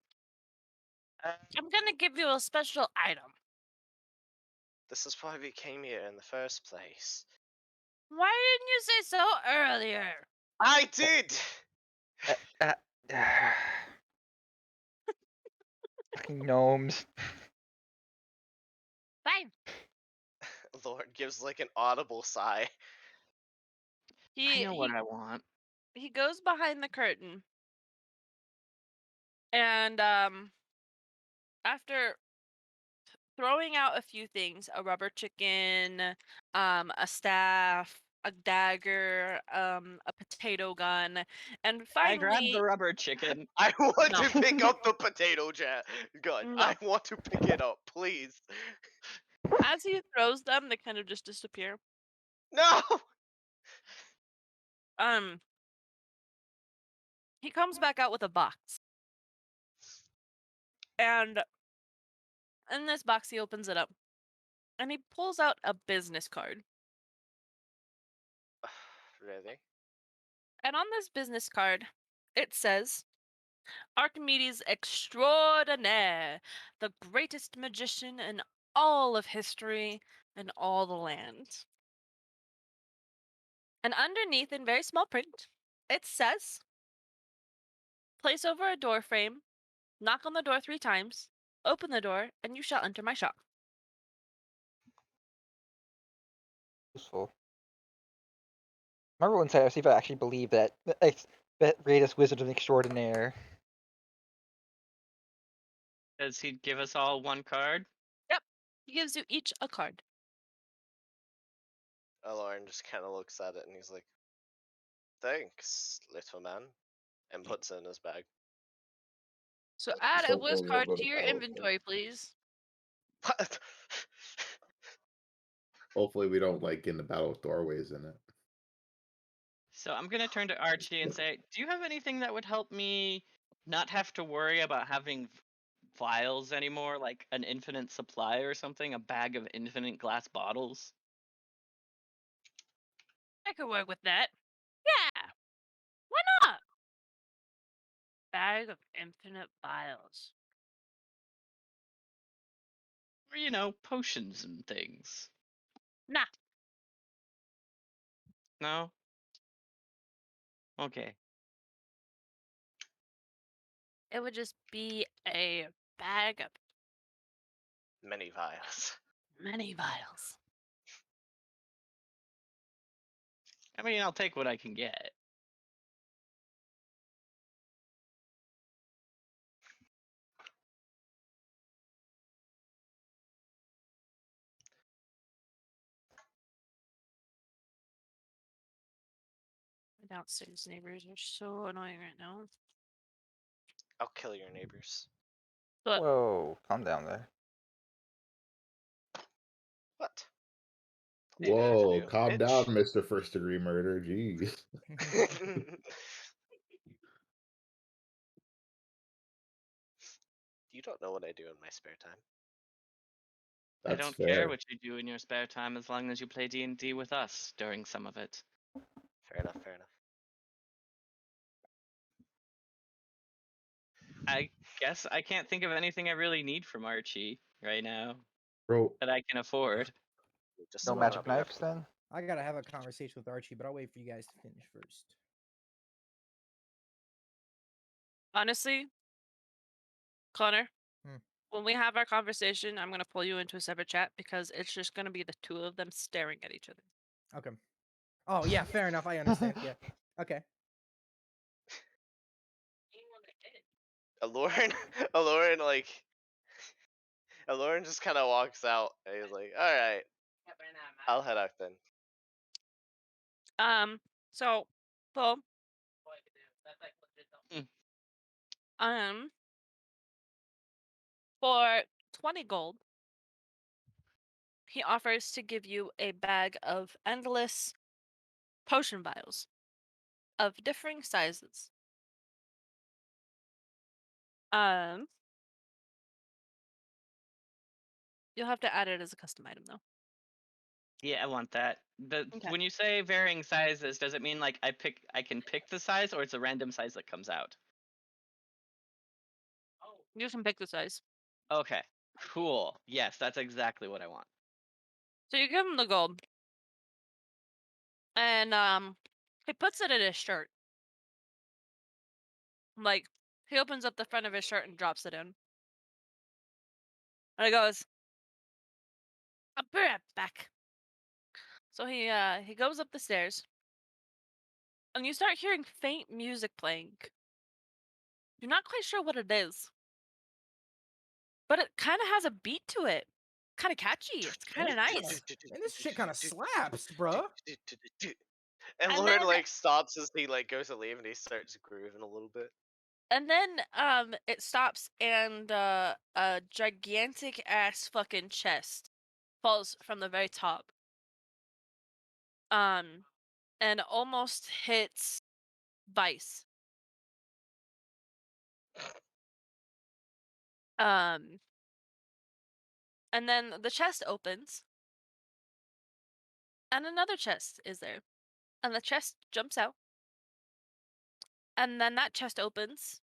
I'm gonna give you a special item. This is why we came here in the first place. Why didn't you say so earlier? I did! Fucking gnomes. Fine. Lord gives like an audible sigh. He I know what I want. he goes behind the curtain, and after throwing out a few things, a rubber chicken, a staff, a dagger, a potato gun, and I grabbed the finally, rubber chicken. I want No. to pick up the potato gun. No. I want to pick it up, please. as he throws them, they kind of just disappear. No! He comes back out with a box. And in this box, he opens it up. And he pulls out a business card. Really? And on this business card, it says, Archimedes Extraordinaire, the greatest magician in all of history and all the land. And underneath, in very small print, it says, place over a door frame, knock on the door 3 times, open the door, and you shall enter my shop. useful. Remember one time I see if I actually believe that that greatest wizard of extraordinaire. Does he give us all one card? He gives you each a card. Lauren just kind of looks at it and he's like, "Thanks, little man," and puts it in his bag. So add a Wiz Hopefully card we'll go to to your battle. inventory, please. What? Hopefully we don't like get in the battle with doorways in it. So I'm gonna turn to Archie and say, "Do you have anything that would help me not have to worry about having vials anymore, like an infinite supply or something? A bag of infinite glass bottles?" I could work with that. Yeah. Why not? Bag of infinite vials. Or, potions and things. Nah. No? Okay. It would just be a bag of Many vials. many vials. I mean, I'll take what I can get. My downstairs neighbors are so annoying right now. I'll kill your neighbors. But Whoa, calm down there. What? Whoa, do, calm bitch. down, Mr. First Degree Murder. Jeez. You don't know what I do in my spare time. I That's don't fair. care what you do in your spare time as long as you play D&D with us during some of it. Fair enough, fair enough. I guess I can't think of anything I really need from Archie right now Bro, that I can afford. Just No some magic puppy knives weapon. then? I gotta have a conversation with Archie, but I'll wait for you guys to finish first. honestly, Connor, Hmm. when we have our conversation, I'm gonna pull you into a separate chat because it's just gonna be the two of them staring at each other. Okay. Oh yeah, fair enough. I understand. Yeah. Okay. Aloran, Aloran, Aloran just kind of walks out and he's like, "All right, I'll head out then." So, well, Mm. for 20 gold, he offers to give you a bag of endless potion vials of differing sizes. You'll have to add it as a custom item though. Yeah, I want that. Okay. When you say varying sizes, does it mean like I can pick the size, or it's a random size that comes out? You can pick the size. Okay, cool. Yes, that's exactly what I want. So you give him the gold. And he puts it in his shirt. Like, he opens up the front of his shirt and drops it in. And he goes, "I'll be right back." So he goes up the stairs. And you start hearing faint music playing. You're not quite sure what it is. But it kind of has a beat to it. Kind of catchy. It's kind of nice. Man, this shit kind of slaps, bruh. And And Lauren then- stops as he goes to leave and he starts grooving a little bit. And then it stops and a gigantic ass fucking chest falls from the very top. And almost hits Vice. And then the chest opens. And another chest is there. And the chest jumps out. And then that chest opens.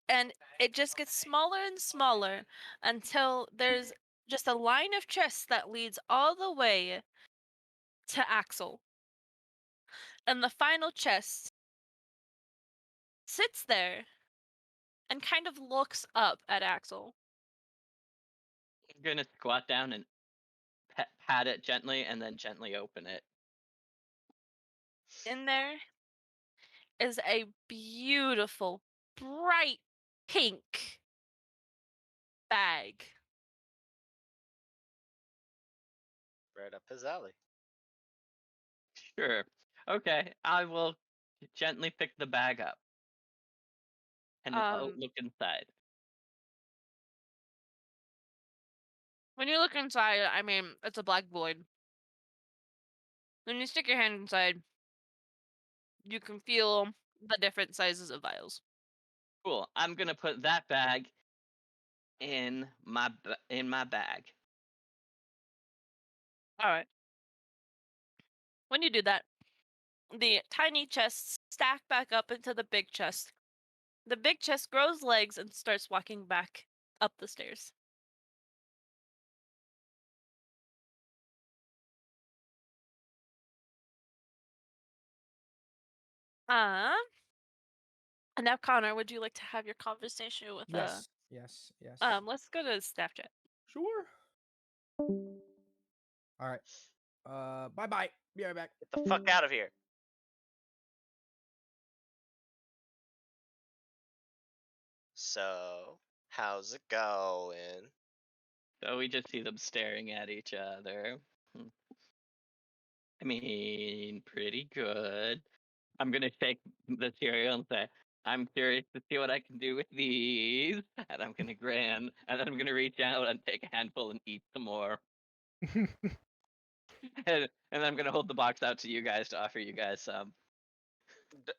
And it just gets smaller and smaller until there's just a line of chests that leads all the way to Axel. And the final chest sits there and kind of looks up at Axel. I'm gonna squat down and pat it gently and then gently open it. In there is a beautiful, bright pink bag. Right up his alley. Sure. Okay, I will gently pick the bag up and look inside. When you look inside, I mean, it's a black void. When you stick your hand inside, you can feel the different sizes of vials. Cool. I'm gonna put that bag in my bag. All right. When you do that, the tiny chests stack back up into the big chest. The big chest grows legs and starts walking back up the stairs. And now, Connor, would you like to have your conversation with Yes. Yes. Yes. let's go to Snapchat. Sure. All right. Bye bye. Be right back. Get the fuck out of here. So, how's it going? So we just see them staring at each other. I mean, pretty good. I'm gonna shake the cereal and say, I'm curious to see what I can do with these. And I'm gonna grin, and then I'm gonna reach out and take a handful and eat some more. And then I'm gonna hold the box out to you guys to offer you guys some.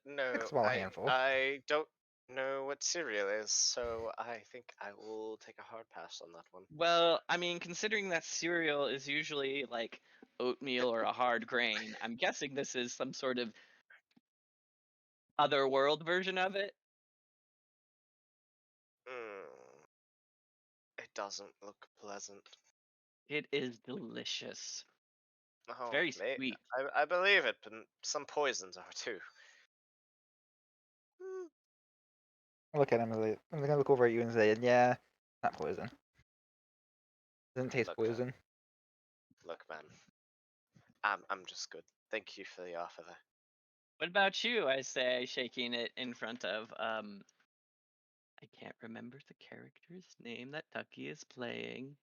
No, A small handful. I don't know what cereal is, so I think I will take a hard pass on that one. Well, I mean, considering that cereal is usually like oatmeal or a hard grain, I'm guessing this is some sort of other world version of it. It doesn't look pleasant. It is delicious. Oh, Very sweet. I believe it, but some poisons are too. Look at him. I'm gonna look over at you and say, "Yeah, not poison. Doesn't taste Look, man. poison." Look, man. I'm just good. Thank you for the offer there. What about you? I say, shaking it in front of I can't remember the character's name that Tucky is playing.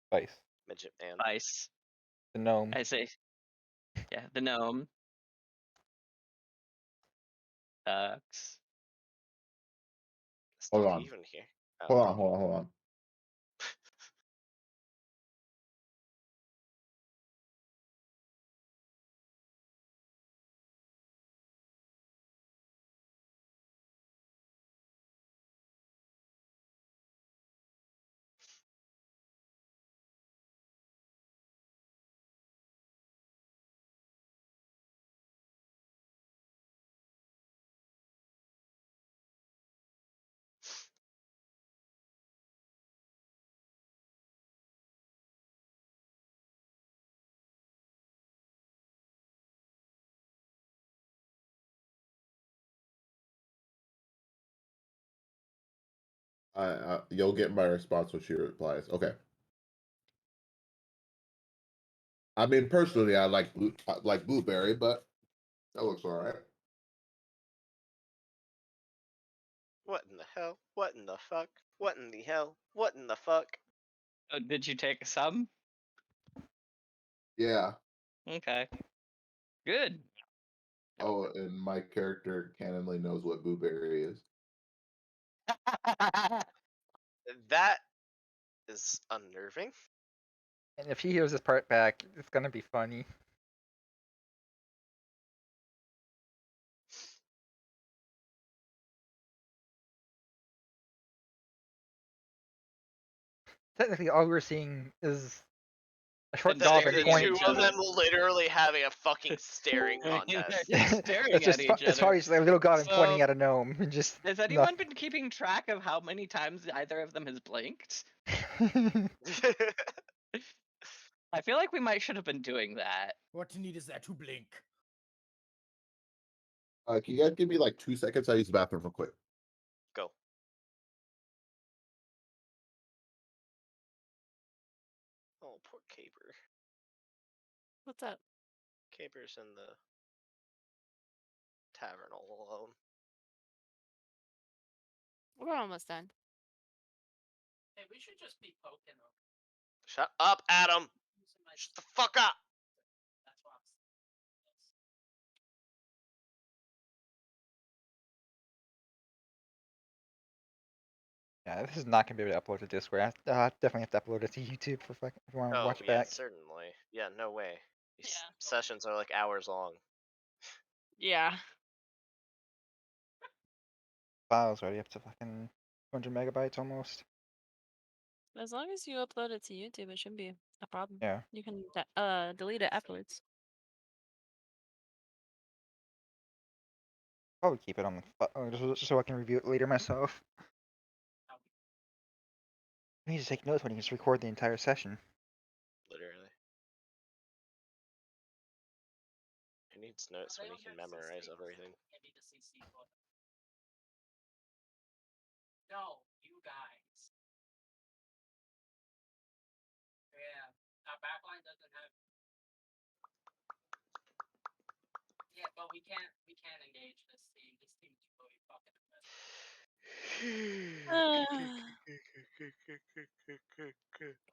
Spice. Midget man. Vice. The gnome. I say, yeah, the gnome. Tux. Is Hold Tucky on. even here? Hold on. You'll get my response when she replies. Okay. I mean, personally, I like blueberry, but that looks all right. What in the hell? What in the fuck? What in the hell? What in the fuck? Oh, did you take some? Yeah. Okay. Good. Oh, and my character canonly knows what blueberry is. That is unnerving. And if he hears this part back, it's gonna be funny. Technically, all we're seeing is a short The dolphin staring The at pointing. two each of other. them literally having a fucking staring contest. They're just staring it's at just each it's other. probably just like a little god pointing So- at a gnome and just. Has anyone been keeping track of how many times either of them has blinked? I feel like we should have been doing that. What need is there to blink? Can you guys give me like 2 seconds? I use the bathroom real quick. Go. Oh, poor Caper. What's up? Caber's in the tavern all alone. We're almost done. Hey, we should just be poking them. Shut up, Adam! Using my Shut the fuck up! That's what I'm saying. Yeah, this is not gonna be able to upload to Discord. I definitely have to upload it to YouTube for fucking if you want to Oh, watch it yeah, back. certainly. Yeah, no way. These Yeah. sessions are like hours long. Yeah. Files already up to fucking 200 megabytes almost. As long as you upload it to YouTube, it shouldn't be a problem. Yeah. You can delete it afterwards. Probably keep it on the just so I can review it later myself. I need to take notes when you can just record the entire session. Literally. Who needs notes They when you don't can get to see memorize Steve. everything? They need to see Steve book. No, you guys. Yeah, our backline doesn't have. Yeah, but we can't engage this team. This team's really fucking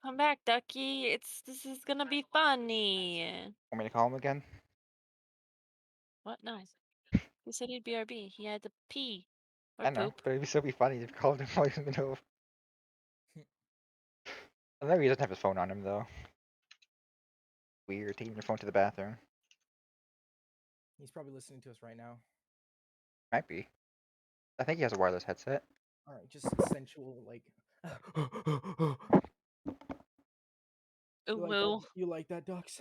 Come back, Ducky. This is gonna be funny. Want me to call him again? What? No. He said he'd BRB. He had to pee. Or I know, poop. but it'd still be funny if you called him while he's in the middle of. I know he doesn't have his phone on him though. Weird, taking your phone to the bathroom. He's probably listening to us right now. Might be. I think he has a wireless headset. All right, just sensual like. Ooh, You like woo. that? You like that, Dux?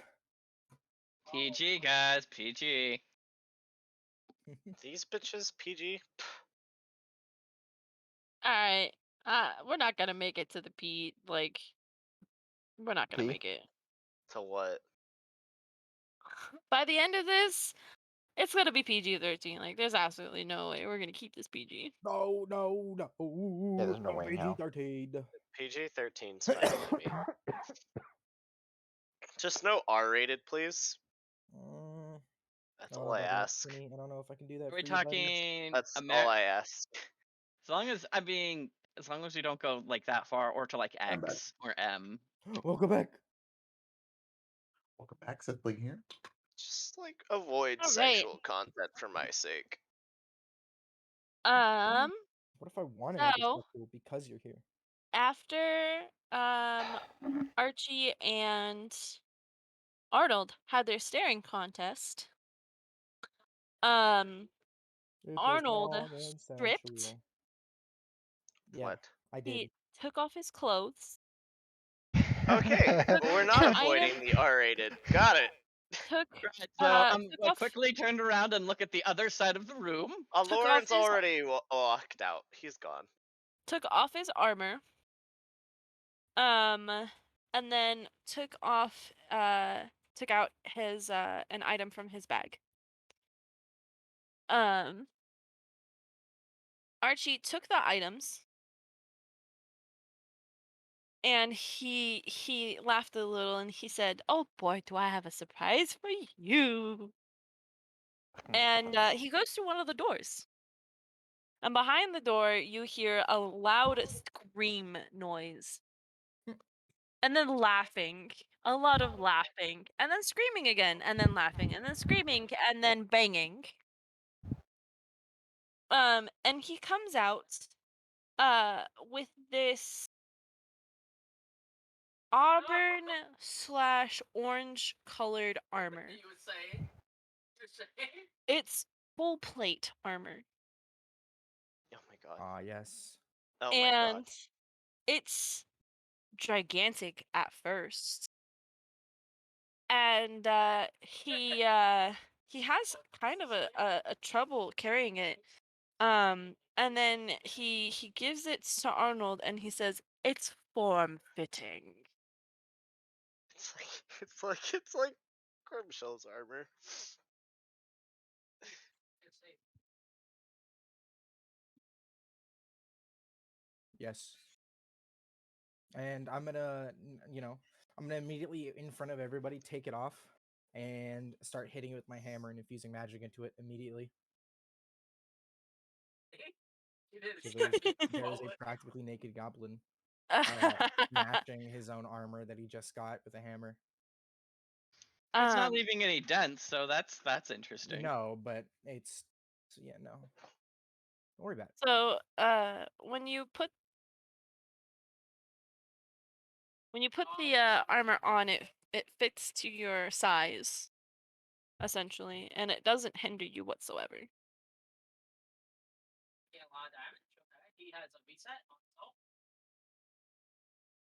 PG, guys, PG. These bitches, PG? Alright. We're not gonna make it to the P. Like, we're not gonna P? make it. To what? By the end of this, it's gonna be PG-13. Like, there's absolutely no way we're gonna keep this PG. No, no, no. Yeah, there's no way in hell. PG-13. PG-13's fine by me. Just no R-rated, please. I That's don't all know I about that, ask. Kenny. I don't know if I can do that We're for you, buddy. talking That's all I ask. as long as we don't go like that far or to like I'm back. X or M. Welcome back. Welcome back, Sibling here. Just like avoid All right. sexual content for my sake. Um, What if I want to make it So- sexual because you're here? after Archie and Arnold had their staring contest, It was Arnold long and stripped. sensual. Yeah, What? I did. He took off his clothes, Okay, well, we're not Item- avoiding the R-rated. Got it. took Right, so took I off- quickly turned around and look at the other side of the room. Took off Lauren's his- already walked out. He's gone. took off his armor. And then took out his an item from his bag. Archie took the items and he laughed a little and he said, "Oh boy, do I have a surprise for you." And he goes through one of the doors. And behind the door, you hear a loud scream noise. And then laughing. A lot of laughing. And then screaming again. And then laughing. And then screaming. And then banging. And he comes out with this auburn / orange colored armor. You would say. You're saying. It's full plate armor. Oh my god. Ah, yes. Oh my And god. it's gigantic at first. And he has kind of a trouble carrying it. And then he gives it to Arnold and he says, "It's form fitting." It's like Grimshell's armor. It's a. Yes. And I'm gonna, I'm gonna immediately in front of everybody take it off and start hitting it with my hammer and infusing magic into it immediately. So there's a practically naked goblin smashing his own armor that he just got with a hammer. It's not Um, leaving any dents, so that's interesting. No, but it's so yeah, no. Don't worry about it. So, when you put the armor on, it fits to your size, essentially, and it doesn't hinder you whatsoever. Get a lot of damage. Okay. He has a reset on top.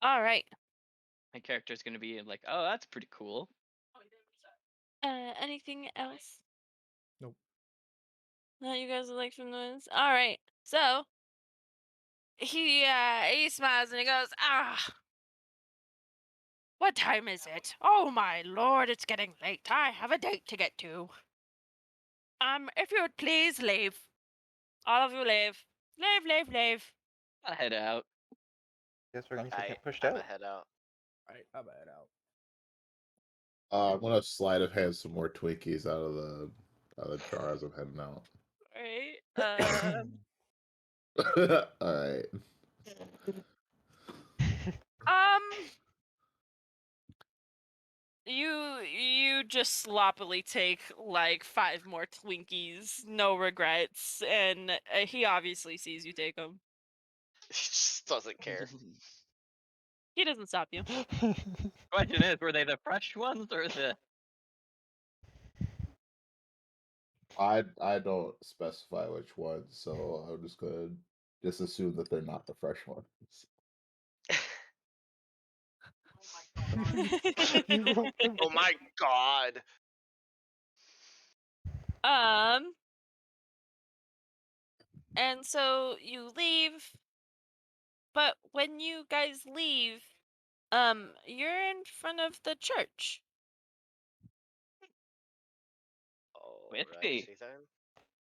All right. My character's gonna be like, oh, that's pretty cool. Oh, he did reset. Anything else? Nope. That you guys would like from the wins? All right. So he smiles and he goes, what time is it? Oh my lord, it's getting late. I have a date to get to. If you would please leave. All of you leave. Leave. I'll head out. Guess we're gonna I, get pushed I'm out. gonna head out. Alright, I'll bet it out. I'm gonna sleight of hand some more Twinkies out of the jar as I'm heading out. Right. All right. Um you just sloppily take like 5 more Twinkies, no regrets, and he obviously sees you take them. He just doesn't care. He doesn't stop you. Question is, were they the fresh ones or the? I don't specify which ones, so I'm just gonna just assume that they're not the fresh ones. Oh my god. And so you leave, but when you guys leave, you're in front of the church. Whiskey. Alrighty then.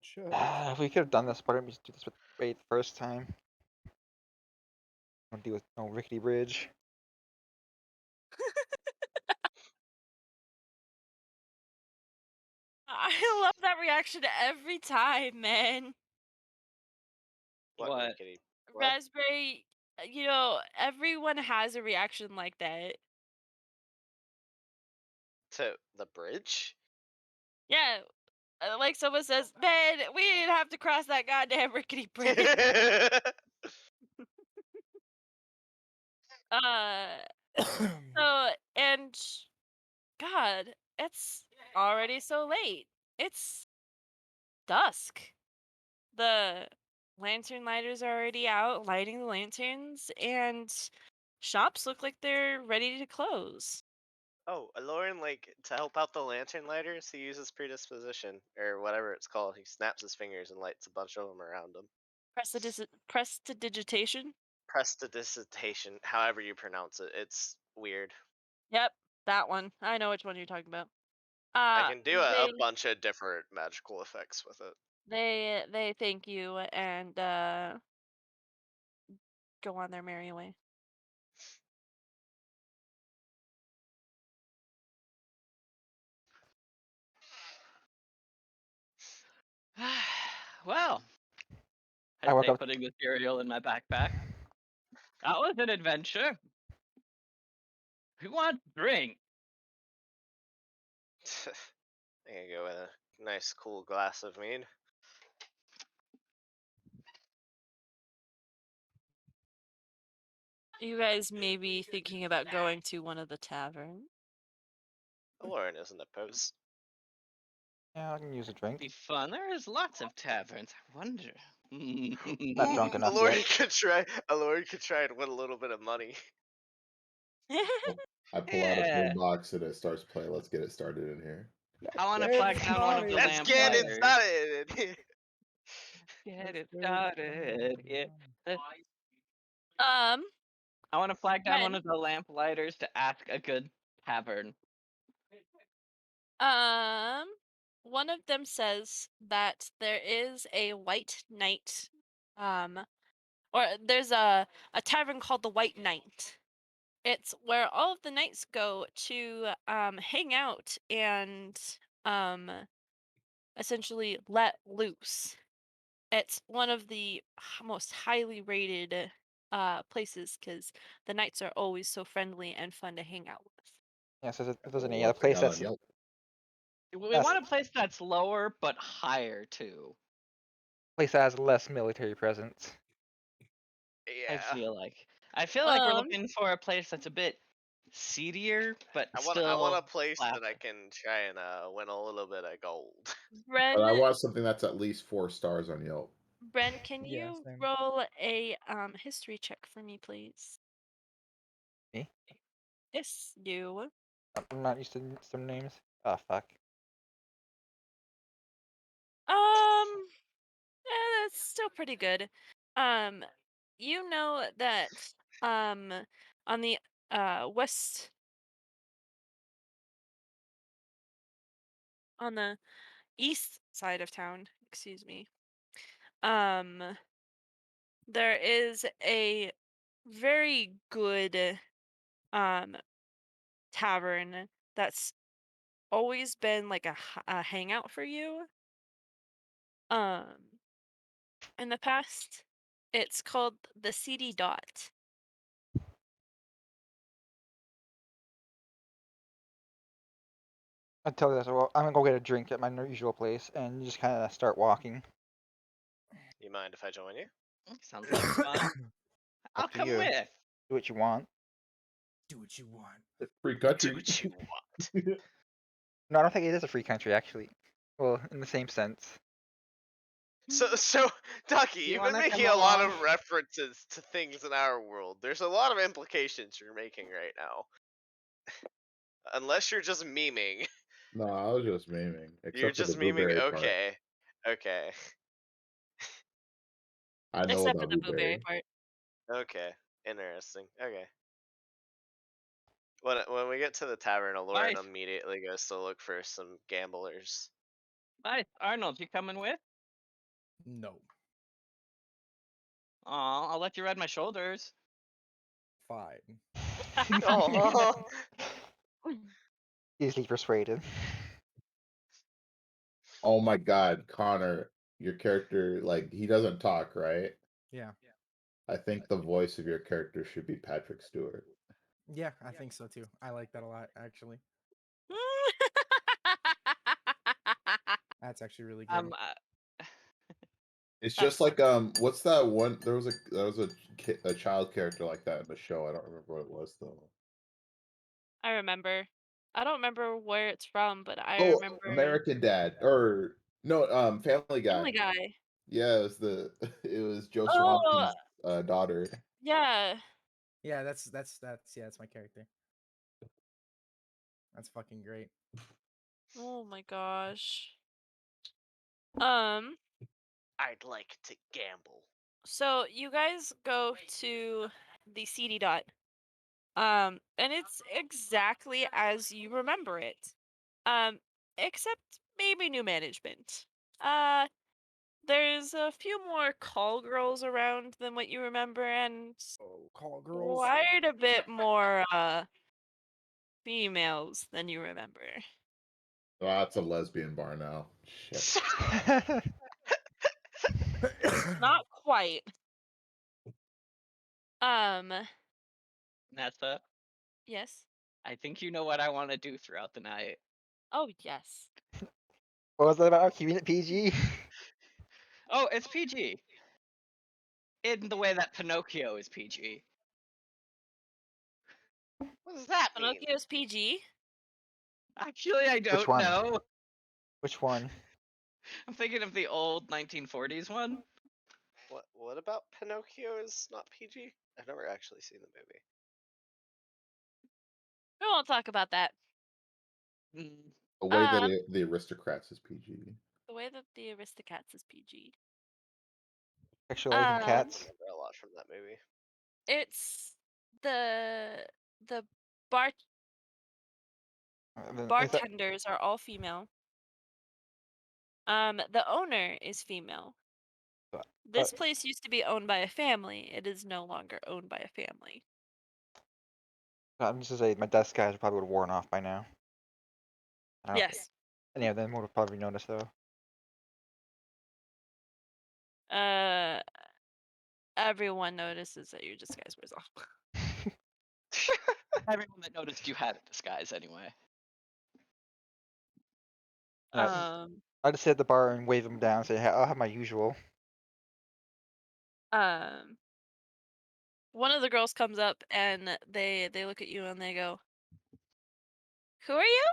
Sure. We could have done this, but we just do this with Ray the first time. Don't deal with no rickety bridge. I love that reaction every time, man. What? Rickety? What? Raspberry, everyone has a reaction like that. To the bridge? Yeah, like someone says, man, we didn't have to cross that goddamn rickety bridge. So, and God, it's already so late. It's dusk. The lantern lighters are already out, lighting the lanterns, and shops look like they're ready to close. Oh, Aloran, like, to help out the lantern lighters, he uses predisposition, or whatever it's called. He snaps his fingers and lights a bunch of them around him. Prestidigitation. Prestidigitation, however you pronounce it. It's weird. Yep, that one. I know which one you're talking about. I can do a They bunch of different magical effects with it. they thank you and go on their merry way. Well, I I'd woke say up. putting the cereal in my backpack. That was an adventure. Who wants drink? I can go with a nice cool glass of mead. You guys may be thinking about going to one of the taverns. Aloran isn't opposed. Yeah, I can use a Be drink. fun. There is lots of taverns. I wonder. Not drunk enough Aloran yet. could try. Aloran could try and win a little bit of money. I pull out a Yeah. boombox and it starts playing. Let's get it started in here. I want to flag down one of the Let's lamp get it lighters. started. Get it started. Yeah. Um, I want to flag down one Ren. of the lamp lighters to ask a good tavern. One of them says that there is a white knight, or there's a tavern called the White Knight, It's where all of the knights go to hang out and um, essentially let loose. It's one of the most highly rated places because the knights are always so friendly and fun to hang out with. Yeah, so if there's Well, any I'll other check place out on that's Yelp. We That's- want a place that's lower but higher too. place that has less military presence. I Yeah. feel like. I feel like we're Um, looking for a place that's a bit seedier, but I still want a place that I classic. can try and win a little bit of gold. Bren, But I want something that's at least 4 stars on Yelp. Bren, can Yeah, you same. roll a history check for me, please? Me? Yes, you. I'm not used to some names. Oh fuck. That's still pretty good. You know that on the west on the east side of town, excuse me. There is a very good tavern that's always been like a hangout for you. In the past, it's called the CD Dot. I tell you this. Well, I'm gonna go get a drink at my usual place and just kind of start walking. You mind if I join you? Sounds like fun. I'll Up to come you. with. Do what you want. Do what you want. It's free Do country. what you want. No, I don't think it is a free country actually. Well, in the same sense. So, Ducky, You you've been wanna come making a lot along? of references to things in our world. There's a lot of implications you're making right now. Unless you're just memeing. No, I was just memeing. You're Except for the just memeing. blueberry part. Okay. Okay. I know Except for about the blueberry blueberry. part. Okay. Interesting. Okay. When we get to the tavern, Aloran Nice. immediately goes to look for some gamblers. Nice. Arnold, you coming with? No. Aw, I'll let you ride my shoulders. Fine. Oh. Easily persuaded. Oh my god, Connor, your character, like, he doesn't talk, right? Yeah. I think the voice of your character should be Patrick Stewart. Yeah, I think so too. I like that a lot, actually. That's actually really good. It's That's just like what's that one? There was a child character like that in the show. I don't remember what it was though. I remember. I don't remember where it's from, but I Oh, remember American Dad or no, Family Guy. Family Guy. Yeah, it was it was Joe Oh, Swanson's daughter. yeah. Yeah, that's my character. That's fucking great. Oh my gosh. I'd like to gamble. So you guys go to the CD Dot. And it's exactly as you remember it. Except maybe new management. There's a few more call girls around than what you remember, and Oh, call girls. quite a bit more females than you remember. Oh, that's a lesbian bar now. Shit. Not quite. Nessa, Yes. I think you know what I want to do throughout the night. Oh, yes. What was that about? Keeping it PG? Oh, it's PG. In the way that Pinocchio is PG. What does that mean? Pinocchio's PG. Actually, I don't one? know. Which one? I'm thinking of the old 1940s one. What about Pinocchio is not PG? I've never actually seen the movie. We won't talk about that. Mm. The way that Um, the aristocrats is PG. The way that the Aristocats is PG. Sexualizing I cats? remember a lot from that movie. It's the bar Then is that- bartenders are all female. The owner is female. This place used to be owned by a family. It is no longer owned by a family. I'm just to say my dust guys probably would have worn off by now. I don't know if Yes. any of them would have probably noticed though. Everyone notices that your disguise wears off. Everyone that noticed you had a disguise anyway. Yeah, Um, I just sit at the bar and wave them down and say, hey, I'll have my usual. um, one of the girls comes up and they look at you and they go, "Who are you?"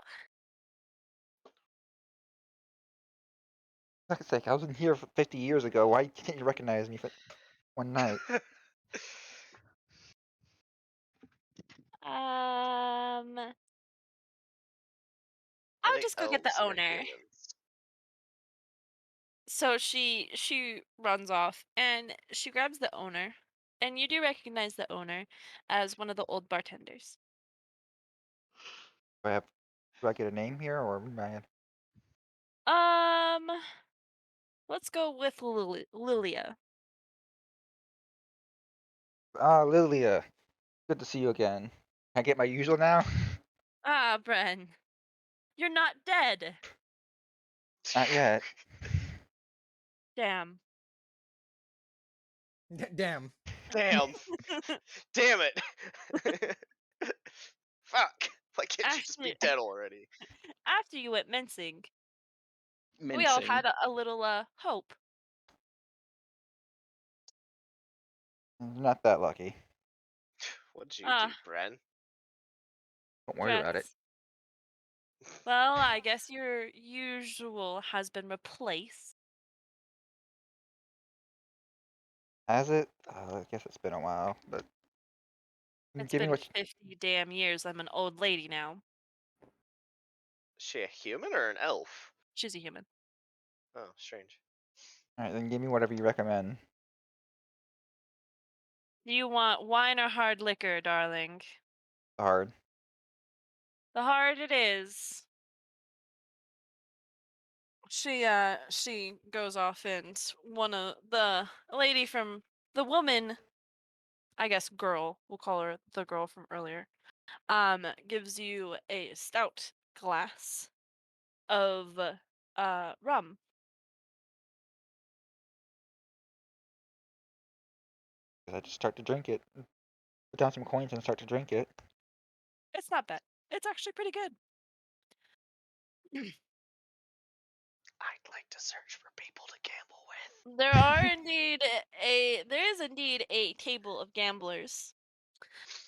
For fuck's sake, I was in here 50 years ago. Why can't you recognize me for one night? I I'll think just go get the elves are owner. humans. So she runs off and she grabs the owner, and you do recognize the owner as one of the old bartenders. Do I get a name here or am I? Um, let's go with Lilia. Ah, Lilia. Good to see you again. Can I get my usual now? Ah, Bren, you're not dead. Not yet. Damn. Damn. Damn. Damn it. Fuck. Why can't you just be Actually, dead already? after you went mincing, we Mincing. all had a little hope. Not that lucky. What'd you Ah, do, Bren? Don't worry about it. threats. Well, I guess your usual has been replaced. Has it? I guess it's been a while, but It's give me been what. 50 damn years. I'm an old lady now. Is she a human or an elf? She's a human. Oh, strange. All right, then give me whatever you recommend. Do you want wine or hard liquor, darling? Hard. The hard it is. She goes off and one of the lady from the woman, I guess girl, we'll call her the girl from earlier, gives you a stout glass of rum. I just start to drink it. Put down some coins and start to drink it. It's not bad. It's actually pretty good. I'd like to search for people to gamble with. There is indeed a table of gamblers.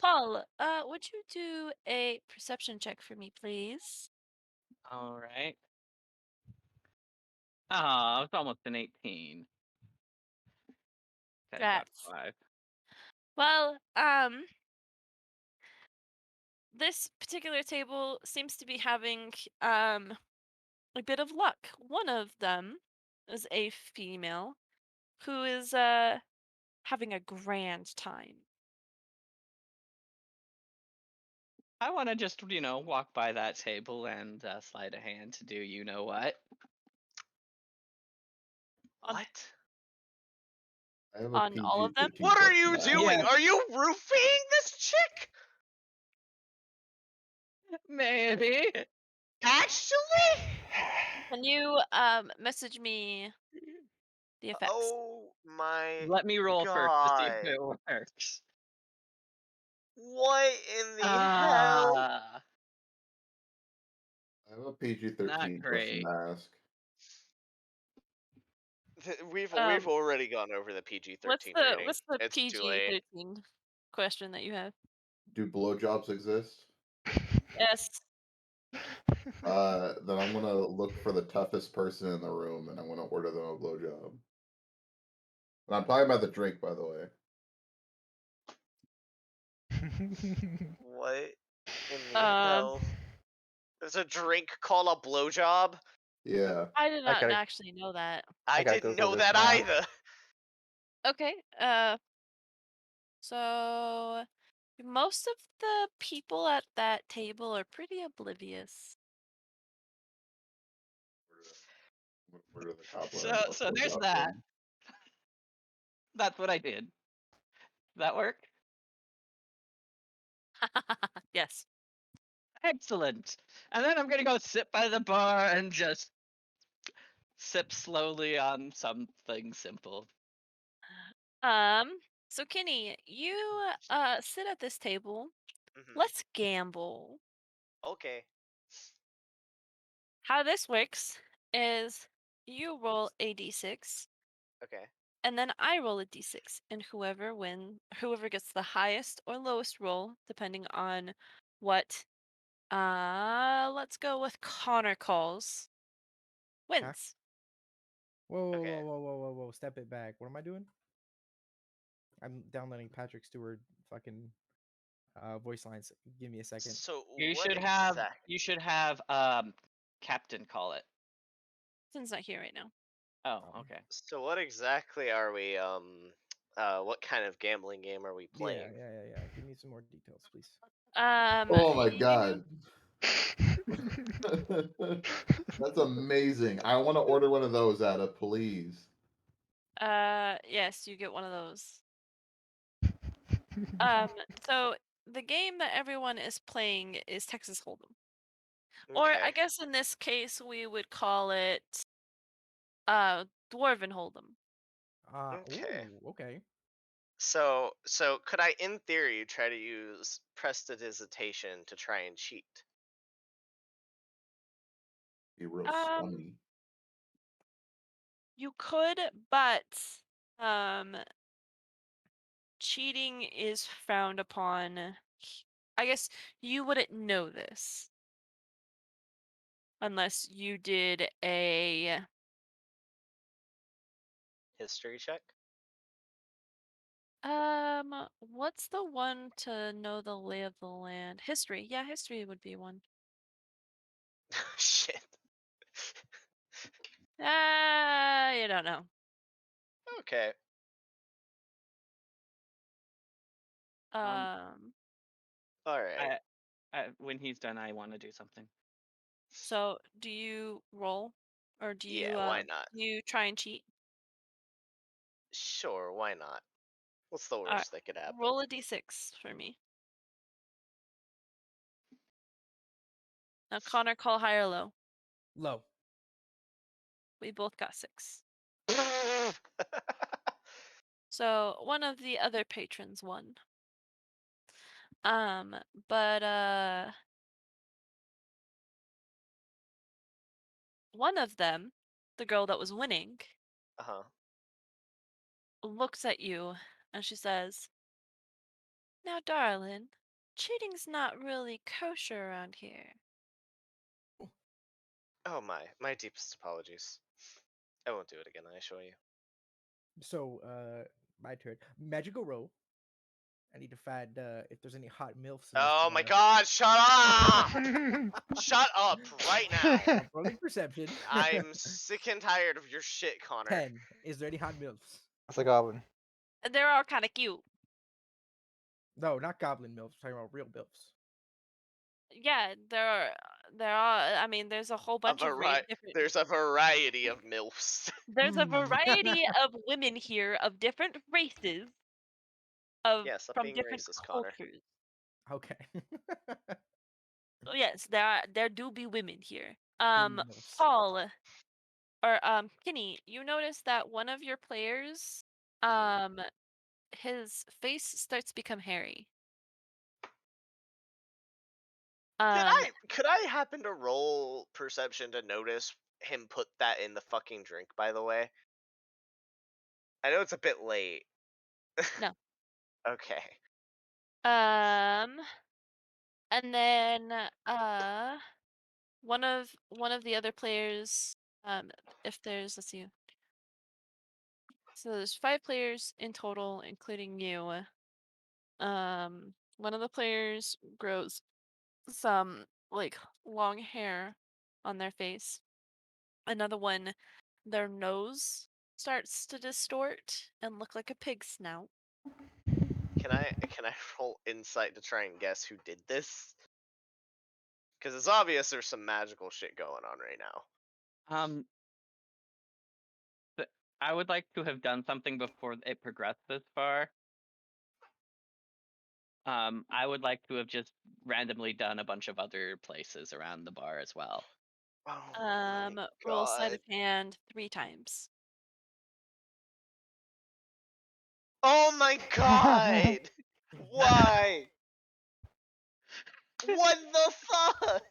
Paul, would you do a perception check for me, please? All right. Ah, it's almost an 18. Okay, got Rats. 5. Well, this particular table seems to be having a bit of luck. One of them is a female who is having a grand time. I want to just, walk by that table and slide a hand to do you know what. On- What? I have a On all of them? PG-13 What are question you to doing? Yeah. Are you roofing this chick? Maybe. Actually? Can you message me the effects? Oh my Let me roll first to see if god. it works. What in the hell? Ah, I have a PG-13 not question great. to ask. We've Um, already gone over the PG-13 what's rating. the It's too PG late. 13 question that you have? Do blowjobs exist? Yes. Then I'm gonna look for the toughest person in the room and I'm gonna order them a blowjob. And I'm talking about the drink, by the way. What in the Um, hell? There's a drink called a blowjob? Yeah. I did I not gotta- actually know that. I gotta didn't Google know this that now. either. Okay. So most of the people at that table are pretty oblivious. Order the cobbler So, and a so there's blowjob that. then. That's what I did. Does that work? Yes. Excellent. And then I'm gonna go sit by the bar and just sip slowly on something simple. So Kenny, you sit at this table. Mhm. Let's gamble. Okay. How this works is you roll a d6 Okay. and then I roll a d6, and whoever gets the highest or lowest roll, depending on what let's go with Connor calls, wins. Whoa, Okay. whoa. Step it back. What am I doing? I'm downloading Patrick Stewart fucking voice lines. Give me a second. So You what should have Captain call it. Since not here right now. Oh, okay. So what exactly are we what kind of gambling game are we playing? Yeah. Give me some more details, please. Oh my You- god. That's amazing. I want to order one of those out of, please. Yes, you get one of those. So the game that everyone is playing is Texas Hold'em. Or I Okay. guess in this case we would call it Dwarven Hold'em. Okay. Ooh, okay. So could I in theory try to use prestidigitation to try and cheat? Be real Um, funny. You could, but cheating is frowned upon. I guess you wouldn't know this unless you did a History check? what's the one to know the lay of the land? History. Yeah, history would be one. Shit. You don't know. Okay. Um, All right. When he's done, I want to do something. so do you roll or do you Yeah, why not? try and cheat? Sure, why not? What's the Alright, worst that could happen? roll a d6 for me. Now Connor, call high or low. Low. We both got 6. So one of the other patrons won. But one of them, the girl that was winning, Uh-huh. looks at you and she says, "Now, darling, cheating's not really kosher around here." Oh my deepest apologies. I won't do it again, I assure you. So, my turn. Magical roll. I need to find if there's any hot milfs. In this Oh my bar. god, shut up! Shut up right now! I'm rolling perception. I'm sick and tired of your shit, Connor. 10. Is there any hot milfs? That's a goblin. They're all kind of cute. No, not goblin milfs. I'm talking about real milfs. Yeah, there are. I mean, there's a whole bunch of different. There's a variety of MILFs. There's a variety of women here of different races, Yeah, stop from being different racist, Connor. cultures. Okay. So yes, there do be women here. milfs. Paul or Kenny, you notice that one of your players, his face starts to become hairy. Could I happen to roll perception to notice him put that in the fucking drink, by the way? I know it's a bit late. No. Okay. And then one of the other players, if there's, let's see, so there's 5 players in total, including you. One of the players grows some like long hair on their face. Another one, their nose starts to distort and look like a pig snout. Can I roll insight to try and guess who did this? Because it's obvious there's some magical shit going on right now. I would like to have done something before it progressed this far. I would like to have just randomly done a bunch of other places around the bar as well. Oh my Roll sleight god. of hand 3 times. Oh my god! Why? What the fuck?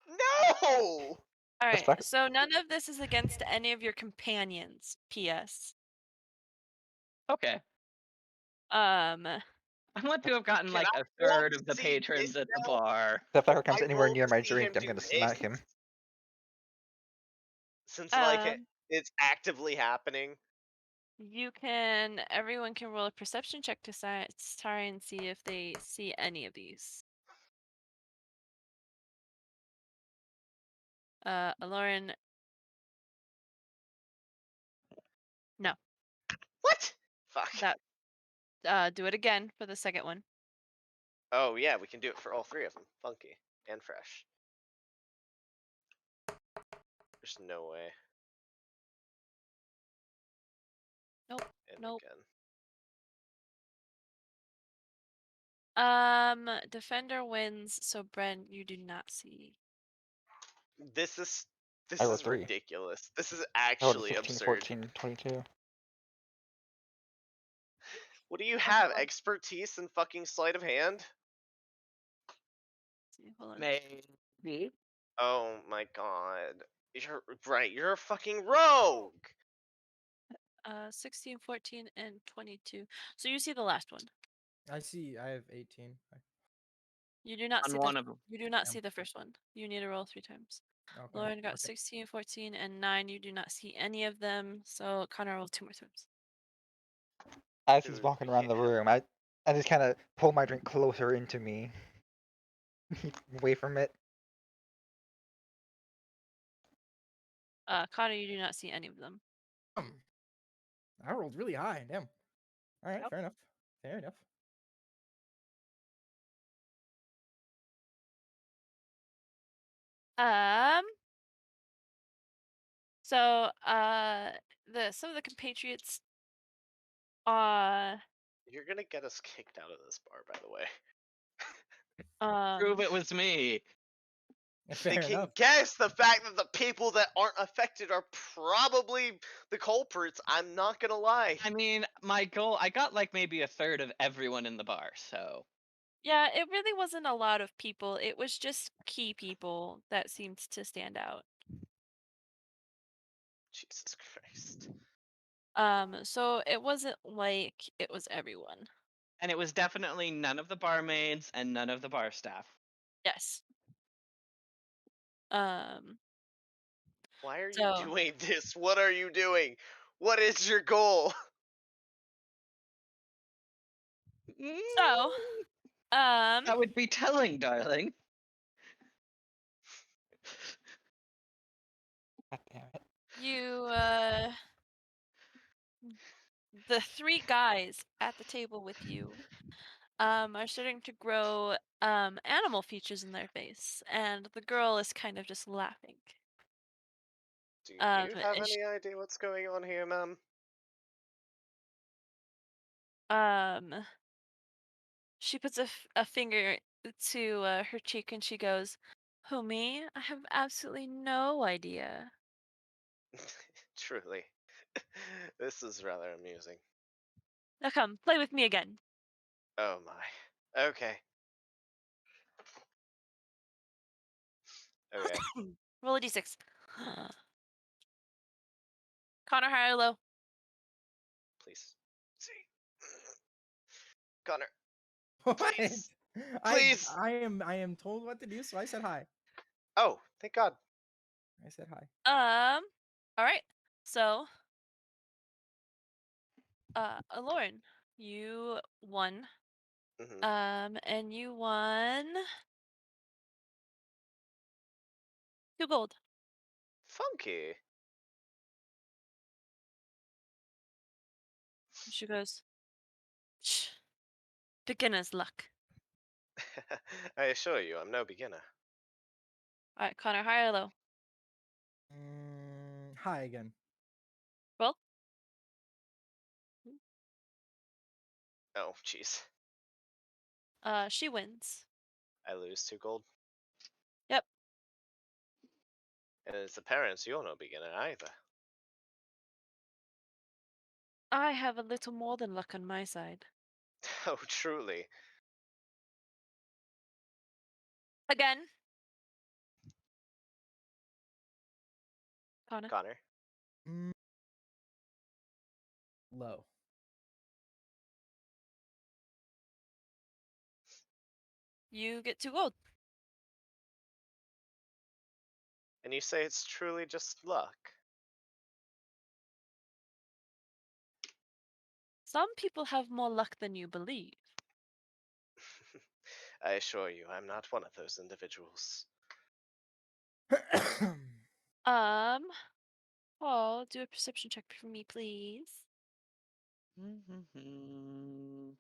No! All That's right. fuck- So none of this is against any of your companions. P.S. Okay. Um. I want to have gotten Can like I a roll third to of the see patrons this at the now? bar. If that fucker comes I anywhere roll near to my see him drink, I'm do gonna this, smack him. since like Um. it's actively happening. You can. Everyone can roll a perception check to try and see if they see any of these. Lauren. No. What? Fuck. That. Do it again for the second one. Oh yeah, we can do it for all 3 of them. Funky and fresh. There's no way. Nope. And Nope. again. Defender wins. So Brent, you do not see. This is I rolled 3. ridiculous. This is I rolled a actually 15, absurd. 14, 22. What do you have? Uh-huh. Expertise in fucking sleight of hand? See, hold on. Maybe. Oh my god. You're right, you're a fucking rogue! 16, 14, and 22. So you see the last one. I see. I have 18. You do not On see one of them. You do not Yeah. see the first one. You need to roll 3 times. Okay. Lauren got okay. 16, 14, and 9. You do not see any of them. So Connor roll 2 more times. As he's Dude, walking we around the can't have room, I just kind of pull my drink closer into me, away from it. Connor, you do not see any of them. I rolled really high. Damn. All right. Yep. Fair enough. Fair enough. So some of the compatriots You're gonna get us kicked out of this bar, by the way. Prove it was me. Fair They can enough. guess the fact that the people that aren't affected are probably the culprits. I'm not gonna lie. I mean, my goal, I got like maybe a third of everyone in the bar, so. yeah, it really wasn't a lot of people. It was just key people that seemed to stand out. Jesus Christ. So it wasn't like it was everyone. And it was definitely none of the barmaids and none of the bar staff. Yes. Why are you So doing this? What are you doing? What is your goal? so That would be telling, darling. God damn it. you the 3 guys at the table with you are starting to grow animal features in their face, and the girl is kind of just laughing. Do you And have any idea what's going on here, ma'am? She puts a finger to her cheek and she goes, "Who, me? I have absolutely no idea." Truly. This is rather amusing. Now come, play with me again. Oh my. Okay. Okay. Roll a d6. Connor, high or low? Please. See. Connor. What? Please. Please. I am told what to do, so I said hi. Oh, thank God. I said hi. All right. So, Lauren, you won. Hmm. And you won 2 gold. Funky. She goes, "Shh, beginner's luck." I assure you, I'm no beginner. All right, Connor, high or low? Hi again. Roll. Oh, jeez. She wins. I lose 2 gold. Yep. And it's apparent you're no beginner either. I have a little more than luck on my side. Oh, truly. Again. Connor. Connor. Mm. Low. You get 2 gold. And you say it's truly just luck. Some people have more luck than you believe. I assure you, I'm not one of those individuals. Paul, do a perception check for me, please.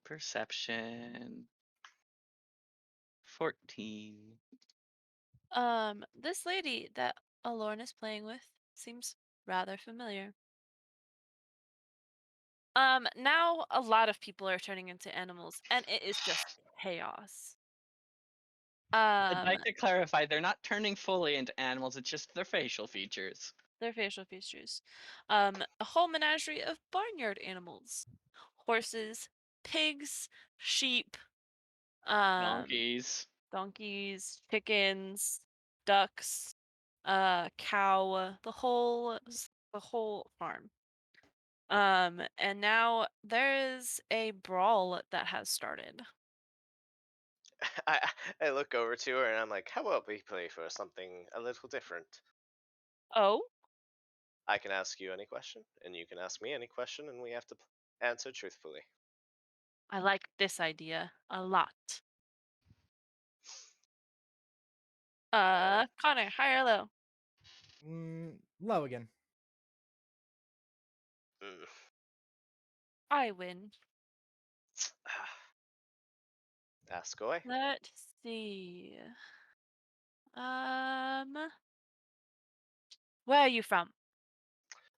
Perception. 14. This lady that Alorn is playing with seems rather familiar. Now a lot of people are turning into animals, and it is just chaos. I'd like to clarify, they're not turning fully into animals, it's just their facial features. Their facial features. A whole menagerie of barnyard animals. Horses, pigs, sheep, Donkeys. donkeys, chickens, ducks, cow, the whole farm. And now there is a brawl that has started. I look over to her and I'm like, how about we play for something a little different? Oh, I can ask you any question, and you can ask me any question, and we have to answer truthfully. I like this idea a lot. Connor, high or low? Low again. Mm. I win. Ask away. Let's see. Where are you from?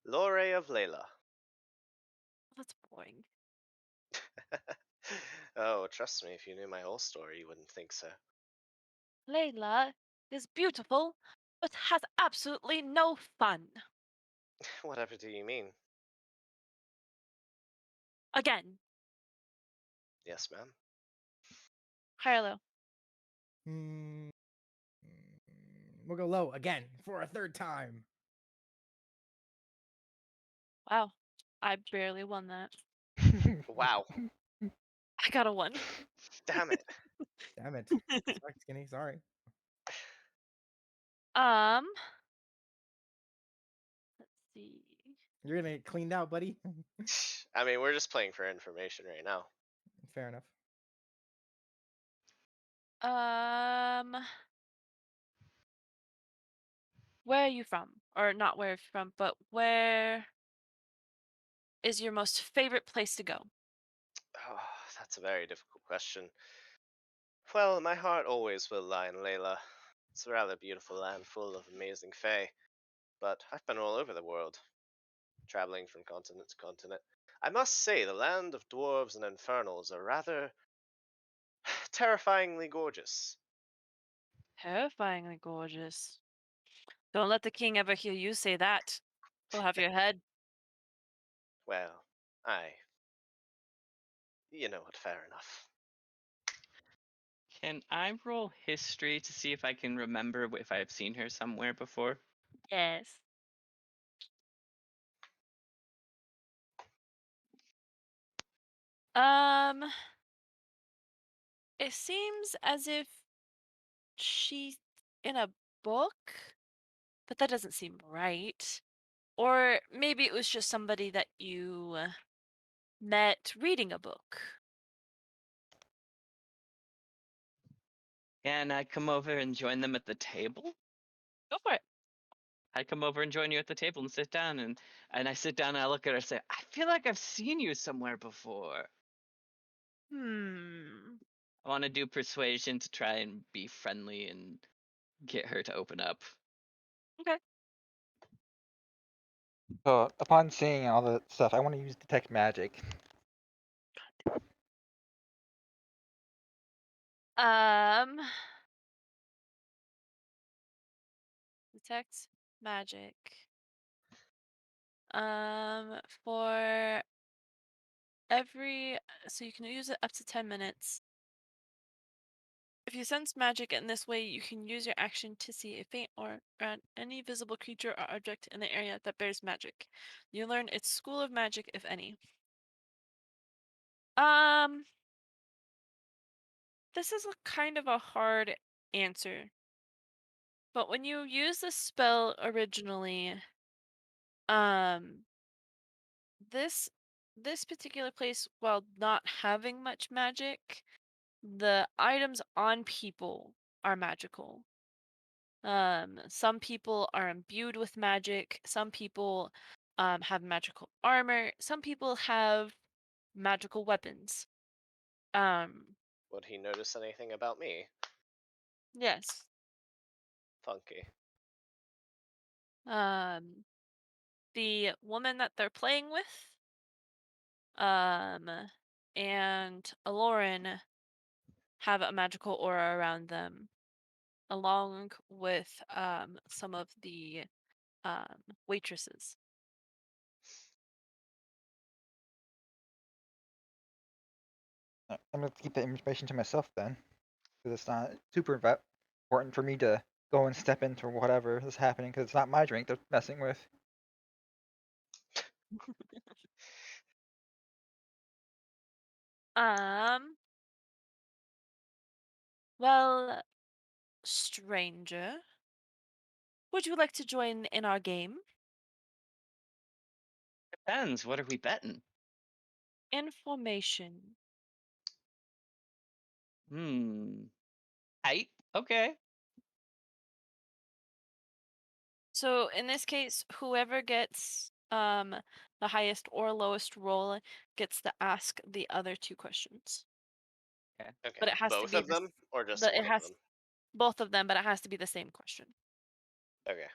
Lore of Layla. That's boring. Oh, trust me, if you knew my whole story, you wouldn't think so. Layla is beautiful, but has absolutely no fun. Whatever do you mean? Again, Yes, ma'am. high or low? Mm, we'll go low again for a third time. Wow, I barely won that. Wow. I got a 1. Damn it. Damn it. Sorry, Skinny. Sorry. Let's see. You're gonna get cleaned out, buddy. I mean, we're just playing for information right now. Fair enough. Where are you from? Or not where you're from, but where is your most favorite place to go? Oh, that's a very difficult question. Well, my heart always will lie in Layla. It's a rather beautiful land full of amazing fae. But I've been all over the world, traveling from continent to continent. I must say, the land of dwarves and infernals are rather terrifyingly gorgeous. Terrifyingly gorgeous. Don't let the king ever hear you say that. He'll have your head. Well, you know what, fair enough. Can I roll history to see if I can remember if I've seen her somewhere before? Yes. It seems as if she's in a book, but that doesn't seem right. Or maybe it was just somebody that you met reading a book. Can I come over and join them at the table? Go for it. I come over and join you at the table and sit down, and I sit down and I look at her and say, I feel like I've seen you somewhere before. I want to do persuasion to try and be friendly and get her to open up. Okay. So upon seeing all the stuff, I want to use detect magic. Um, detect magic. For every so you can use it up to 10 minutes. If you sense magic in this way, you can use your action to see a faint aura around any visible creature or object in the area that bears magic. You learn its school of magic, if any. Um, this is a kind of a hard answer. But when you use the spell originally, um, this this particular place, while not having much magic, the items on people are magical. Some people are imbued with magic. Some people have magical armor. Some people have magical weapons. Um, Would he notice anything about me? yes. Funky. The woman that they're playing with, um, and Aloran have a magical aura around them, along with some of the waitresses. I'm gonna keep the information to myself then, because it's not super important for me to go and step into whatever is happening, because it's not my drink they're messing with. Um, well, stranger, would you like to join in our game? Depends. What are we betting? Information. Height. Okay. So in this case, whoever gets the highest or lowest roll gets to ask the other two questions. Okay. Okay. But it has to Both be of them, or just but one it of has them? both of them, but it has to be the same question. Okay.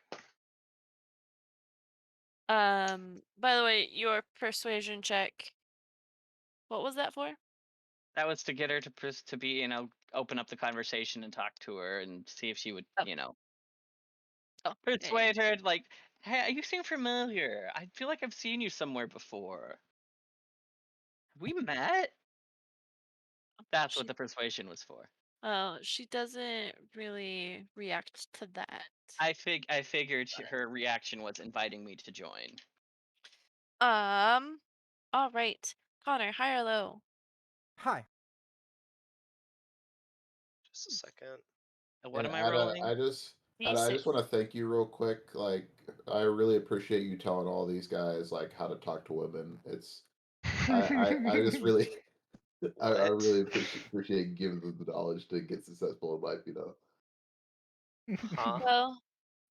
By the way, your persuasion check, what was that for? That was to get her to be, open up the conversation and talk to her and see if she would, Oh. Oh, yeah, yeah. persuade her. Like, hey, you seem familiar. I feel like I've seen you somewhere before. Have we met? That's what She- the persuasion was for. Oh, she doesn't really react to that. I figured her reaction was inviting me to join. All right. Connor, high or low? Hi. Just a second. What And am I Ada, rolling? I just D6. want to thank you real quick. Like, I really appreciate you telling all these guys like how to talk to women. I just really I What? really appreciate giving them the knowledge to get successful in life. You know. Huh? Well,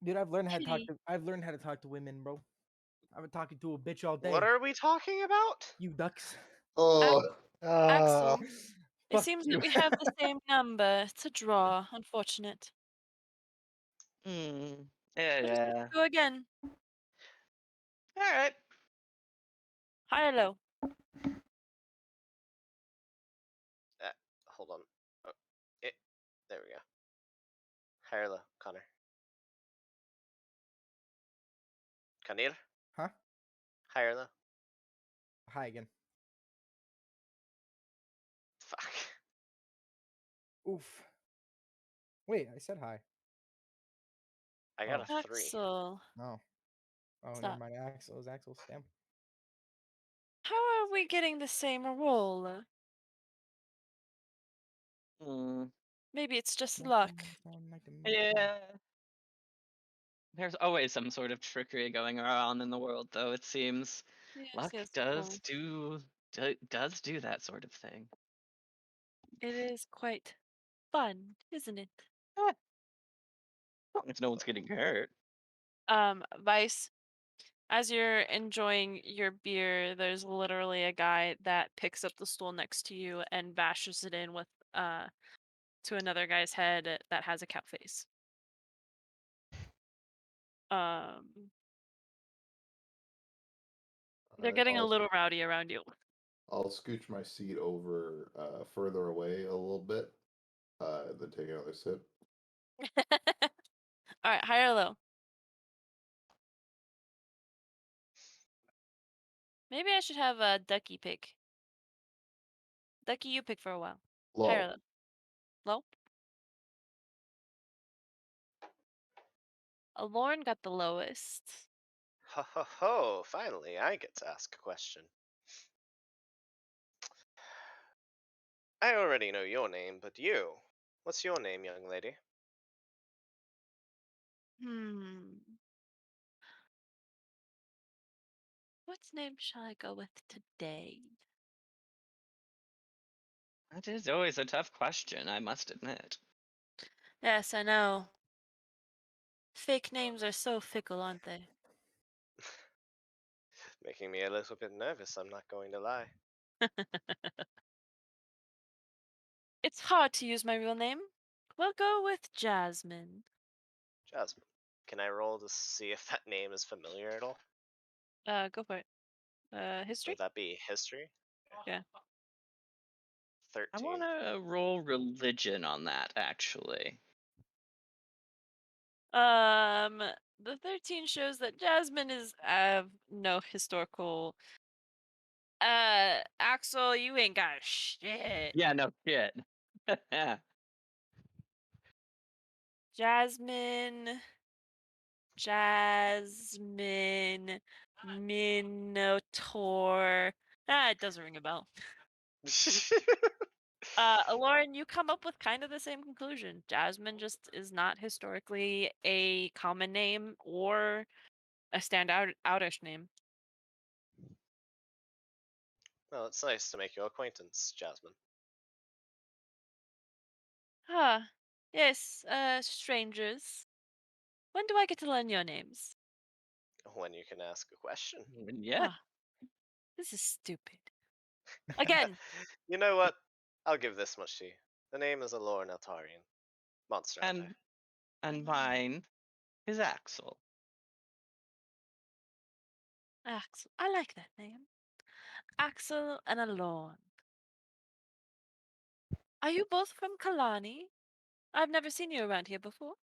Dude, I've learned how to talk pity. to women, bro. I've been talking to a bitch all day. What are we talking about? You ducks. Oh, Axel, it Fuck seems you. that we have the same number. It's a draw. Unfortunate. Hmm. But Yeah. go again. All right. High or low? Hold on. Oh, there we go. Higher low, Connor. Kanir? Huh? Higher low? Hi again. Fuck. Oof. Wait, I said hi. I got Oh. a 3. Axel. Oh. Oh, never Stop. mind. Axel is Axel. Damn. How are we getting the same roll? Hmm. Maybe it's just luck. Yeah. There's always some sort of trickery going on in the world, though. It seems Yes, luck yes. does Well, do that sort of thing. it is quite fun, isn't it? Eh, as long as no one's getting hurt. Vice, as you're enjoying your beer, there's literally a guy that picks up the stool next to you and bashes it in with to another guy's head that has a cat face. Um, they're Alright, getting a little rowdy around you. I'll scooch my seat over further away a little bit. Then take another sip. All right, high or low? Maybe I should have a Ducky pick. Ducky, you pick for a while. High or Low. low? Low? Lauren got the lowest. Ho ho ho! Finally, I get to ask a question. I already know your name, but you. What's your name, young lady? Hmm. What name shall I go with today? That is always a tough question, I must admit. Yes, I know. Fake names are so fickle, aren't they? Making me a little bit nervous, I'm not going to lie. It's hard to use my real name. We'll go with Jasmine. Jasmine, can I roll to see if that name is familiar at all? Go for it. History? Would that be history? Yeah. 13. I want to roll religion on that, actually. The 13 shows that Jasmine is no historical. Axel, you ain't got shit. Yeah, no shit. Jasmine, Minotaur. It doesn't ring a bell. Lauren, you come up with kind of the same conclusion. Jasmine just is not historically a common name or a outish name. Well, it's nice to make your acquaintance, Jasmine. Ah, yes, strangers. When do I get to learn your names? When you can ask a question. Yeah. Ah, this is stupid. Again. You know what? I'll give this much to you. The name is Aloran Eltarian. Monster Hunter. And mine is Axel. Axel. I like that name. Axel and Alorn. Are you both from Kalani? I've never seen you around here before.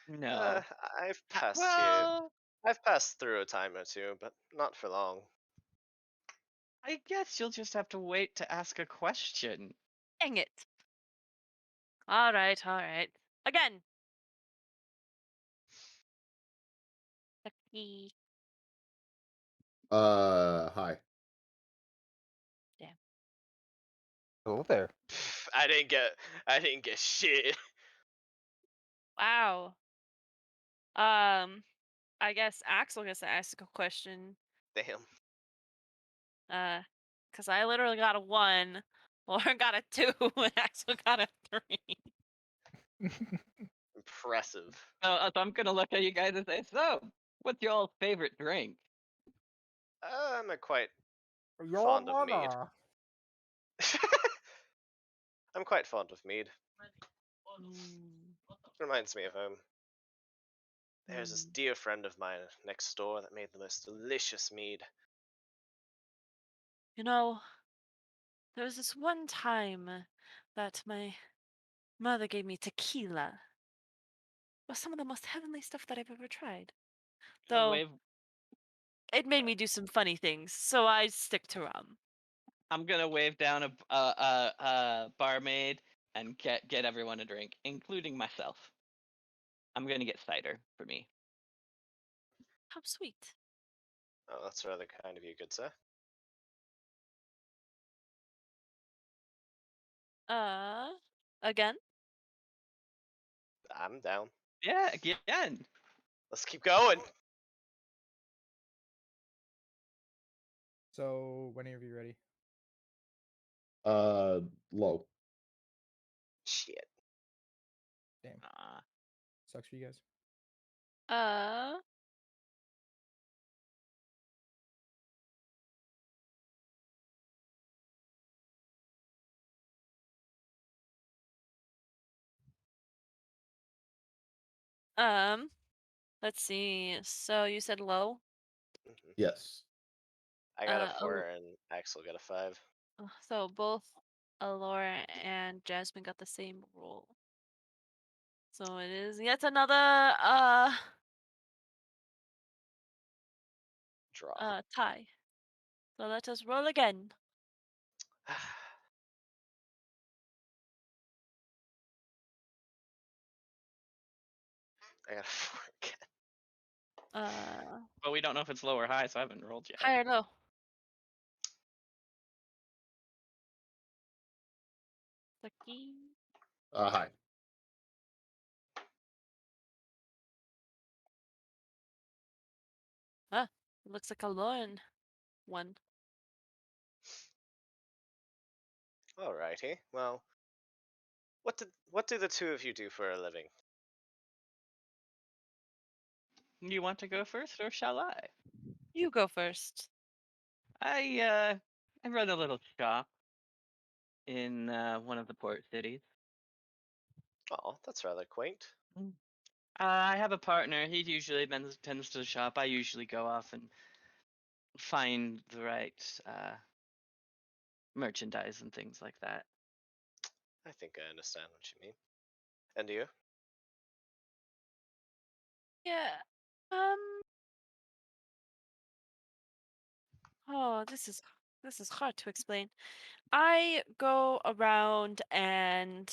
No. I've passed here. Well, I've passed through a time or two, but not for long. I guess you'll just have to wait to ask a question. dang it. All right, all right. Again. Ducky. Hi. Oh there. I didn't get shit. Wow. I guess Axel gets to ask a question. Damn. Because I literally got a 1, Lauren got a 2, and Axel got a 3. Impressive. So I'm gonna look at you guys and say, so, what's your all favorite drink? I'm a quite Your fond of mead. mother. I'm quite fond of mead. Mm, Reminds me of home. There's this mm. dear friend of mine next door that made the most delicious mead. You know, there was this one time that my mother gave me tequila. It was some of the most heavenly stuff that I've ever tried. Gonna Though wave. it made me do some funny things, so I stick to rum. I'm gonna wave down a barmaid and get everyone a drink, including myself. I'm gonna get cider for me. How sweet. Oh, that's rather kind of you, good sir. Again? I'm down. Yeah, again. Let's keep going. So whenever you're ready. Low. Shit. Damn. Sucks for you guys. Uh, let's see. So you said low? Mhm. Yes. I got a Uh, 4 and Axel got a 5. So both Alora and Jasmine got the same roll. So it is yet another Draw. tie. So let us roll again. I got a 4 again. But we don't know if it's low or high, so I haven't rolled yet. High or low? Lucky. Hi. It looks like a Lauren one. Alrighty. Well, what do the two of you do for a living? You want to go first, or shall I? You go first. I run a little shop in one of the port cities. Oh, that's rather quaint. I have a partner. He usually tends to shop. I usually go off and find the right merchandise and things like that. I think I understand what you mean. And you? Yeah. Oh, this is hard to explain. I go around and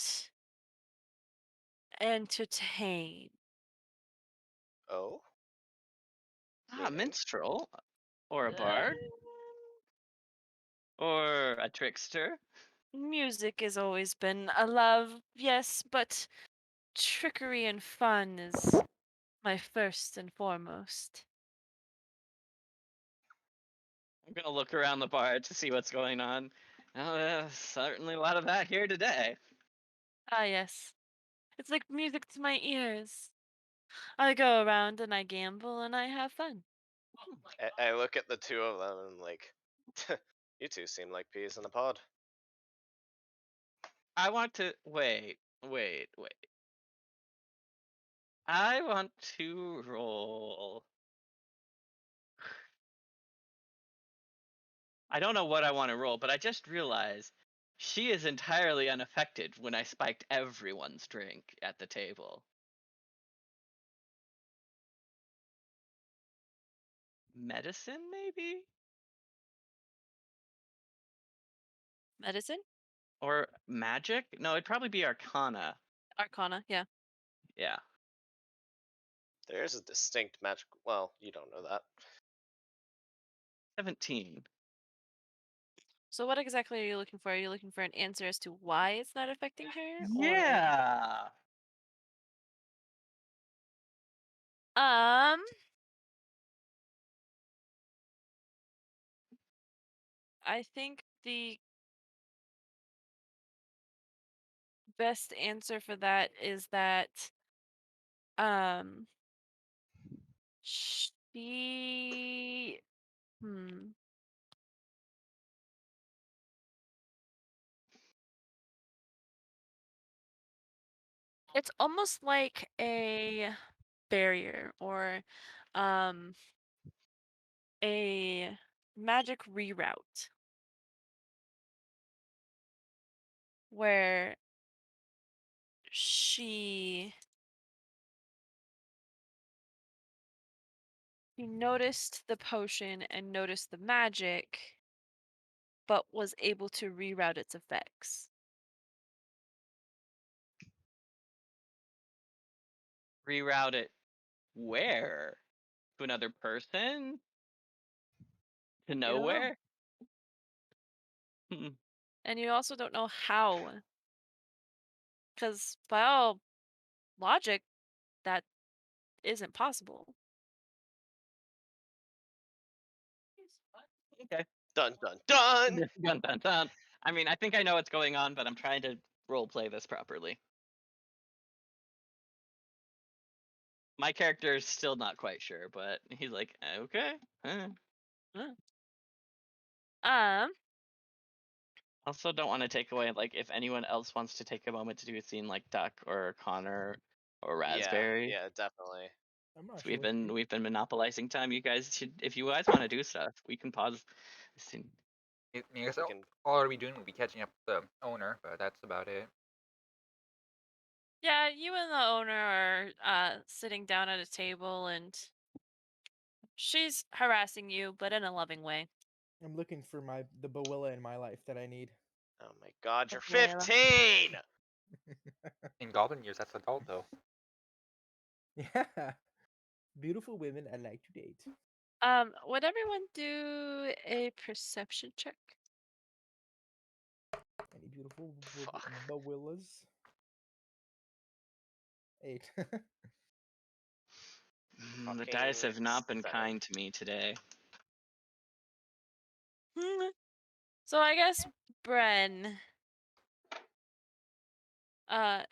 entertain. Oh? Ah, Meaning? minstrel, or a Uh, bard, or a trickster. Music has always been a love, yes, but trickery and fun is my first and foremost. I'm gonna look around the bar to see what's going on. Oh, certainly a lot of that here today. Ah, yes. It's like music to my ears. I go around and I gamble and I have fun. I look at the two of them and I'm like, you two seem like peas in a pod. I want to wait. I want to roll. I don't know what I want to roll, but I just realized she is entirely unaffected when I spiked everyone's drink at the table. Medicine, maybe? Medicine? Or magic? No, it'd probably be Arcana. Arcana, yeah. Yeah. There is a distinct magic. Well, you don't know that. 17. So what exactly are you looking for? Are you looking for an answer as to why it's not affecting her? Yeah. Or I think the best answer for that is that um she it's almost like a barrier or um a magic reroute where she noticed the potion and noticed the magic but was able to reroute its effects. Reroute it where? To another person? To You don't know. nowhere? And you also don't know how. Because by all logic, that isn't possible. Okay. Dun dun dun! Dun, dun, dun. I mean, I think I know what's going on, but I'm trying to role play this properly. My character is still not quite sure, but he's like, okay. Um, Also, don't want to take away, like, if anyone else wants to take a moment to do a scene like Duck or Connor or Raspberry. Yeah, definitely. I'm not So we've sure. been monopolizing time. You guys should, if you guys want to do stuff, we can pause the scene. I guess We can. all are we doing will be catching up with the owner, but that's about it. Yeah, you and the owner are sitting down at a table, and she's harassing you, but in a loving way. I'm looking for the Bawilla in my life that I need. Oh my God, you're Abuela. 15. In Goblin years, that's adult though. Yeah. Beautiful women I like to date. Would everyone do a perception check? Any beautiful Fuck. Bawillas? 8. The dice have not been 7. kind to me today. So I guess, Bren,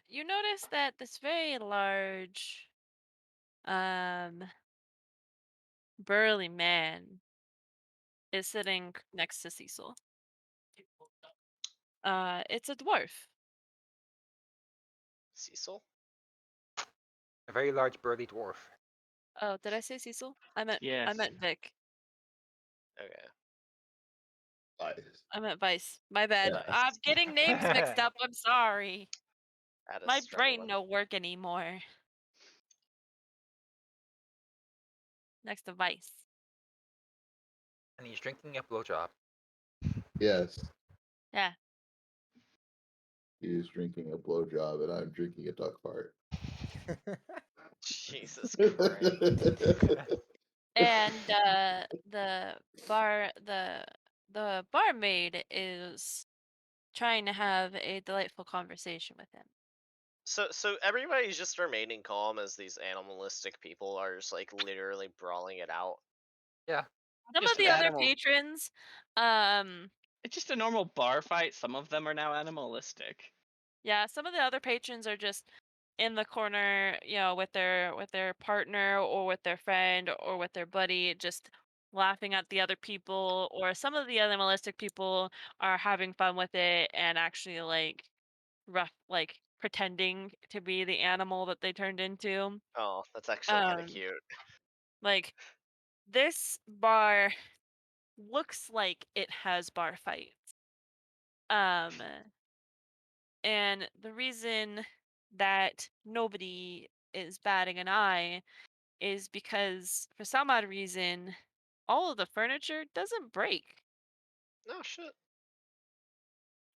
you notice that this very large, burly man is sitting next to Cecil. It's a dwarf. Cecil? A very large burly dwarf. Oh, did I say Cecil? I Yes. meant Vic. Okay. Nice. I meant Vice. My bad. Yeah. I'm getting names mixed up. I'm sorry. Add a My brain struggling. no work anymore. Next to Vice. And he's drinking a blowjob. Yes. Yeah. He is drinking a blowjob, and I'm drinking a duck fart. Jesus Christ. And the barmaid is trying to have a delightful conversation with him. So everybody's just remaining calm as these animalistic people are just like literally brawling it out. Some Just of an the other animal. patrons, It's just a normal bar fight. Some of them are now animalistic. yeah, some of the other patrons are just in the corner, with their partner or with their friend or with their buddy, just laughing at the other people. Or some of the animalistic people are having fun with it and actually like pretending to be the animal that they turned into. Oh, that's actually kind of Um, cute. like this bar looks like it has bar fights. Um, and the reason that nobody is batting an eye is because for some odd reason all of the furniture doesn't break. No shit.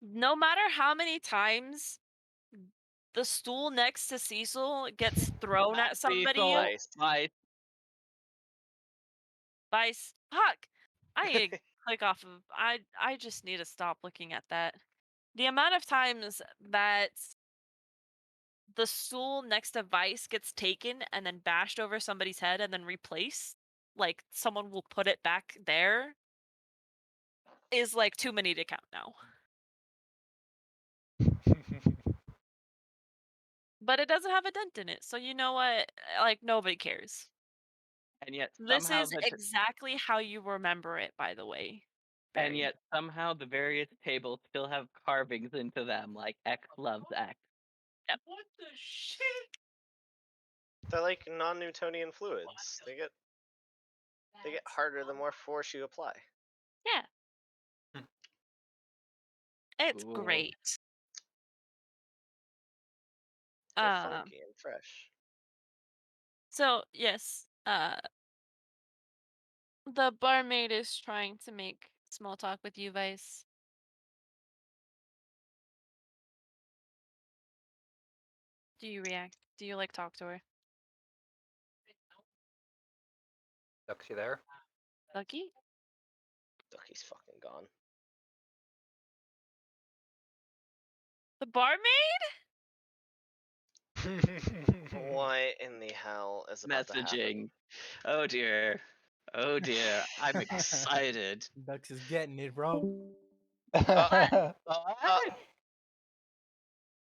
No matter how many times the stool next to Cecil gets thrown at somebody, Cecil, Nice. Vice. fuck. I need to click off of. I just need to stop looking at that. The amount of times that the stool next to Vice gets taken and then bashed over somebody's head and then replaced, like someone will put it back there, is like too many to count now. But it doesn't have a dent in it, so you know what? Like nobody cares. And yet This somehow is the exactly how you remember it, by the way. and Barry. yet somehow the various tables still have carvings into them, like X loves X. Yep. What the shit? They're like non-Newtonian fluids. They get harder the more force you apply. Yeah. It's Cool. great. They're funky and fresh. So yes, the barmaid is trying to make small talk with you, Vice. Do you react? Do you talk to her? Ducks, you there? Lucky? Ducky's fucking gone. The barmaid? What in the hell is about to happen? Messaging. Oh dear. Oh dear. I'm excited. Ducks is getting it, bro. What?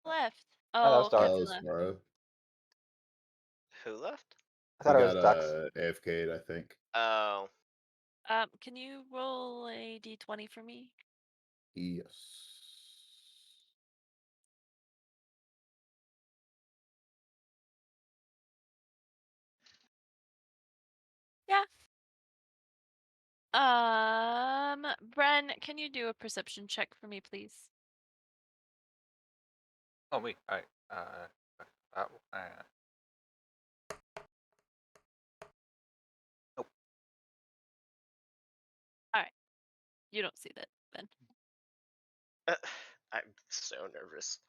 Left. Oh, that was Oh, Darth. Kenzie was left. Mara. Who left? I He thought it was got Ducks. AFK'd, I think. Oh, Can you roll a d20 for me? Yes. Bren, can you do a perception check for me, please? Oh wait, alright. Uh, nope. You don't see that, Ben. I'm so nervous.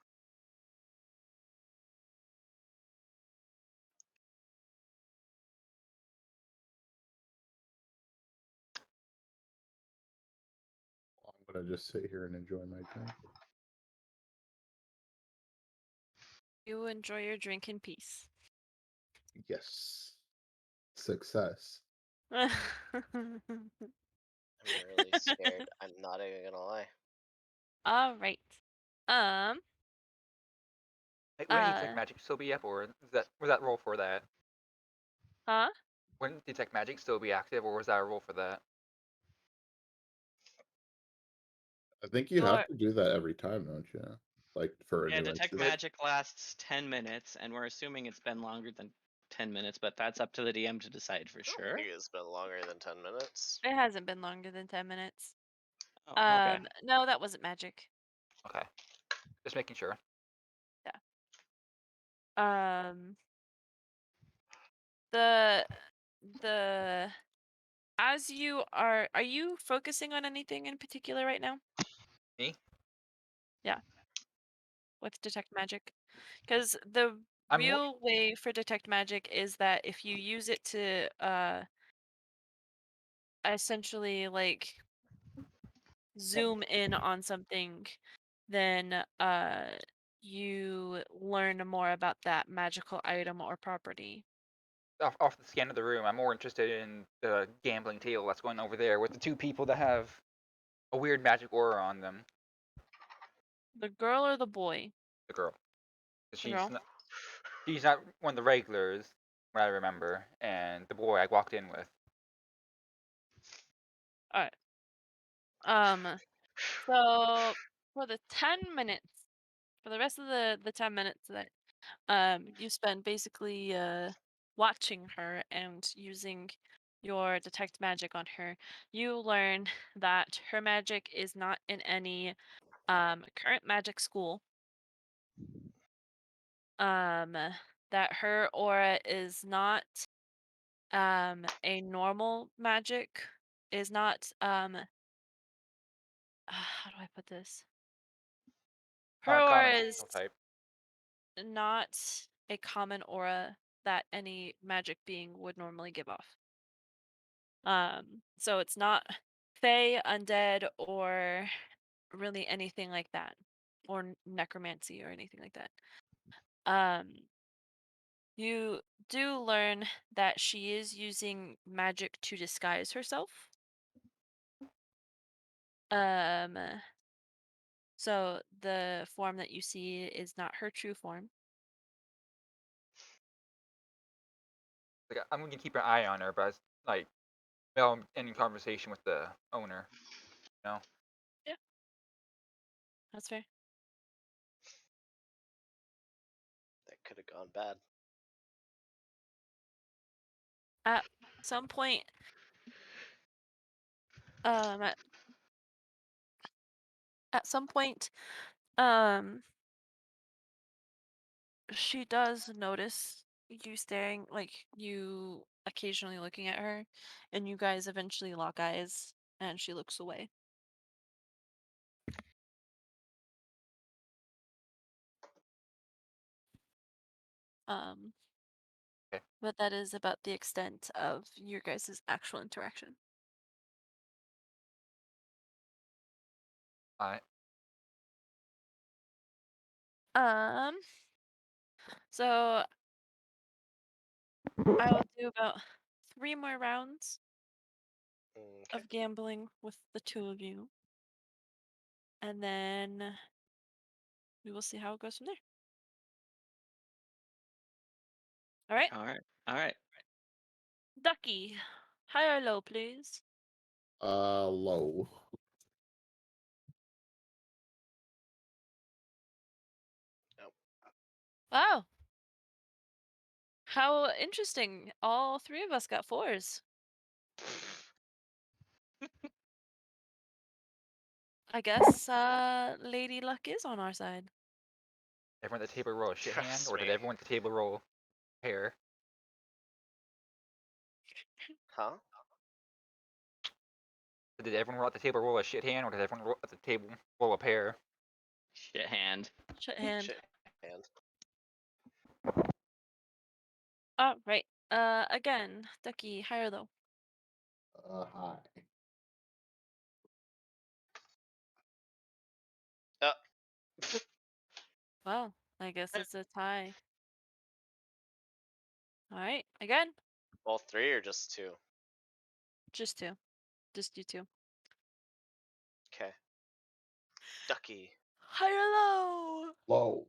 I'm gonna just sit here and enjoy my drink. You enjoy your drink in peace. Yes. Success. I'm really scared. I'm not even gonna lie. All right. Wait, wouldn't detect magic still be up, or was that roll for that? Huh? Wouldn't detect magic still be active, or was that a roll for that? I think you Or have to do that every time, don't you? Like for a Yeah, new detect entity. magic lasts 10 minutes, and we're assuming it's been longer than 10 minutes, but that's up to the DM to decide for I don't sure. think it's been longer than 10 minutes. it hasn't been longer than 10 minutes. Oh, okay. No, that wasn't magic. Okay, just making sure. The as you are you focusing on anything in particular right now Me? with detect magic? Because the I'm more. real way for detect magic is that if you use it to essentially like zoom in on something, then you learn more about that magical item or property. Off the scan of the room, I'm more interested in the gambling table that's going over there with the two people that have a weird magic aura on them. The girl or the boy? The girl. The girl? She's not one of the regulars, what I remember, and the boy I walked in with. Alright. So for the 10 minutes, for the rest of the 10 minutes that you spend basically watching her and using your detect magic on her, you learn that her magic is not in any current magic school. That her aura is not a normal magic, is not how do I put this? Her Common aura is spell type. not a common aura that any magic being would normally give off. So it's not fae, undead, or really anything like that, or necromancy or anything like that. You do learn that she is using magic to disguise herself. Um, so the form that you see is not her true form. Like, I'm gonna keep an eye on her, but like, I'm in conversation with the owner. You know? That's fair. That could have gone bad. At some point, um, at, at some point, um, she does notice you staring, like you occasionally looking at her, and you guys eventually lock eyes, and she looks away. Um, Okay. but that is about the extent of your guys' actual interaction. Alright. So I will do about 3 more rounds Okay. of gambling with the two of you. And then we will see how it goes from there. All right? All right. All right. Ducky, high or low, please? Low. Nope. Wow. How interesting. All 3 of us got 4s. I guess Lady Luck is on our side. Everyone at the table roll a shit hand, Trust or did me. everyone at the table roll pair? Huh? Did everyone roll at the table roll a shit hand, or did everyone roll at the table roll a pair? Shit hand. Shut hand. Shit hand. Oh, right. Again, Ducky, high or low? Hi. Well, I guess it's a tie. All right, again, All three or just two? just two, just you two. Okay. Ducky. High or low? Low.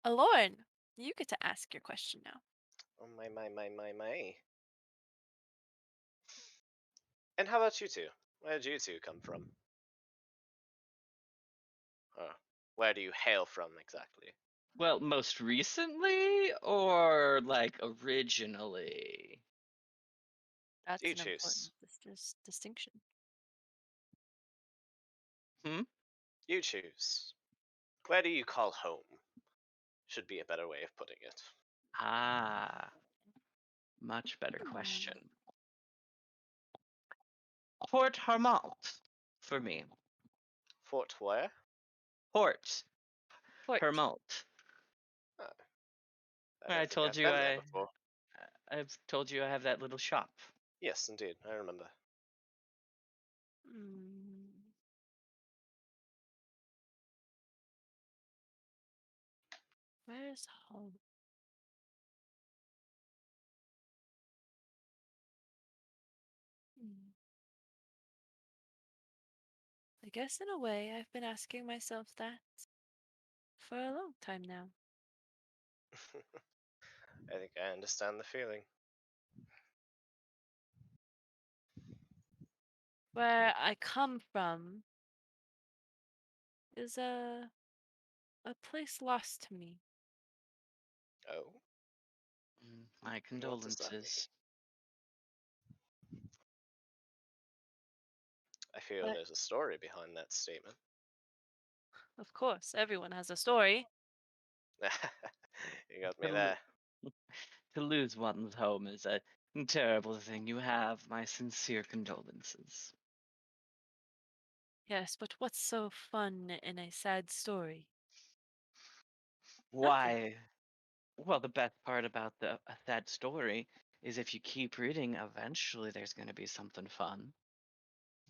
Alorn, you get to ask your question now. Oh my. And how about you two? Where did you two come from? Where do you hail from exactly? Well, most recently or like originally? That's You an important choose. distinction. You choose. Where do you call home? Should be a better way of putting it. Ah, much better Hmm. question. Port Hermalt for me. Fort where? Port Fort. Hermalt. I I don't think told I've you been there before. I've told you I have that little shop. Yes, indeed. I remember. Hmm. Where's home? Hmm. I guess in a way I've been asking myself that for a long time now. I think I understand the feeling. Where I come from is a place lost to me. Oh, My what does that mean? condolences. I feel But there's a story behind that statement. of course, everyone has a story. You got me To, there. to lose one's home is a terrible thing. You have my sincere condolences. Yes, but what's so fun in a sad story? Nothing. Why? Well, the best part about a sad story is if you keep reading, eventually there's going to be something fun.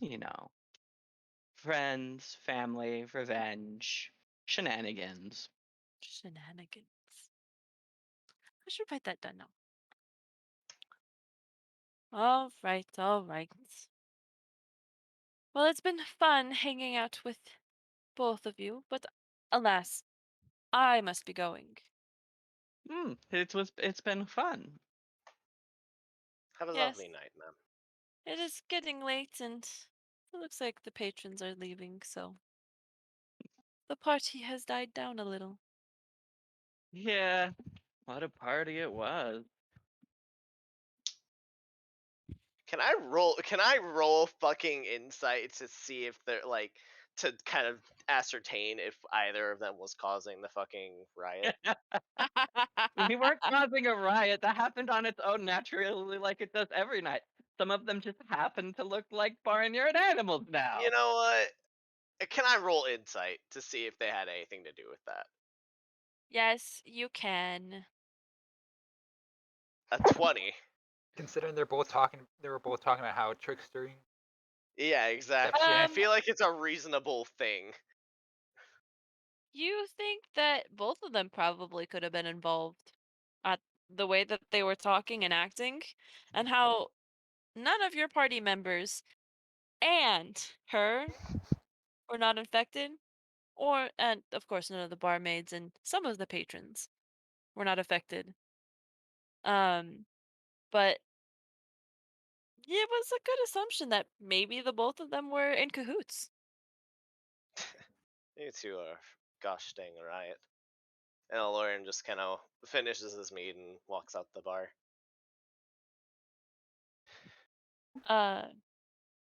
You know, friends, family, revenge, shenanigans. Shenanigans. I should write that down now. All right, all right. Well, it's been fun hanging out with both of you, but alas, I must be going. It's been fun. Have a Yes, lovely night, ma'am. it is getting late and it looks like the patrons are leaving, so the party has died down a little. Yeah, what a party it was. Can I roll fucking insight to see if they're like to kind of ascertain if either of them was causing the fucking riot? We weren't causing a riot. That happened on its own naturally, like it does every night. Some of them just happen to look like barnyard animals now. You know what? Can I roll insight to see if they had anything to do with that? Yes, you can. A 20. Considering they were both talking about how trickstering. Yeah, exactly. I Um, feel like it's a reasonable thing. you think that both of them probably could have been involved at the way that they were talking and acting, and how none of your party members and her were not infected, and of course, none of the barmaids and some of the patrons were not affected. Um, but it was a good assumption that maybe the both of them were in cahoots. You two are gosh dang a riot. And Lauren just kind of finishes his mead and walks out the bar.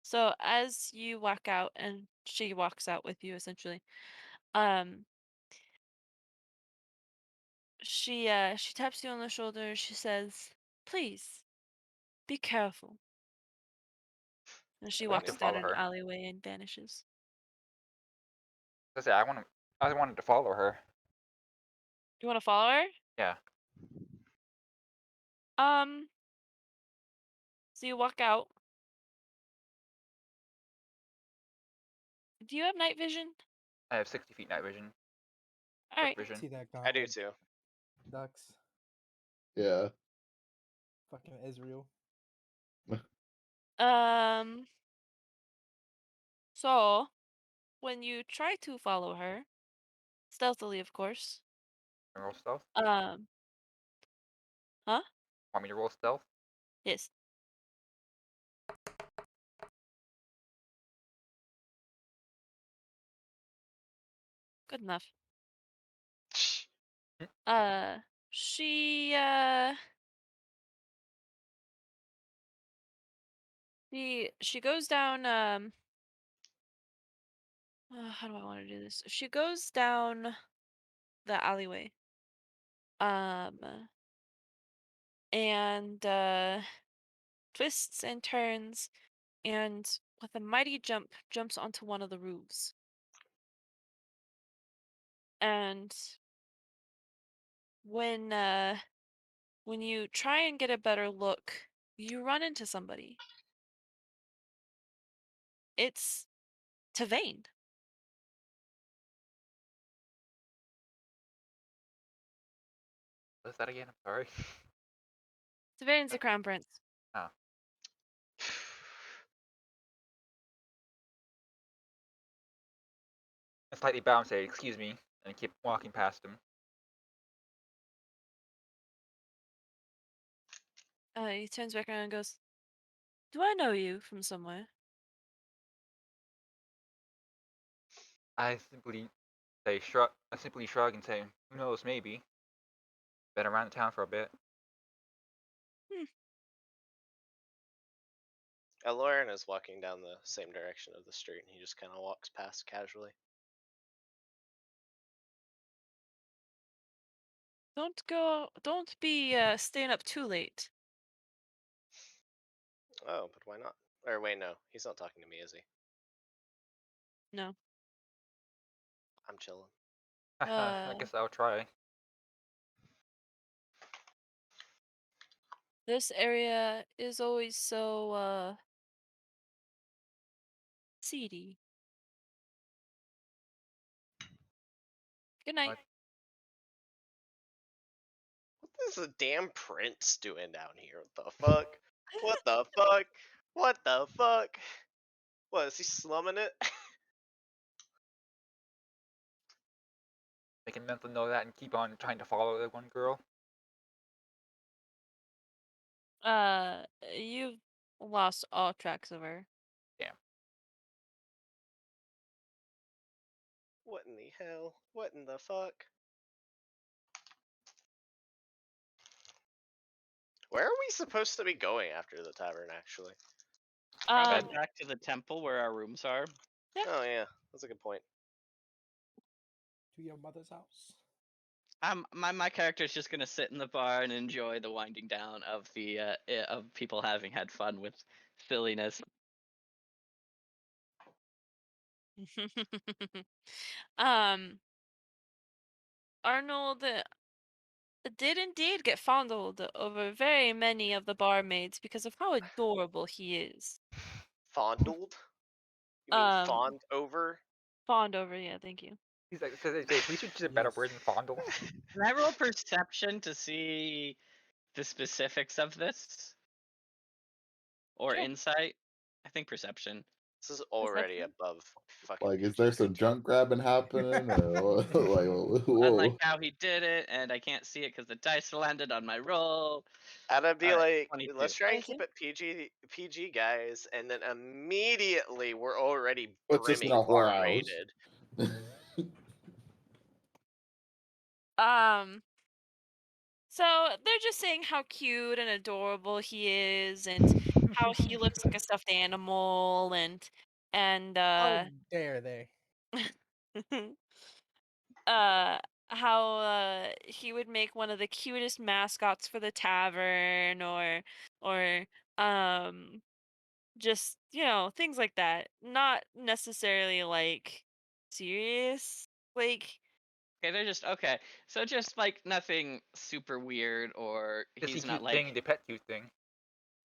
So as you walk out and she walks out with you essentially, um, she taps you on the shoulder, she says, "Please, be careful." And she I need to walks down follow an her. alleyway and vanishes. I say I wanted to follow her. You wanna follow her? Yeah. Um, so you walk out. Do you have night vision? I have 60 feet night vision. Alright. Vision. See that I do gauntlet, too. Ducks. Yeah. Fucking Israel. So when you try to follow her, stealthily of course, Roll stealth. um, huh? Want me to roll stealth? Yes. Good enough. Uh, she, uh, she goes down, how do I want to do this? She goes down the alleyway. Um, and, twists and turns, and with a mighty jump, jumps onto one of the roofs. And when, when you try and get a better look, you run into somebody. It's Tavane. What's that again? I'm sorry. Tavane's the crown prince. Oh. I slightly bow and say, "Excuse me," and keep walking past him. He turns back around and goes, "Do I know you from somewhere?" I simply shrug and say, "Who knows? Maybe. Been around town for a bit." Lauren is walking down the same direction of the street, and he just kind of walks past casually. Don't be staying up too late. Oh, but why not? Or wait, no, he's not talking to me, is he? No. I'm chilling. I guess I'll try. This area is always so seedy. Good night. What? What is the damn prince doing down here? What the fuck? What the fuck? What the fuck? What, is he slumming it? Make a mental note of that and keep on trying to follow the one girl. You've lost all tracks of her. Damn. What in the hell? What in the fuck? Where are we supposed to be going after the tavern, actually? Probably back to the temple where our rooms are. Oh yeah, that's a good point. To your mother's house. My character's just gonna sit in the bar and enjoy the winding down of the of people having had fun with silliness. Arnold did indeed get fondled over very many of the barmaids because of how adorable he is. Fondled? You mean Um, fawned over? Fawned over, yeah, thank you. He's like, please use a better Yes. word than fondle. Can I roll perception to see the specifics of this? Or Sure. insight? I think perception. This is already Perception? above fucking Like, is PG there some 13. junk grabbing happening, or like, I whoa? like how he did it, and I can't see it because the dice landed on my roll. And I'd be Alright, like, 22. let's try and keep 22? it PG, guys, and then immediately we're already It's just brimming not where R I was. rated. Um, So they're just saying how cute and adorable he is, and how he looks like a stuffed animal, and How dare they? uh how he would make one of the cutest mascots for the tavern, or just things like that, not necessarily like serious, like Okay, they're just okay. So just like nothing super weird, or Just he's a not cute thing, like the pet cute thing.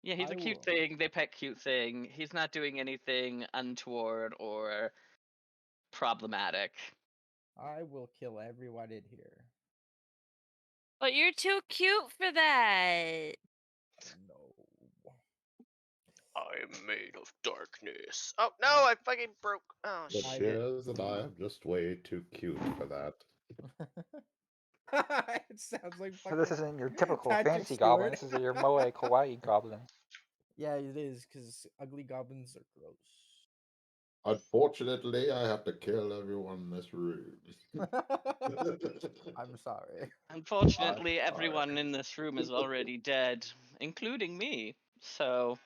yeah, he's I a cute will. thing. They pet cute thing. He's not doing anything untoward or problematic. I will kill everyone in here. but you're too cute for that. No. I am made of darkness. Oh no, I fucking broke. Oh The I shit. did. chairs and I am just way too cute for that. It sounds like So this fucking isn't your typical Patrick fancy goblin. Stewart. This is your moe kawaii goblin. Yeah, it is, because ugly goblins are gross. Unfortunately, I have to kill everyone in this room. I'm sorry. Unfortunately, I'm everyone in this room is already dead, including me. So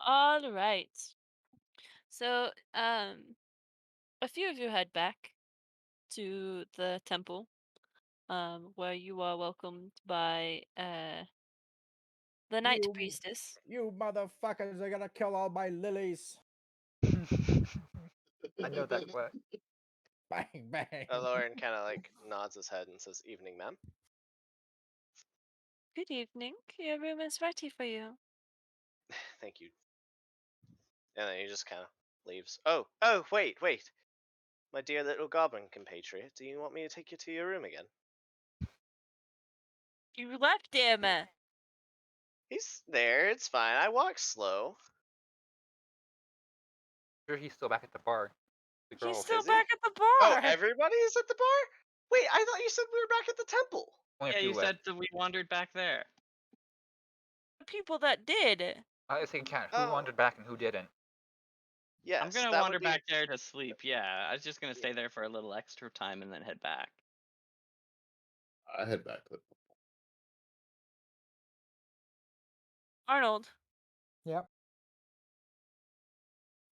All right. So, a few of you head back to the temple, where you are welcomed by the night You, priestess. you motherfuckers are gonna kill all my lilies. I know that quest. Bang, bang. Lauren kind of like nods his head and says, "Evening, ma'am." Good evening. Your room is ready for you. Thank you. And then he just kind of leaves. Oh, wait. My dear little goblin compatriot, do you want me to take you to your room again? You left him. He's there. It's fine. I walk slow. Sure, he's still back at the bar. The He's girl. still Is he? back at the Oh, bar. everybody is at the bar? Wait, I thought you said we were back at the temple. Only a yeah, few you left. said that we wandered back there. People that did. I was thinking, count who Oh. wandered back and who didn't. Yes, I'm gonna that wander would be... back there to sleep. Yeah, I was just gonna stay there for a little extra time and then head back. I head back to the Arnold, Yep.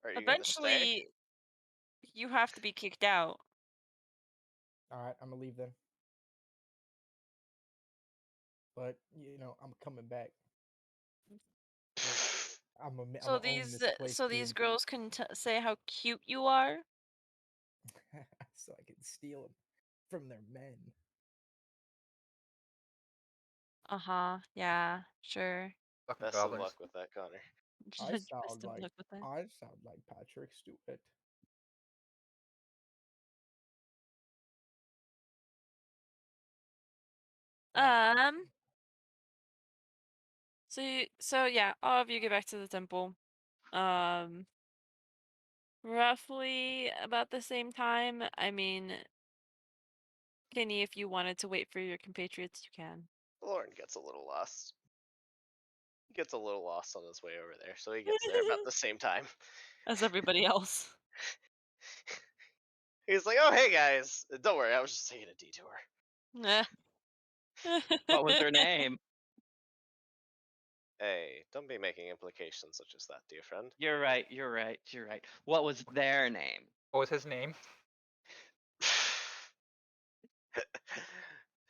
Are you gonna stay? eventually you have to be kicked out. Alright, I'm gonna leave then. But, I'm coming back. I'm gonna So own this place so these too. girls can say how cute you are. So I can steal them from their men. Uh-huh. Yeah, sure. Fucking Best of goblins. luck with that, Connor. I Best sound of like luck with that. Patrick Stewart. Um. So yeah, all of you get back to the temple. Um. Roughly about the same time. I mean, Kenny, if you wanted to wait for your compatriots, you can. Lauren gets a little lost. He gets a little lost on his way over there, so he gets there about the same time. As everybody else. He's like, "Oh, hey guys, don't worry, I was just taking a detour." Nah. What was her name? Hey, don't be making implications such as that, dear friend. You're right. What was their name? What was his name?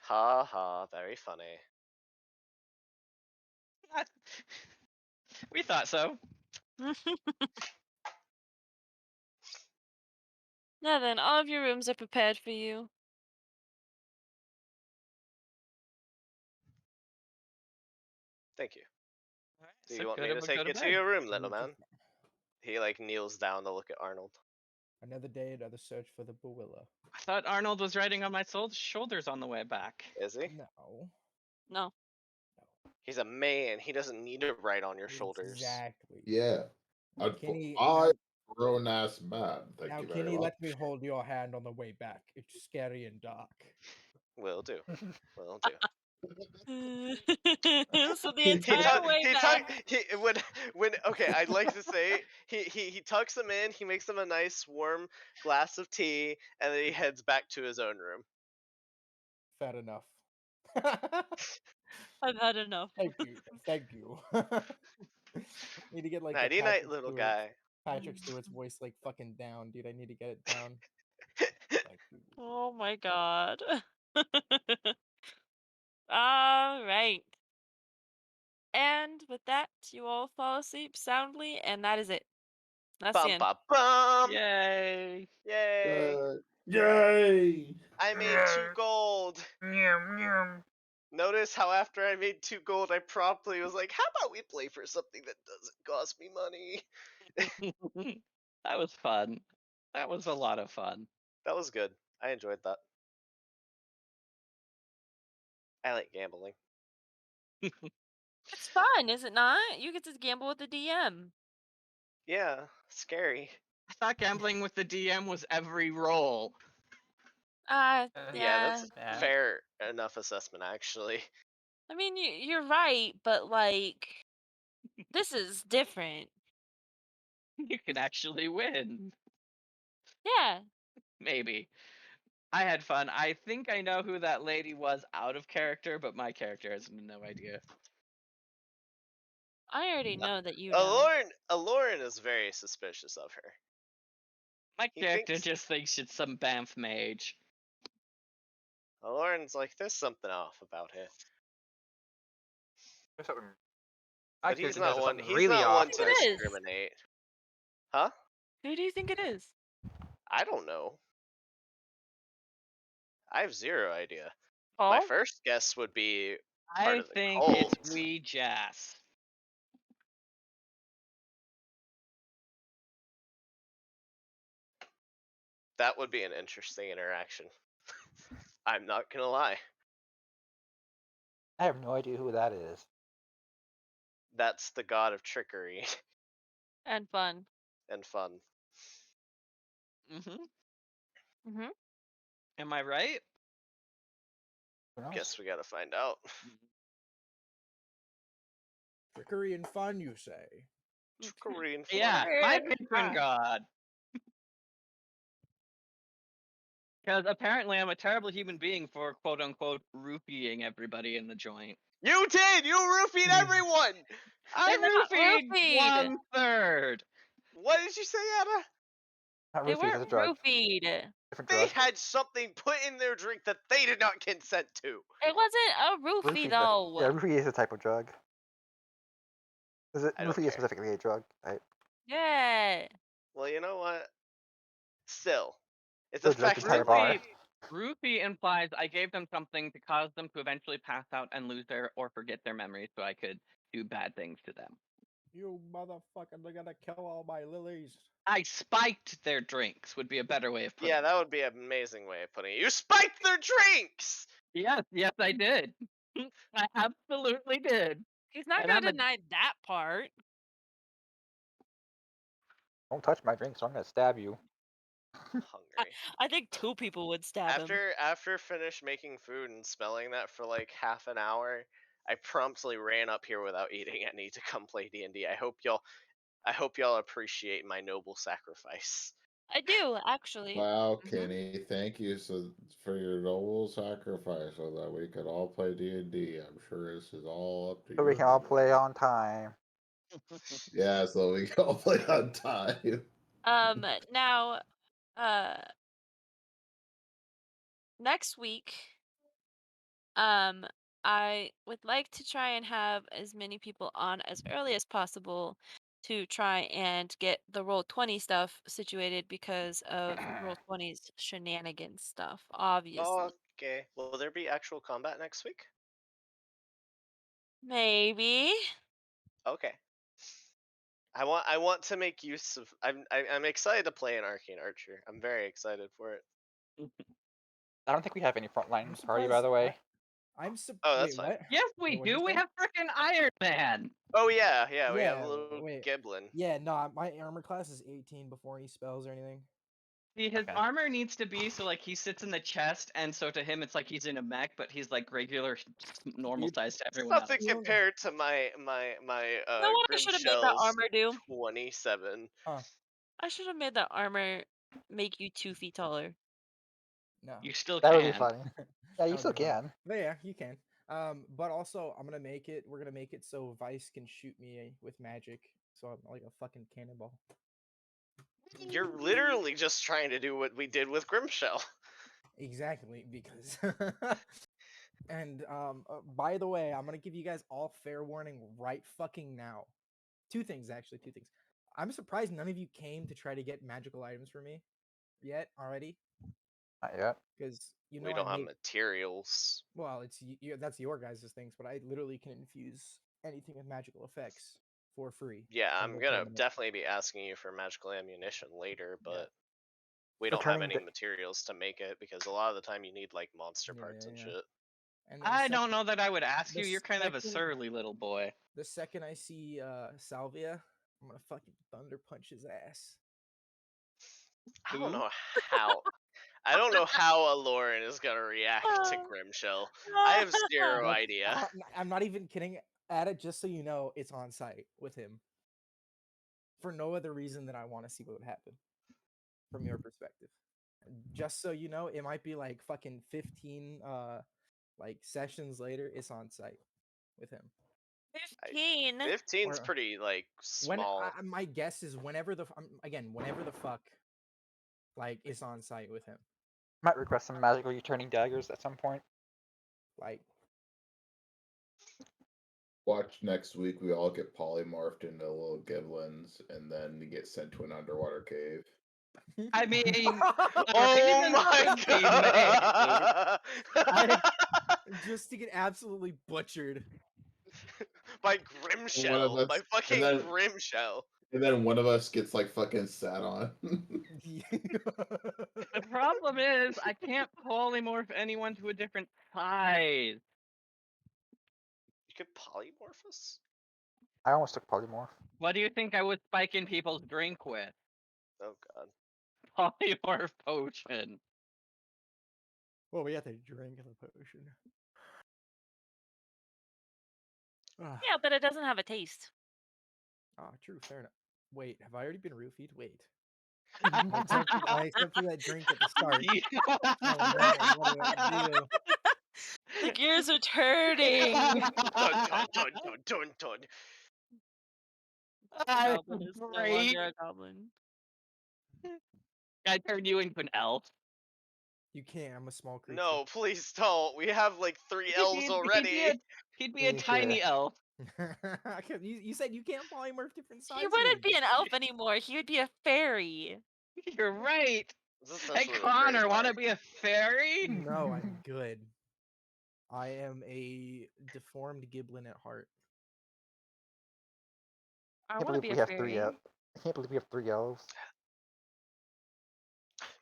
Ha ha, very funny. We thought so. Now then, all of your rooms are prepared for you. Thank you. Do So you want go me to to take go to you to bed. your room, little Need to- man? He like kneels down to look at Arnold. Another day, another search for the Bawilla. I thought Arnold was riding on my shoulders on the way back. Is he? No. No. He's a man. He doesn't need to ride on your shoulders. Exactly. Yeah. Kenny, I grown ass man. Thank now you very Kenny, much. let me hold your hand on the way back. It's scary and dark. Will do. Will do. So the He entire tuck, way he back. tuck, he when okay, I'd like to say he tucks them in, he makes them a nice warm glass of tea, and then he heads back to his own room. Fair enough. I've had enough. Thank you. Thank you. Need to get like the Nighty night, Patrick little Stewart, guy. Patrick Stewart's voice like fucking down, dude. I need to get it down. Thank you. Oh my god. All right. And with that, you all fall asleep soundly, and that is it. That's the Bum end. bum bum! Yay! Yay! Yay! I made 2 gold. Notice how after I made 2 gold, I promptly was like, "How about we play for something that doesn't cost me money?" That was fun. That was a lot of fun. That was good. I enjoyed that. I like gambling. It's fun, is it not? You get to gamble with the DM. Yeah, scary. I thought gambling with the DM was every roll. Yeah, Yeah. that's a fair enough assessment, actually. I mean, you're right, but like, this is different. You can actually win. Yeah. Maybe. I had fun. I think I know who that lady was out of character, but my character has no idea. I already know that you know. Aloran is very suspicious of her. My He character thinks- just thinks it's some Banff mage. Aloran's like, there's something off about it. There's something. But he's Actually, not there's one. something He's really not off. one to It is. discriminate. Huh? Who do you think it is? I don't know. I have 0 idea. Paul? My first guess would be part I of the think cult. it's Wee Jas. That would be an interesting interaction. I'm not gonna lie. I have no idea who that is. That's the god of trickery And fun. and fun. Mm-hmm. Mm-hmm. Am I right? Who knows? Guess we gotta find out. Trickery and fun, you say? Trickery and fun. Yeah, my Weird. patron god. Because apparently I'm a terrible human being for quote unquote roofying everybody in the joint. You did! You roofied everyone! I They're not roofied roofied. 1/3. What did you say, Anna? Not They roofies, that's weren't a drug. roofied. Different They drug. had something put in their drink that they did not consent to. It wasn't a roofie Roofie, though. yeah, roofie is a type of drug. Is it I don't roofie is care. specifically a drug? Right? Yeah. Well, you know what? Still, it's Still a drug fact. is higher that bar. Roofie implies I gave them something to cause them to eventually pass out and lose their or forget their memories so I could do bad things to them. You motherfucker, they're gonna kill all my lilies. I spiked their drinks would be a better way of putting Yeah, it. that would be an amazing way of putting it. You spiked their drinks! Yes, I did. I absolutely did. He's not And gonna I'm a- deny that part. Don't touch my drink, so I'm gonna stab you. Hungry. I think 2 people would stab him. After finished making food and smelling that for like half an hour, I promptly ran up here without eating any to come play D&D. I hope y'all appreciate my noble sacrifice. I do, actually. Wow, Mhm. Kenny, thank you for your noble sacrifice so that we could all play D&D. I'm sure this is all up to you. So we can all play on time. Yeah, so we can all play on time. Now, next week, I would like to try and have as many people on as early as possible to try and get the Roll20 stuff situated because of Roll20's shenanigans stuff, obviously. Okay. Will there be actual combat next week? Maybe. Okay. I want to make use of. I'm excited to play an arcane archer. I'm very excited for it. I don't think we have any frontline I'm party, by surprised- the way. I'm Oh, that's wait, fine. what? Yes, we Wait, what'd do. you We say? have frickin' Iron Man. Oh yeah, we have Yeah, a little wait. Giblin. Yeah, no, my armor class is 18 before any spells or anything. See, his Okay. armor needs to be so like he sits in the chest, and so to him it's like he's in a mech, but he's like regular, normal Dude, size to everyone else. Nothing You don't- compared to my You know what I Grim should have made that Shell's armor do? 27. I should have made that armor make you 2 feet taller. No. You still That can. would be funny. Yeah, you That still would be fun. can. But yeah, you can. But also I'm gonna make it. We're gonna make it so Vice can shoot me with magic, so I'm like a fucking cannonball. You're literally just trying to do what we did with Grimshell. Exactly, because. And by the way, I'm gonna give you guys all fair warning right fucking now. Two things, actually. Two things. I'm surprised none of you came to try to get magical items for me yet already, Not yet. because you know We I don't have make. materials. Well, that's your guys' things, but I literally can infuse anything with magical effects for free. Yeah, from I'm the gonna tournament. definitely be asking you for magical ammunition later, Yeah. but we don't have Returning any the- materials to make it because a lot of the time you need like monster Yeah, parts yeah, and yeah. shit. And then I don't know that I would ask the you. You're kind of a second- surly little boy. The second I see Salvia, I'm gonna fucking thunder punch his ass. I don't Who? know how. I don't know how Aloran is gonna react to Grimshell. I have zero Look, idea. I'm not even kidding at it. Just so you know, it's on site with him. For no other reason than I want to see what would happen from your perspective. Just so you know, it might be like fucking 15 like sessions later. It's on site with him. 15. 15's Or- pretty like When small. my guess is whenever whenever the fuck like it's on site with him. Might request some magical returning daggers at some point. Like Watch next week. We all get polymorphed into little giblins, and then we get sent to an underwater cave. I mean, Oh my could be made. god! just to get absolutely butchered. By One of Grimshell. us- By fucking and then- Grimshell. And then one of us gets like fucking sat on. The problem is I can't polymorph anyone to a different size. You could polymorph us? I almost took polymorph. What do you think I was spiking people's drink with? Oh god. Polymorph potion. Well, we have to drink the potion. Ah, Yeah, but it doesn't have a taste. true, fair enough. Wait, have I already been roofied? Wait. I accepted that drink at the start. Oh man, what did I do? The gears are turning. Dun dun dun dun dun dun. That's Goblin is no great. longer a goblin. I turned you into an elf. You can't. I'm a small creature. No, please don't. We have like 3 elves already. He'd be a Yeah. tiny elf. you said you can't polymorph different sizes. He wouldn't be an elf anymore. He would be a fairy. You're right. This is Hey essentially a Connor, Grey wanna Mark. be a fairy? No, I'm good. I am a deformed giblin at heart. I Can't want to believe be we a have fairy. I can't believe we have 3 elves.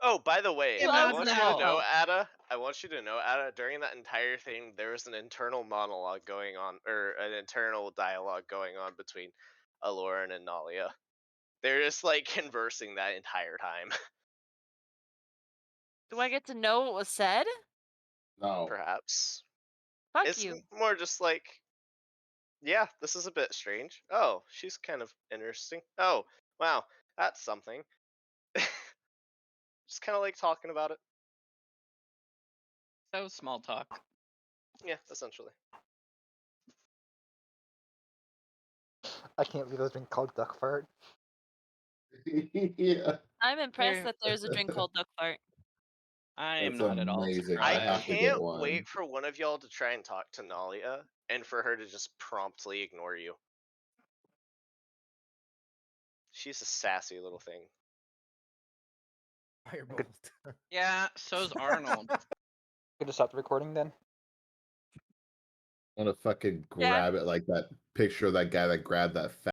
Oh, by the way, Who I owns want an you to elf? know, Ada. I want you to know, Ada. During that entire thing, there was an internal monologue going on, or an internal dialogue going on between Aloran and Nalia. They're just like conversing that entire time. Do I get to know what was said? No. Perhaps Fuck it's you. more just like, yeah, this is a bit strange. Oh, she's kind of interesting. Oh, wow, that's something. Just kind of like talking about it. So small talk. Yeah, essentially. I can't believe there's been called duck fart. Yeah. I'm impressed Here. that there's a drink called Duck Fart. I am That's not at all amazing. surprised. I have to get can't one. wait for one of y'all to try and talk to Nalia and for her to just promptly ignore you. She's a sassy little thing. Firebolt. Yeah, so's Arnold. Good to stop the recording then. I want to fucking Yeah. grab it like that picture of that guy that grabbed that fat